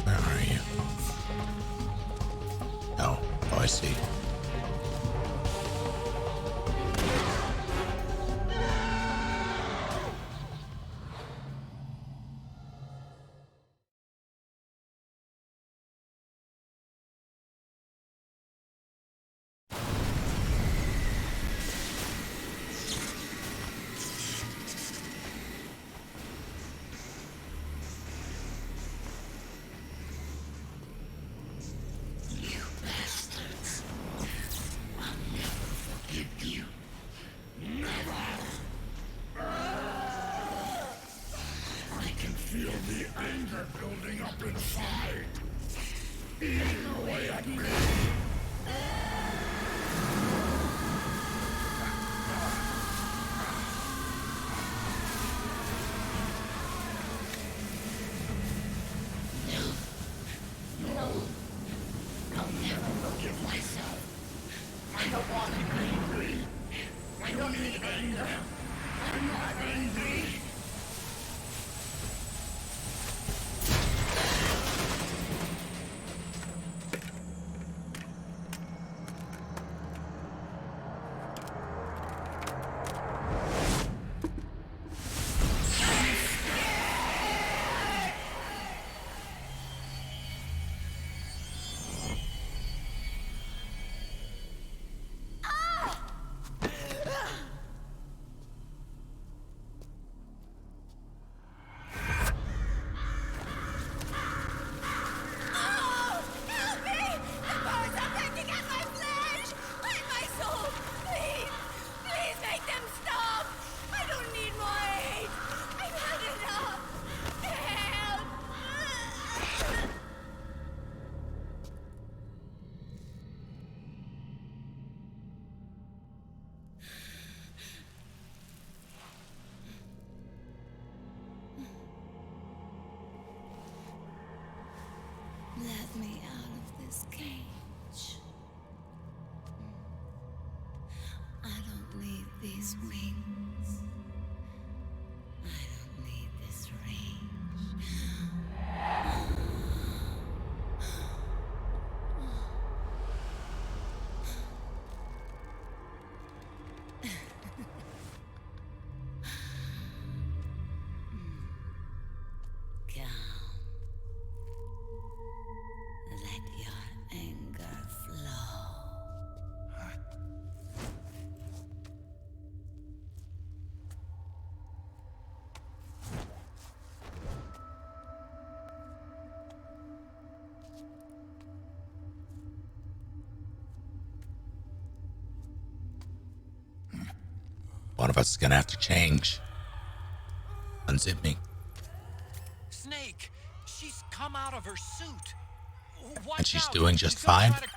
Where are you? Oh, I see. You bastards. I'll never forgive you. Never. I can feel the anger building up inside. Eating away at me. No. I'll never forgive myself. I don't want to be angry. I don't need anger. I'm not angry. Let me out of this cage. I don't need these wings. I don't need this range. Calm. Let your anger flow. One of us is gonna have to change. Unzip me. Snake, she's come out of her suit. Watch And she's out. doing just She's gonna fine? try to-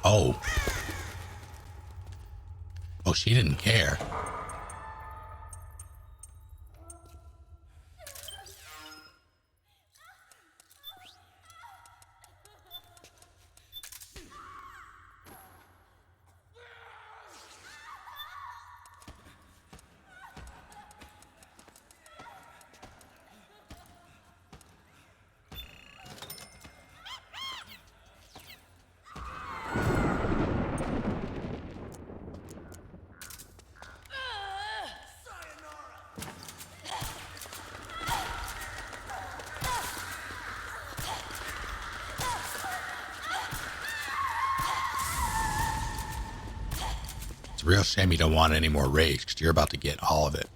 Oh. Oh, she didn't care. It's a real shame you don't want any more rage because you're about to get all of it.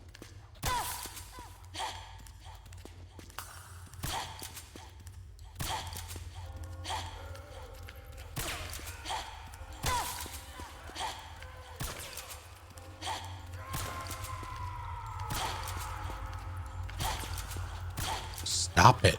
Stop it.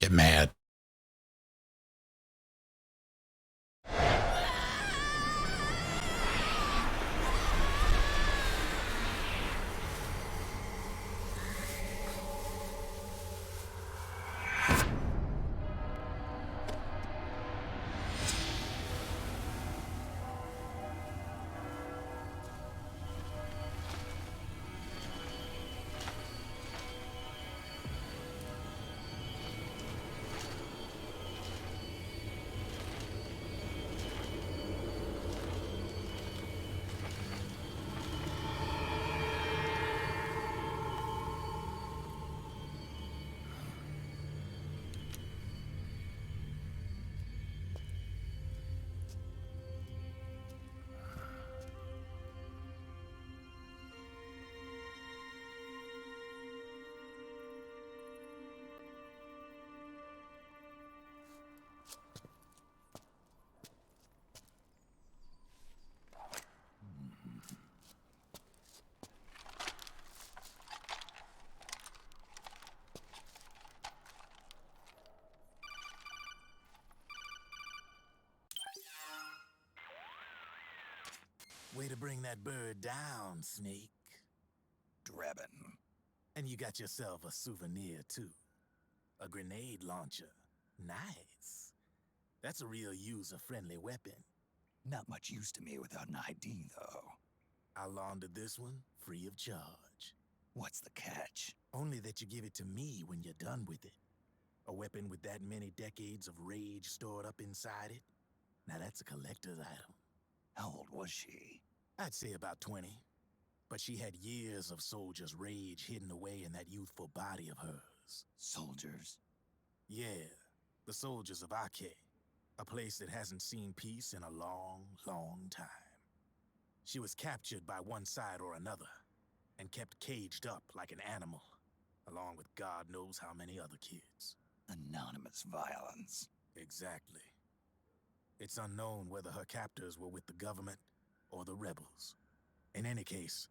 Get mad. Way to bring that bird down, Snake. Drebin. And you got yourself a souvenir, too. A grenade launcher. Nice. That's a real user-friendly weapon. Not much use to me without an ID, though. I'll launder this one free of charge. What's the catch? Only that you give it to me when you're done with it. A weapon with that many decades of rage stored up inside it? Now that's a collector's item. How old was she? I'd say about 20. But she had years of soldiers' rage hidden away in that youthful body of hers. Soldiers? Yeah, the soldiers of Ake. A place that hasn't seen peace in a long, long time. She was captured by one side or another, and kept caged up like an animal, along with God knows how many other kids. Anonymous violence. Exactly. It's unknown whether her captors were with the government or the rebels. In any case,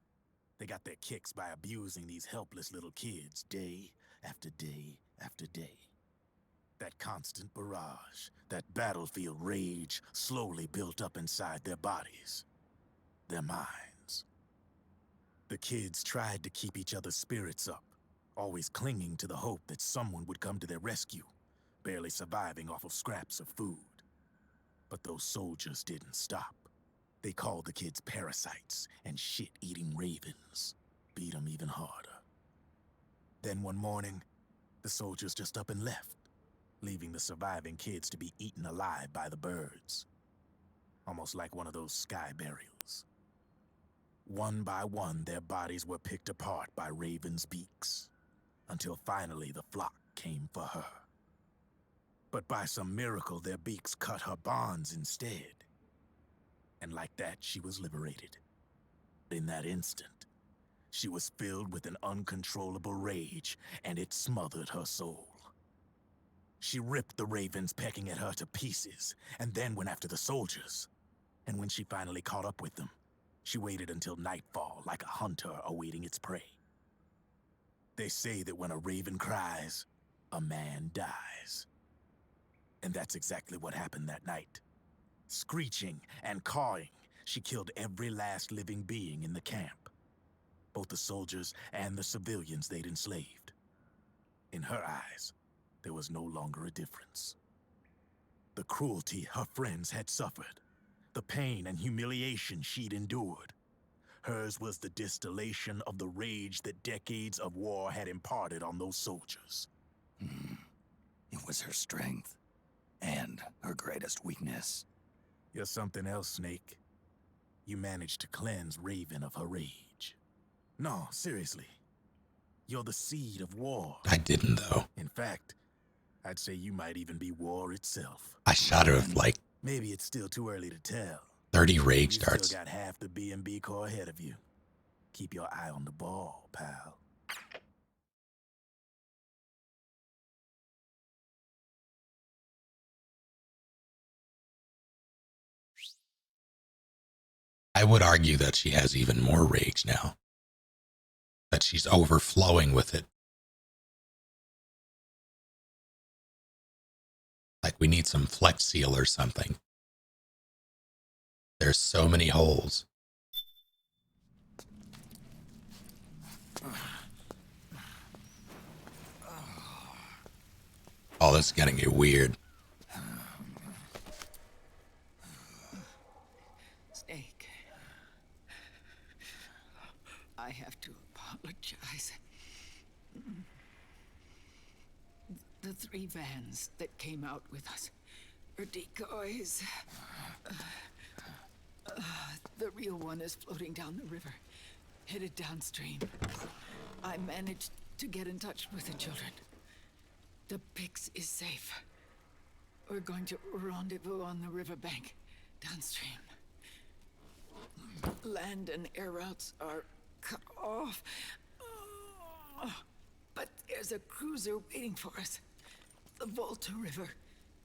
they got their kicks by abusing these helpless little kids day after day after day. That constant barrage, that battlefield rage slowly built up inside their bodies, their minds. The kids tried to keep each other's spirits up, always clinging to the hope that someone would come to their rescue, barely surviving off of scraps of food. But those soldiers didn't stop. They called the kids parasites and shit-eating ravens, beat them even harder. Then one morning, the soldiers just up and left. leaving the surviving kids to be eaten alive by the birds. Almost like one of those sky burials. One by one, their bodies were picked apart by ravens' beaks, until finally the flock came for her. But by some miracle, their beaks cut her bonds instead. And like that, she was liberated. In that instant, she was filled with an uncontrollable rage, and it smothered her soul. She ripped the ravens pecking at her to pieces, and then went after the soldiers. And when she finally caught up with them, she waited until nightfall like a hunter awaiting its prey. They say that when a raven cries, a man dies. And that's exactly what happened that night. Screeching and cawing, she killed every last living being in the camp. Both the soldiers and the civilians they'd enslaved. In her eyes, there was no longer a difference. The cruelty her friends had suffered, the pain and humiliation she'd endured. Hers was the distillation of the rage that decades of war had imparted on those soldiers. It was her strength, and her greatest weakness. You're something else, Snake. You managed to cleanse Raven of her rage. No, seriously. You're the seed of war. I didn't, though. In fact, I'd say you might even be war itself. I shot her with like maybe it's still too early to tell. 30 rage darts. You still got half the B&B Corps ahead of you. Keep your eye on the ball, pal. I would argue that she has even more rage now. That she's overflowing with it. Like we need some Flex Seal or something. There's so many holes. Oh, this is getting weird. Snake. I have to apologize. The 3 vans that came out with us are decoys. The real one is floating down the river, headed downstream. I managed to get in touch with the children. The Pix is safe. We're going to rendezvous on the riverbank, downstream. Land and air routes are cut off. But there's a cruiser waiting for us. The Volta River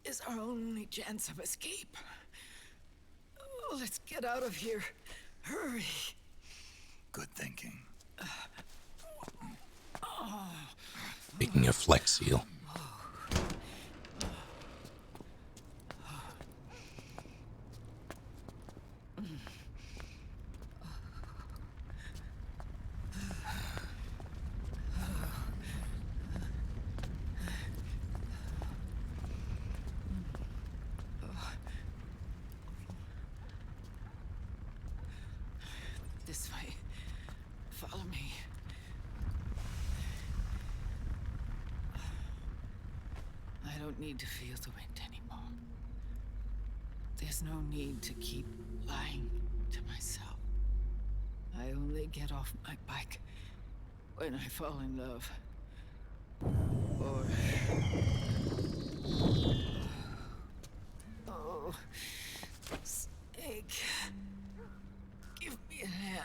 is our only chance of escape. Let's get out of here. Hurry. Good thinking. Speaking of Flex Seal. This way. Follow me. I don't need to feel the wind anymore. There's no need to keep lying to myself. I only get off my bike when I fall in love. Or... Oh... Snake... Give me a hand.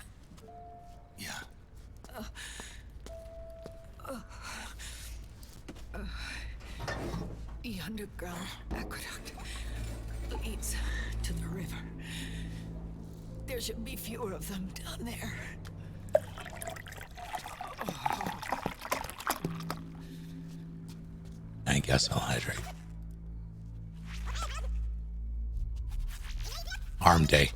Yeah. The underground aqueduct leads to the river. There should be fewer of them down there. I guess I'll hydrate. Arm day.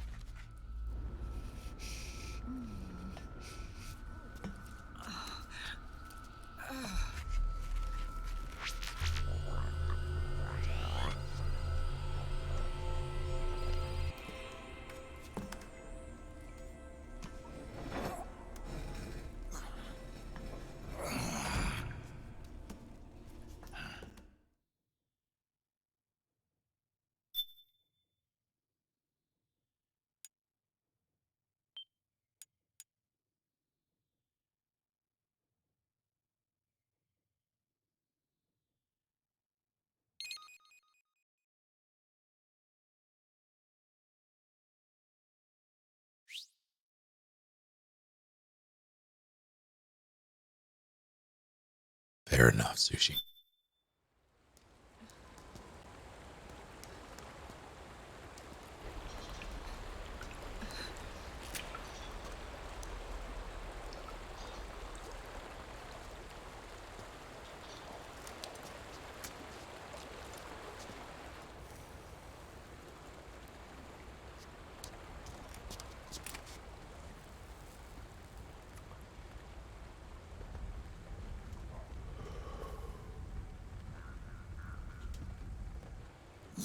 Fair enough, Sushi.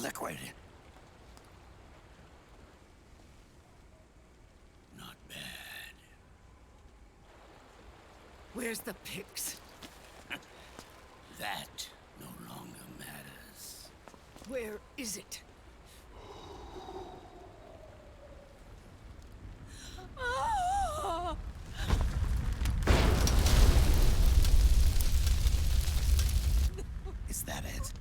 Liquid. Not bad. Where's the pigs? That no longer matters. Where is it? Ah! Is that it?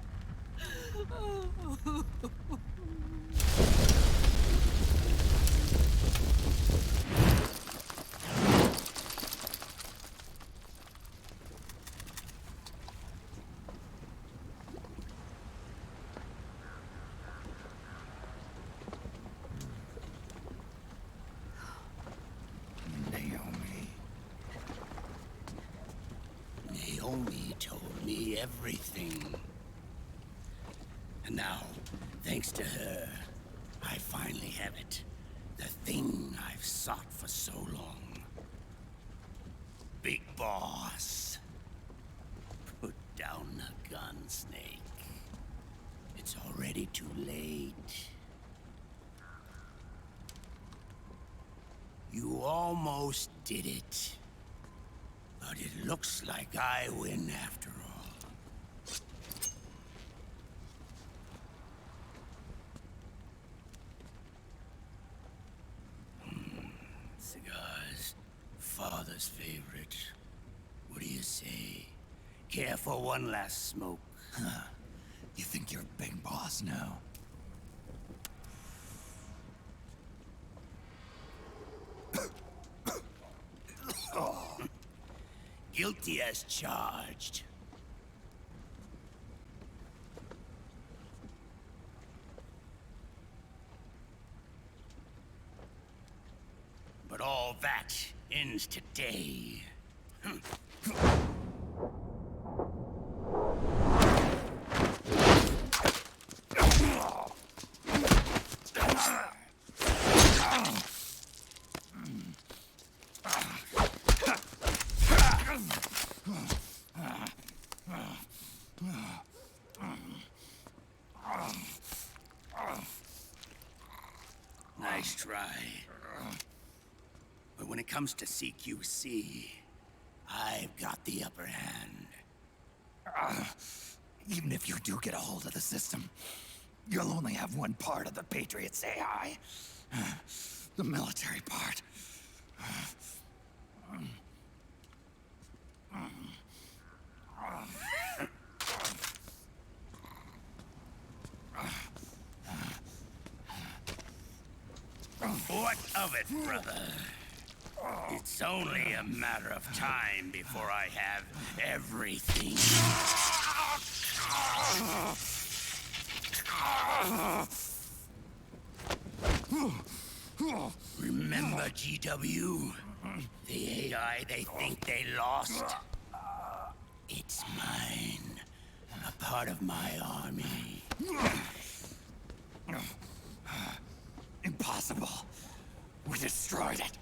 Naomi told me everything. And now, thanks to her, I finally have it. The thing I've sought for so long. Big Boss. Put down the gun, Snake. It's already too late. You almost did it. But it looks like I win after all. Cigars. Father's favorite. What do you say? Care for one last smoke? Huh. You think you're Big Boss now? Guilty as charged. But all that ends today. Nice try. But when it comes to CQC, I've got the upper hand. Even if you do get a hold of the system, you'll only have one part of the Patriots AI. The military part. What of it, brother? It's only a matter of time before I have everything. Remember GW? The AI they think they lost? It's mine. A part of my army. Impossible. We destroyed it.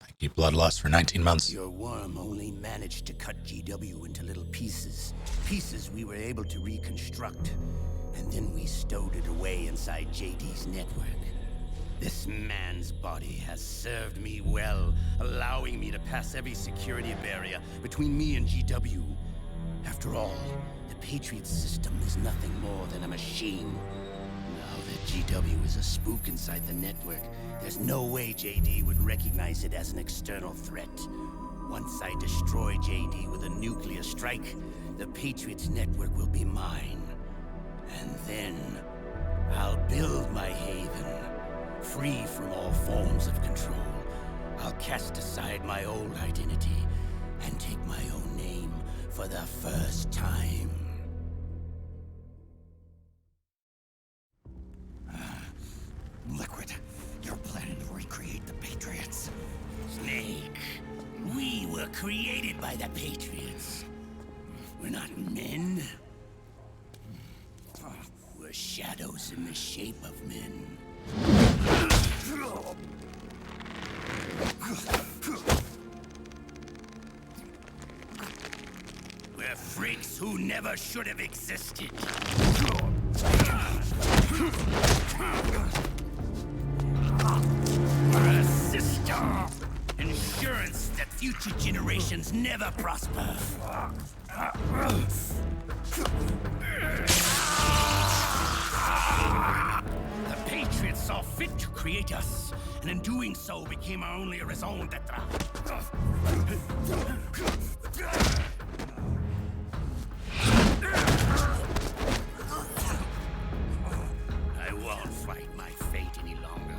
Thank you, Bloodlust, for 19 months. Your worm only managed to cut GW into little pieces. Pieces we were able to reconstruct. And then we stowed it away inside JD's network. This man's body has served me well, allowing me to pass every security barrier between me and GW. After all, the Patriots system is nothing more than a machine. Now that GW is a spook inside the network, there's no way JD would recognize it as an external threat. Once I destroy JD with a nuclear strike, the Patriots network will be mine. And then I'll build my haven, free from all forms of control. I'll cast aside my old identity and take my own name for the first time. Liquid, you're planning to recreate the Patriots. Snake, we were created by the Patriots. We're not men. We're shadows in the shape of men. We're freaks who never should have existed. We're a system. Insurance that future generations never prosper. The Patriots saw fit to create us, and in doing so became our only raison d'etre. I won't fight my fate any longer.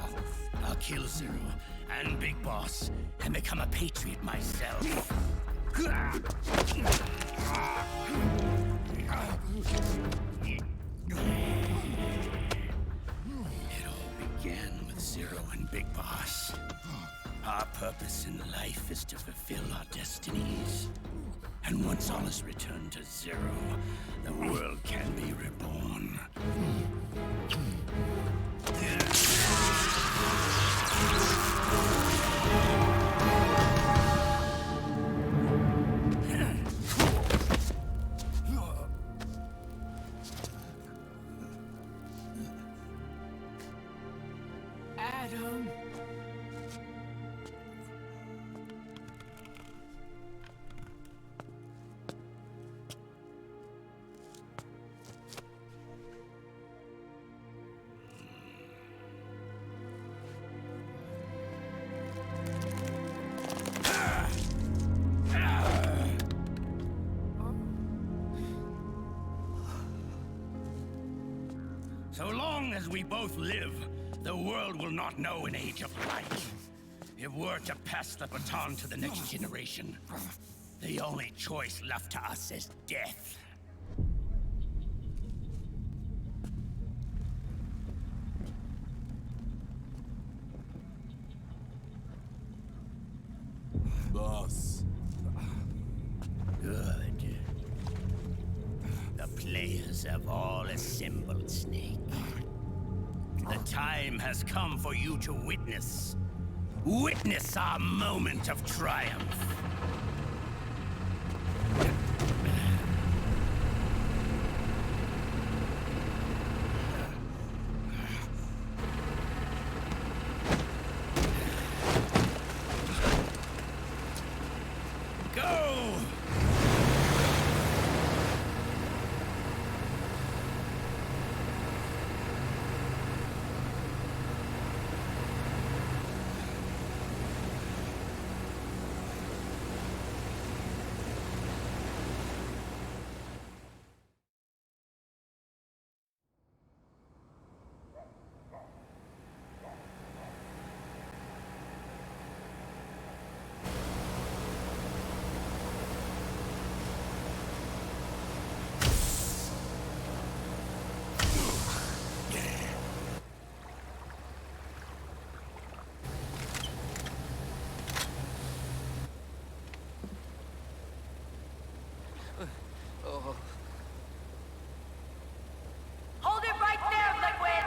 I'll kill Zero and Big Boss and become a Patriot myself. It all began with Zero and Big Boss. Our purpose in life is to fulfill our destinies. And once all is returned to Zero, the world can be reborn. Adam. So long as we both live, the world will not know an age of light. If we're to pass the baton to the next generation, the only choice left to us is death. Boss. Good. The players have all assembled, Snake. The time has come for you to witness our moment of triumph. Go! Hold it right there, Liquid!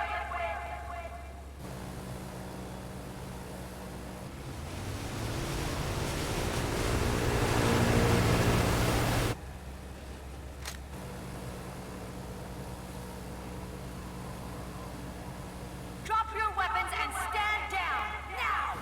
Drop your weapons and stand down, now!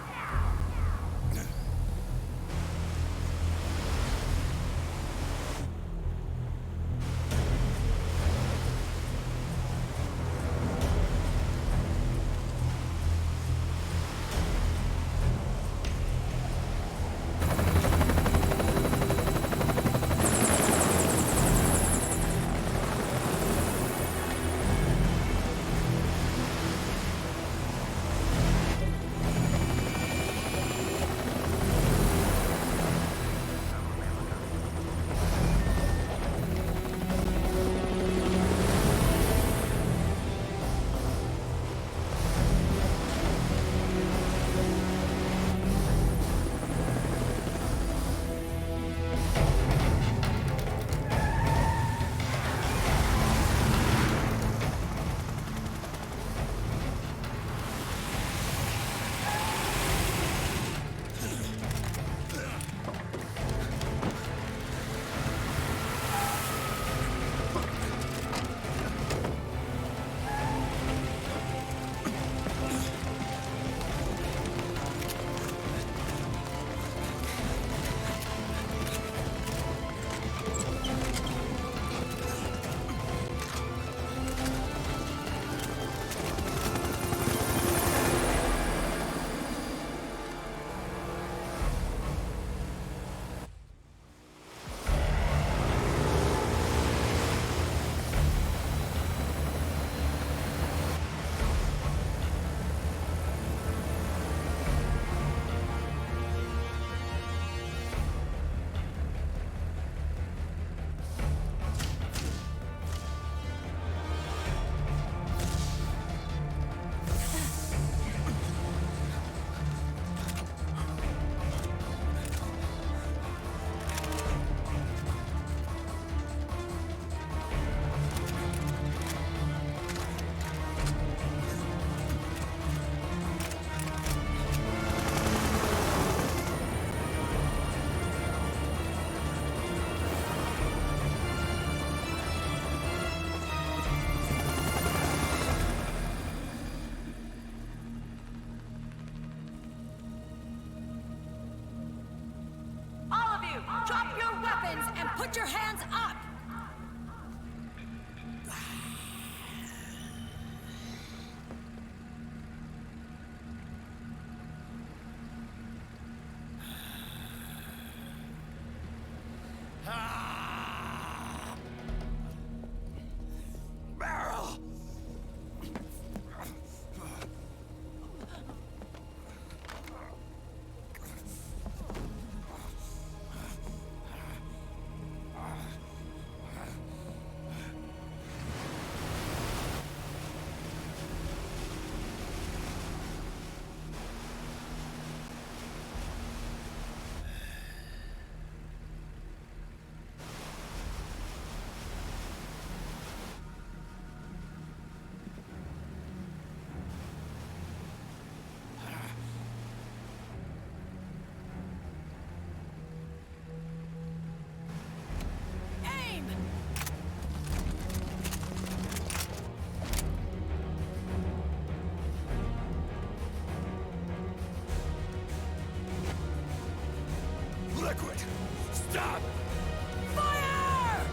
Put your hands up! Meryl! Aim! Liquid! Stop! Fire!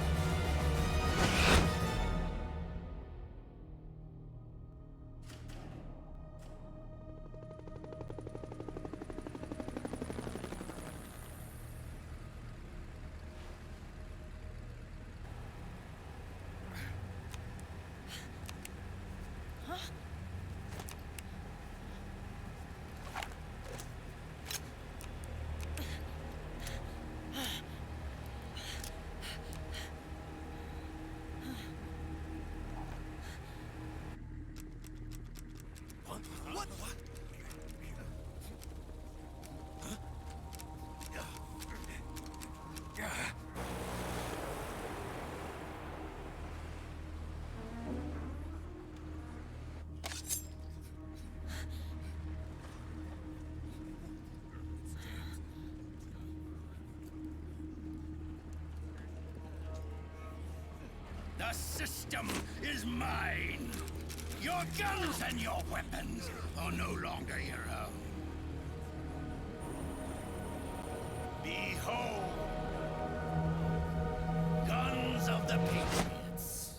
What? The system is mine. Your guns and your weapons are no longer your own. Behold, guns of the Patriots.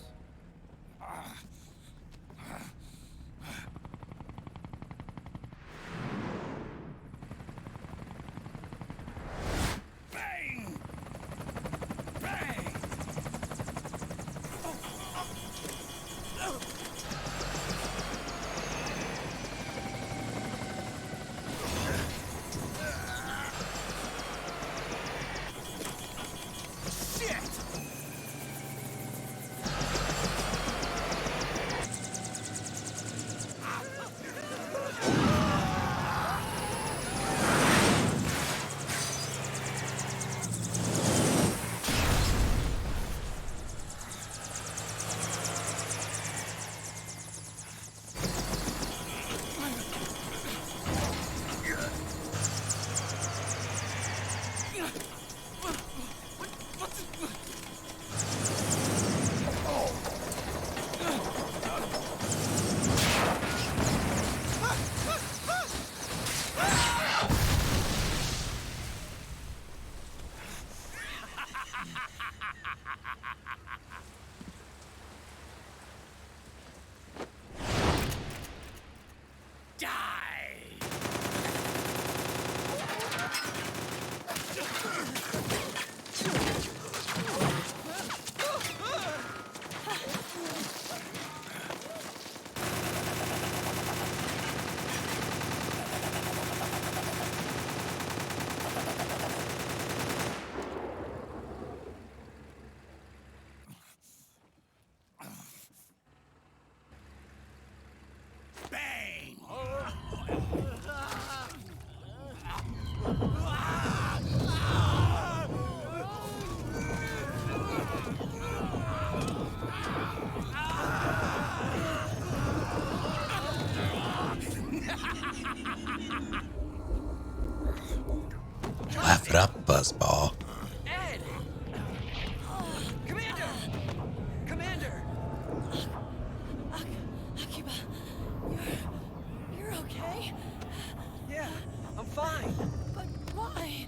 Bang! Bang! Laugh it up, buzzball. Ed! Commander! Commander! Akiba, you're okay? Yeah, I'm fine. But why?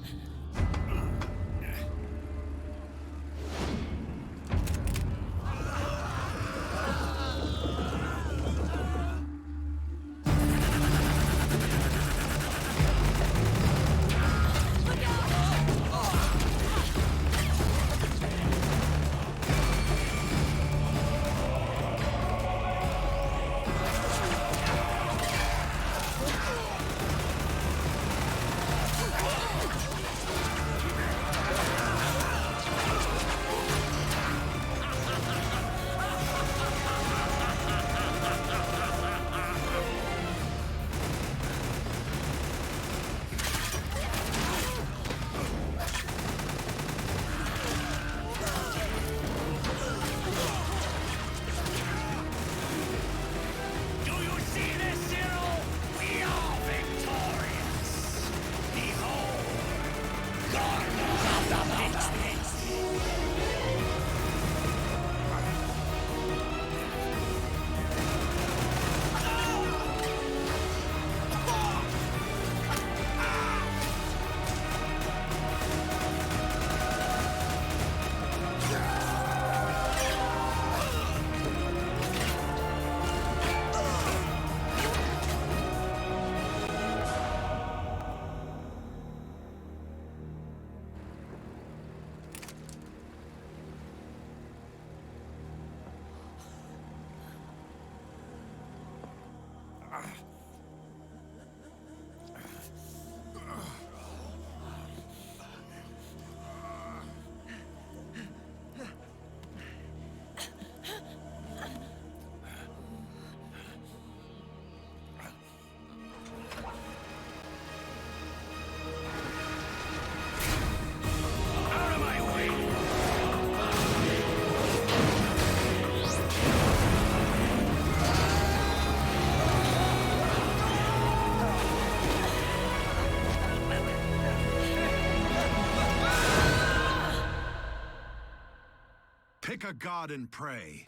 Pick a god and pray.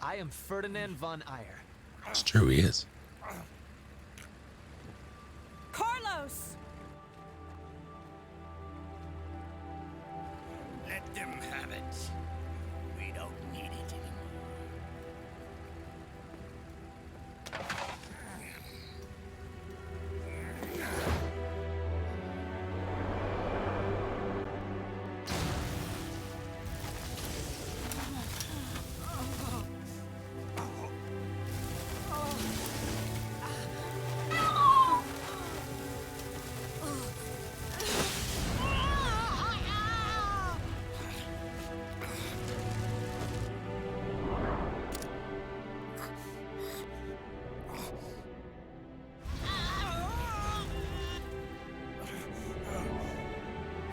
I am Ferdinand von Ayer. It's true, he is. Carlos! Let them have it. We don't need it anymore.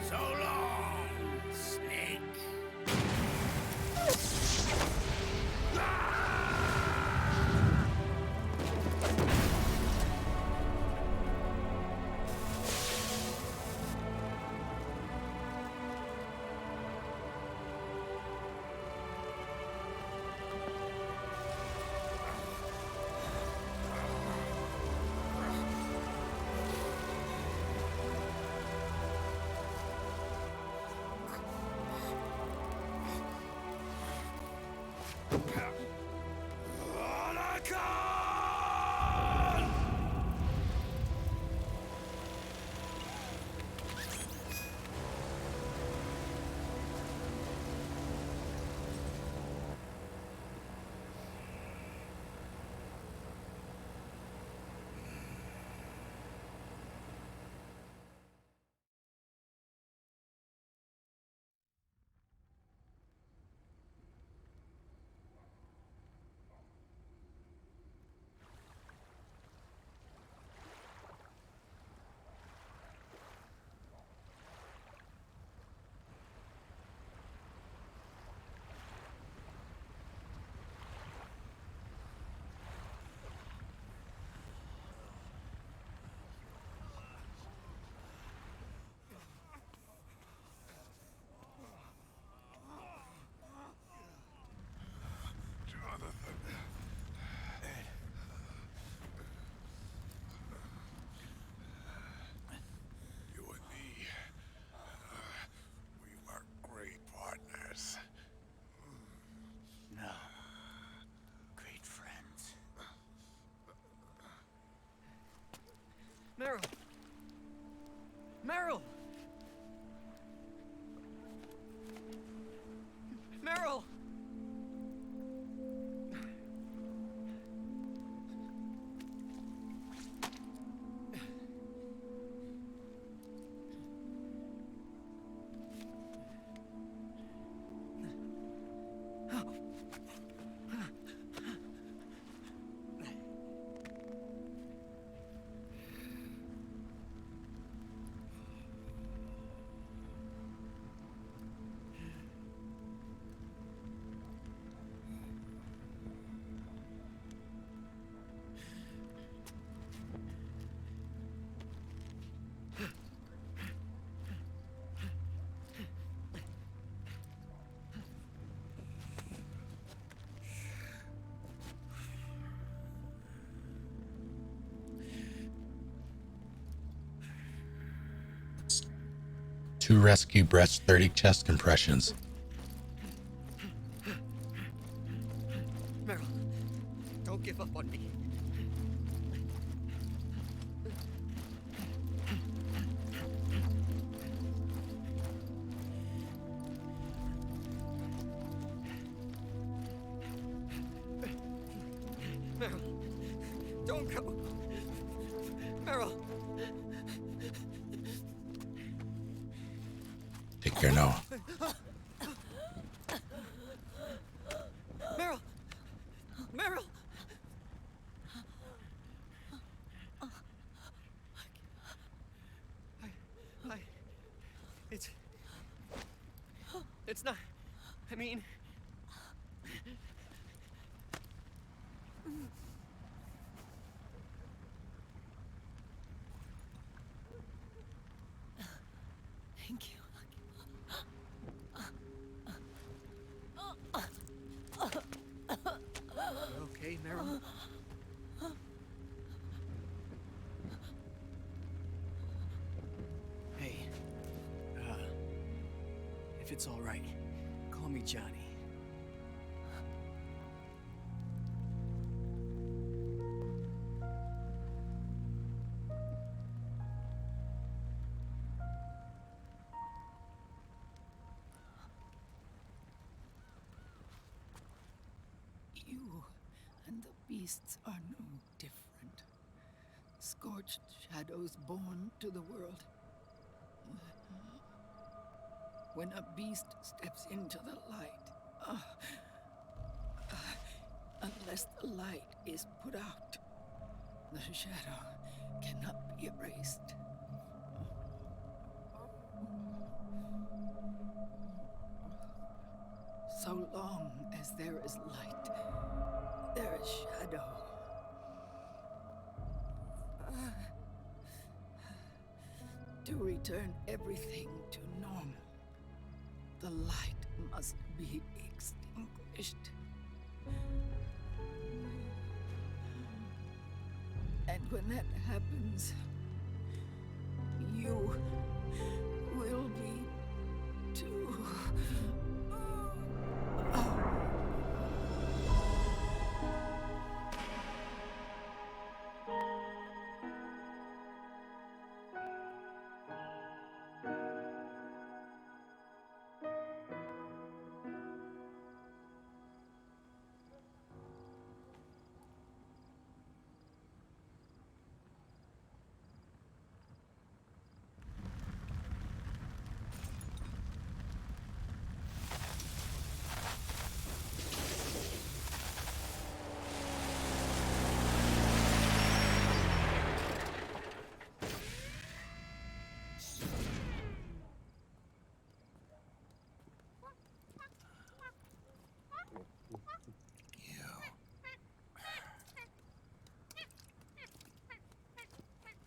So long, Snake. You and me, we were great partners. No. Great friends. Meryl! Meryl! Meryl! Two rescue breaths, 30 chest compressions. Meryl, don't give up on me. Meryl, don't go. Meryl. Take care now. Meryl! Meryl! It's not... I mean... It's all right. Call me Johnny. You and the beasts are no different. Scorched shadows born to the world. When a beast steps into the light, unless the light is put out, the shadow cannot be erased. So long as there is light, there is shadow. To return everything to normal, the light must be extinguished. And when that happens, you will be too.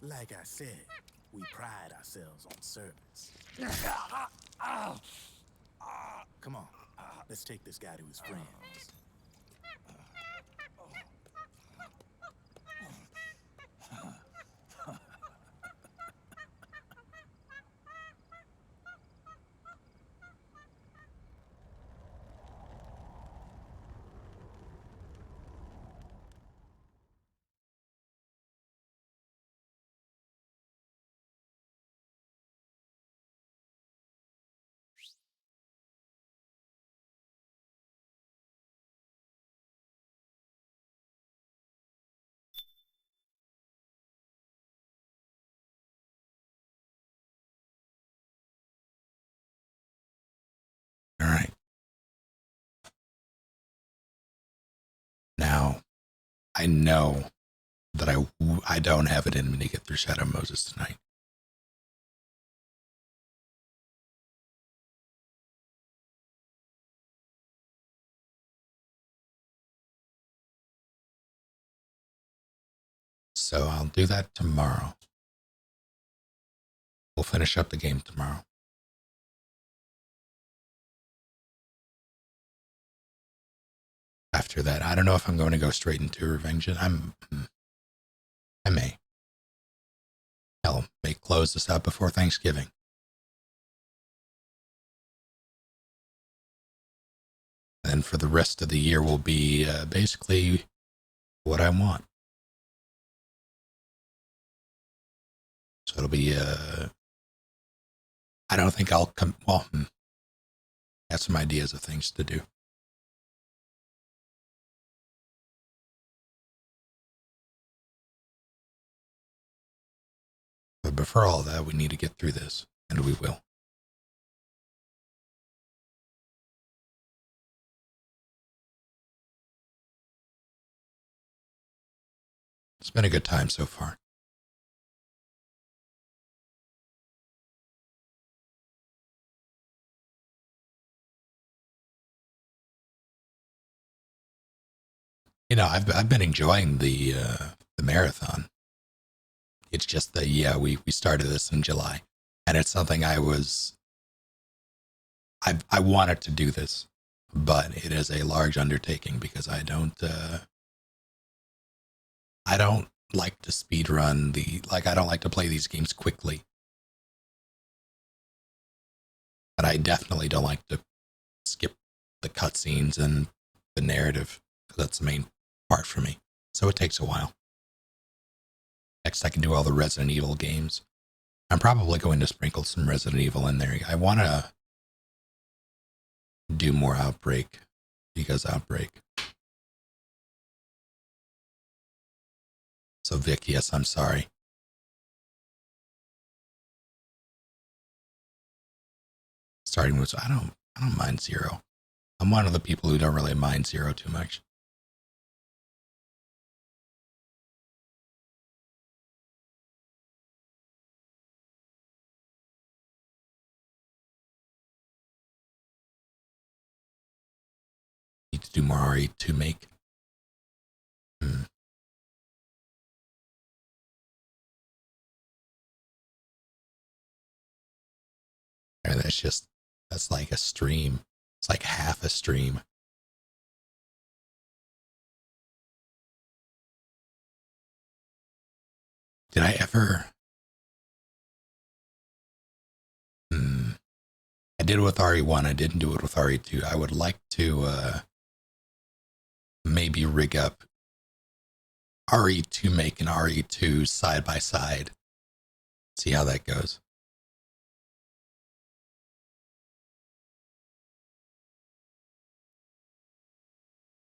Like I said, we pride ourselves on service. Come on, let's take this guy to his friends. All right. Now, I know that I don't have it in me to get through Shadow Moses tonight. So I'll do that tomorrow. We'll finish up the game tomorrow. After that, I don't know if I'm going to go straight into Revenge. I may. Hell, may close this out before Thanksgiving. And for the rest of the year will be basically what I want. So it'll be, I don't think I'll come, well, got some ideas of things to do. But before all that, we need to get through this, and we will. It's been a good time so far. You know, I've been enjoying the marathon. It's just that, yeah, we started this in July, and it's something I wanted to do this, but it is a large undertaking because I don't like to speed run I don't like to play these games quickly. but I definitely don't like to skip the cutscenes and the narrative, because that's the main part for me. So it takes a while. Next, I can do all the Resident Evil games. I'm probably going to sprinkle some Resident Evil in there. I want to do more Outbreak, because Outbreak. So Vic, yes, I'm sorry. Starting with, I don't mind Zero. I'm one of the people who don't really mind Zero too much. Need to do more RE2 make. And that's like a stream. It's like half a stream. Did I ever? I did it with RE1. I didn't do it with RE2. I would like to maybe rig up RE2 make and RE2 side by side. See how that goes.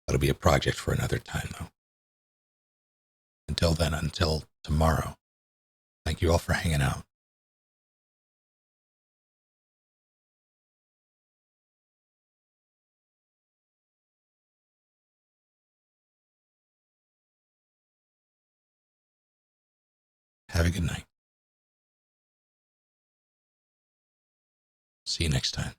That'll be a project for another time, though. Until then, until tomorrow, thank you all for hanging out. Have a good night. See you next time.